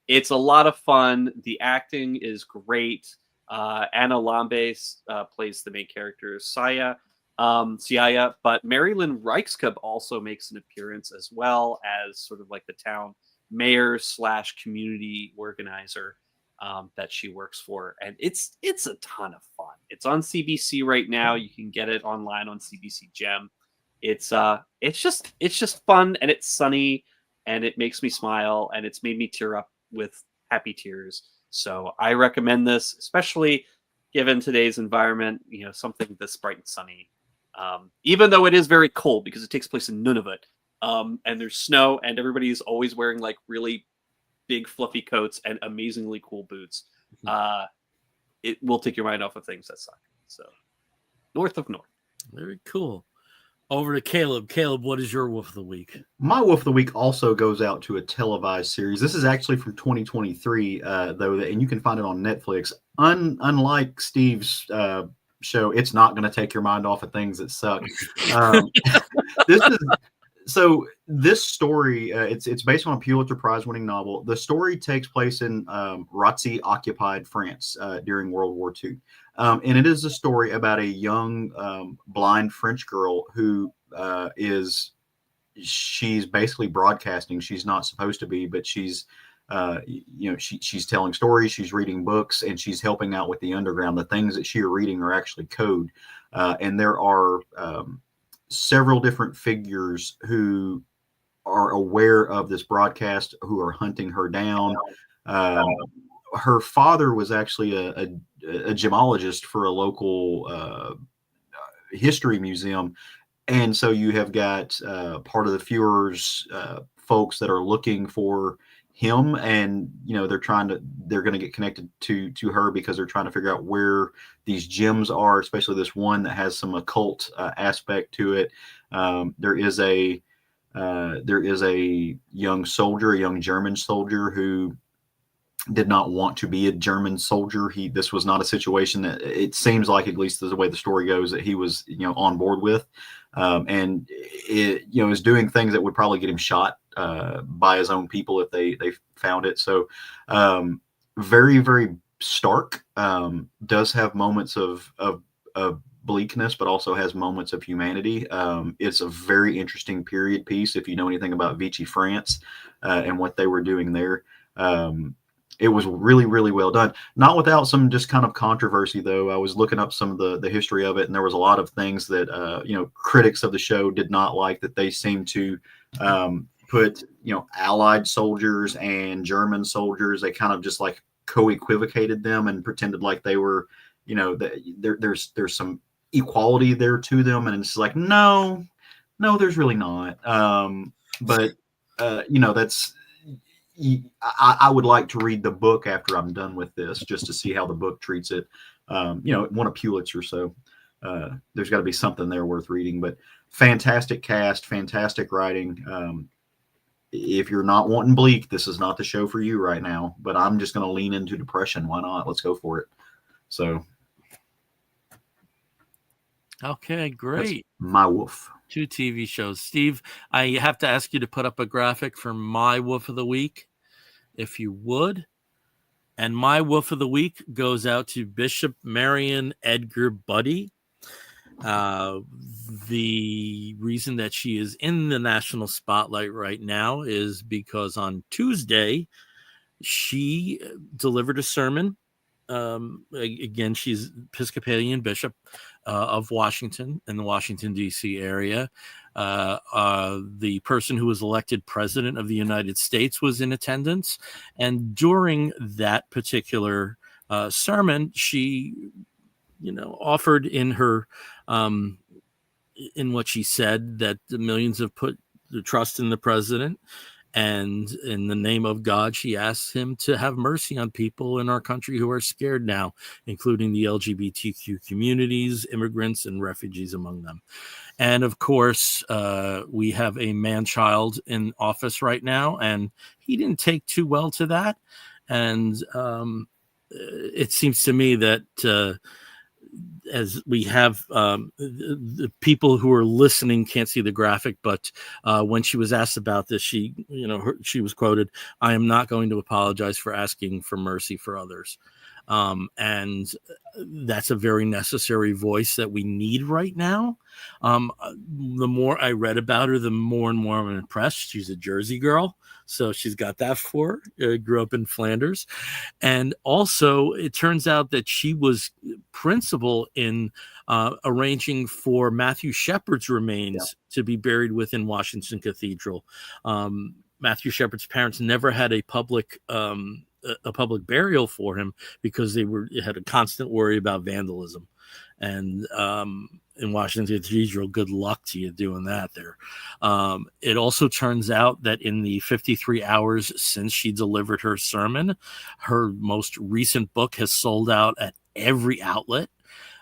[SPEAKER 2] it's a lot of fun. The acting is great. Anna Lambes plays the main character, Siaya, but Marilyn Reichskub also makes an appearance as well as sort of like the town mayor / community organizer that she works for. And it's a ton of fun. It's on CBC right now. You can get it online on CBC Gem. It's just fun, and it's sunny, and it makes me smile, and it's made me tear up with happy tears. So I recommend this, especially given today's environment, something this bright and sunny. Even though it is very cold because it takes place in Nunavut, and there's snow, and everybody's always wearing like really big fluffy coats and amazingly cool boots. It will take your mind off of things that suck. So North of North.
[SPEAKER 1] Very cool. Over to Caleb. Caleb, what is your woof of the week?
[SPEAKER 4] My woof of the week also goes out to a televised series. This is actually from 2023, though, and you can find it on Netflix. Unlike Steve's show, it's not going to take your mind off of things that suck. This story, it's based on a Pulitzer Prize-winning novel. The story takes place in Nazi-occupied France during World War II. And it is a story about a young blind French girl who she's basically broadcasting. She's not supposed to be, but she's telling stories, she's reading books, and she's helping out with the underground. The things that she's reading are actually code. And there are several different figures who are aware of this broadcast, who are hunting her down. Her father was actually a gemologist for a local history museum. And so you have got part of the Führer's folks that are looking for him, and they're going to get connected to her because they're trying to figure out where these gems are, especially this one that has some occult aspect to it. There is a young soldier, a young German soldier who did not want to be a German soldier. This was not a situation that it seems like, at least the way the story goes, that he was on board with, and is doing things that would probably get him shot by his own people if they found it. So very, very stark. Does have moments of bleakness, but also has moments of humanity. It's a very interesting period piece if you know anything about Vichy France and what they were doing there. It was really, really well done. Not without some just kind of controversy, though. I was looking up some of the history of it, and there was a lot of things that critics of the show did not like. That they seemed to put Allied soldiers and German soldiers. They kind of just like co-equivocated them and pretended like they were, there's some equality there to them, and it's like no, there's really not. But that's. I would like to read the book after I'm done with this, just to see how the book treats it. It won a Pulitzer, so there's got to be something there worth reading. But fantastic cast, fantastic writing. If you're not wanting bleak, this is not the show for you right now. But I'm just going to lean into depression. Why not? Let's go for it. So,
[SPEAKER 1] okay, great.
[SPEAKER 4] My Wolf.
[SPEAKER 1] 2 TV shows. Steve, I have to ask you to put up a graphic for my Wolf of the Week, if you would. And my Wolf of the Week goes out to Bishop Marion Edgar Buddy. The reason that she is in the national spotlight right now is because on Tuesday, she delivered a sermon. Again, she's Episcopalian bishop of Washington in the Washington, D.C. area. The person who was elected president of the United States was in attendance. And during that particular sermon, she, offered in her, in what she said, that the millions have put the trust in the president. And in the name of God, she asks him to have mercy on people in our country who are scared now, including the LGBTQ communities, immigrants, and refugees among them. And of course, we have a man-child in office right now, and he didn't take too well to that. And it seems to me that as we have the people who are listening can't see the graphic, but when she was asked about this, she was quoted, "I am not going to apologize for asking for mercy for others." And that's a very necessary voice that we need right now. The more I read about her, the more and more I'm impressed. She's a Jersey girl, so she's got that for her. Grew up in Flanders. And also, it turns out that she was principal in arranging for Matthew Shepard's remains to be buried within Washington Cathedral. Matthew Shepard's parents never had a public burial for him because they had a constant worry about vandalism. And in Washington Cathedral, good luck to you doing that there. It also turns out that in the 53 hours since she delivered her sermon, her most recent book has sold out at every outlet.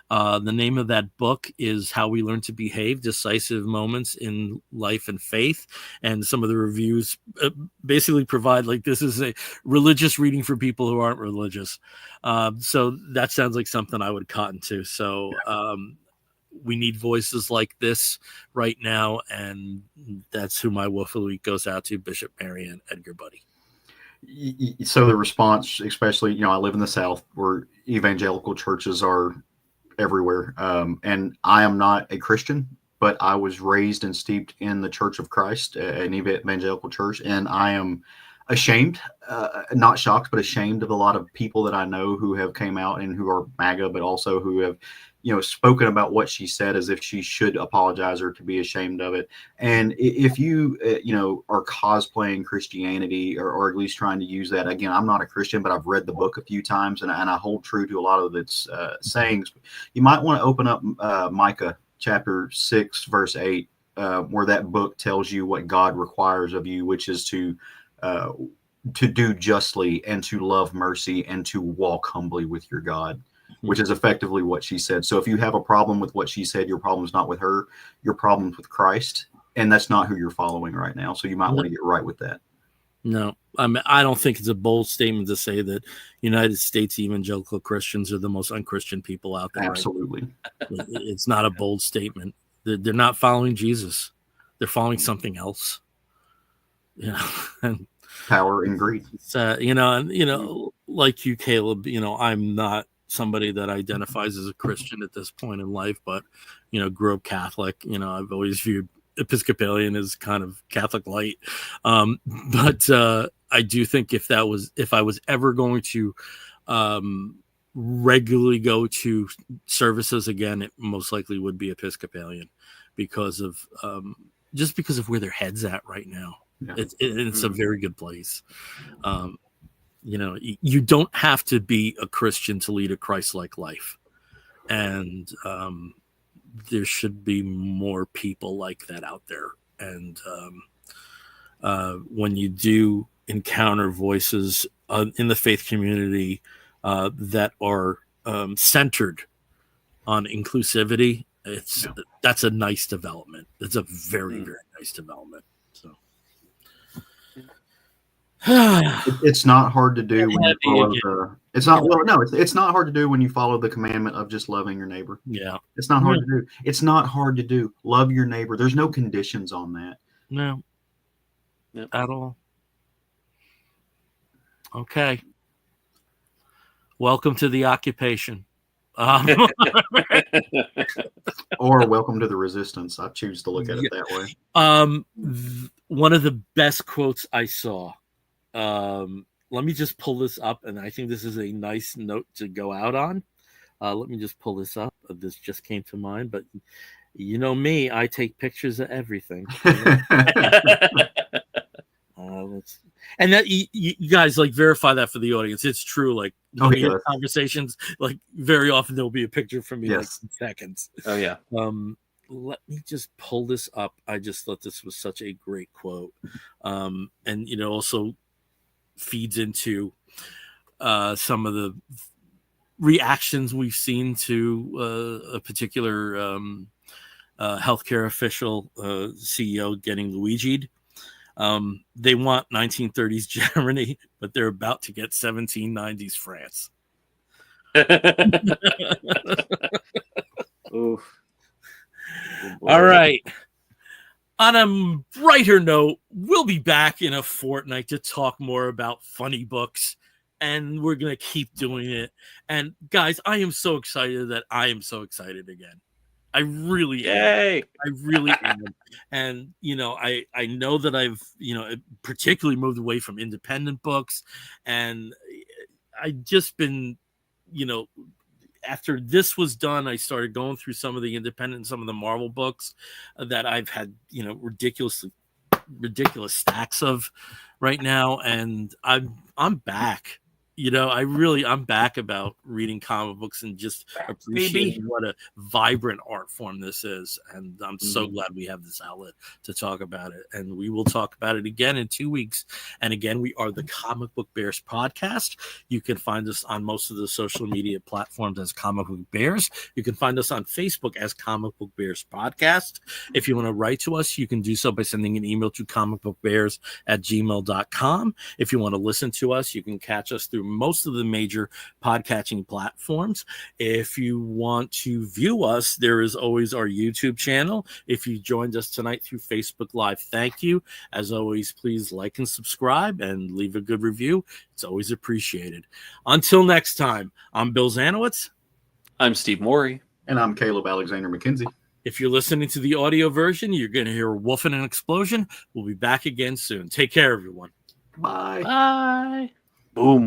[SPEAKER 1] The name of that book is How We Learn to Behave, Decisive Moments in Life and Faith. And some of the reviews basically provide this is a religious reading for people who aren't religious. So that sounds like something I would cotton to. So we need voices like this right now. And that's who my Wolf of the Week goes out to, Bishop Marion Edgar Buddy.
[SPEAKER 4] So the response, especially, I live in the South where evangelical churches are everywhere. And I am not a Christian, but I was raised and steeped in the Church of Christ, an evangelical church. And I am ashamed, not shocked, but ashamed of a lot of people that I know who have came out and who are MAGA, but also who have, spoken about what she said as if she should apologize or to be ashamed of it. And if you, are cosplaying Christianity or at least trying to use that, again, I'm not a Christian, but I've read the book a few times and I hold true to a lot of its sayings. You might want to open up Micah chapter 6, verse 8, where that book tells you what God requires of you, which is to do justly and to love mercy and to walk humbly with your God, which is effectively what she said. So if you have a problem with what she said, your problem's not with her, your problem's with Christ, and that's not who you're following right now. So you might want to get right with that.
[SPEAKER 1] No, I don't think it's a bold statement to say that United States evangelical Christians are the most unchristian people out there.
[SPEAKER 4] Absolutely.
[SPEAKER 1] Right? It's not a bold statement. They're not following Jesus. They're following something else.
[SPEAKER 4] Power and greed.
[SPEAKER 1] Like you, Caleb, I'm not somebody that identifies as a Christian at this point in life, but grew up Catholic. I've always viewed Episcopalian as kind of Catholic light, but I do think if I was ever going to regularly go to services again, it most likely would be Episcopalian because of where their head's at right now. Yeah. It's a very good place. You don't have to be a Christian to lead a Christ-like life, and there should be more people like that out there. And when you do encounter voices in the faith community that are centered on inclusivity, that's a nice development. It's a very, very nice development. So
[SPEAKER 4] it's not hard to do when you follow it's not hard to do when you follow the commandment of just loving your neighbor.
[SPEAKER 1] Yeah.
[SPEAKER 4] It's not hard to do. It's not hard to do. Love your neighbor. There's no conditions on that.
[SPEAKER 1] No. Yep. At all. Okay. Welcome to the occupation.
[SPEAKER 4] Or welcome to the resistance. I choose to look at it that way.
[SPEAKER 1] One of the best quotes I saw. Let me just pull this up, and I think this is a nice note to go out on. Let me just pull this up. This just came to mind, but you know me, I take pictures of everything. And that you guys verify that for the audience. It's true. Conversations, very often there'll be a picture from me in seconds.
[SPEAKER 2] Oh yeah.
[SPEAKER 1] Let me just pull this up. I just thought this was such a great quote. And also feeds into some of the reactions we've seen to a particular healthcare official, CEO getting Luigi'd. They want 1930s Germany, but they're about to get 1790s France.
[SPEAKER 2] Oof.
[SPEAKER 1] All right. On a brighter note, we'll be back in a fortnight to talk more about funny books, and we're going to keep doing it. And guys, I am so excited that I am so excited again. I really am. I really am. And, I know that I've, particularly moved away from independent books, and I've just been, after this was done, I started going through some of the independent, some of the Marvel books that I've had, ridiculous stacks of right now. And I'm back. I'm back about reading comic books and just appreciating what a vibrant art form this is. And I'm so glad we have this outlet to talk about it. And we will talk about it again in 2 weeks. And again, we are the Comic Book Bears podcast. You can find us on most of the social media platforms as Comic Book Bears. You can find us on Facebook as Comic Book Bears Podcast. If you want to write to us, you can do so by sending an email to comicbookbears@gmail.com. If you want to listen to us, you can catch us through most of the major podcatching platforms. If you want to view us, there is always our YouTube channel. If you joined us tonight through Facebook Live, thank you. As always, please like and subscribe and leave a good review. It's always appreciated. Until next time, I'm Bill Zanowitz.
[SPEAKER 2] I'm Steve Morey.
[SPEAKER 4] And I'm Caleb Alexander McKenzie.
[SPEAKER 1] If you're listening to the audio version, you're going to hear a wolf and an explosion. We'll be back again soon. Take care, everyone.
[SPEAKER 4] Bye.
[SPEAKER 2] Bye. Boom.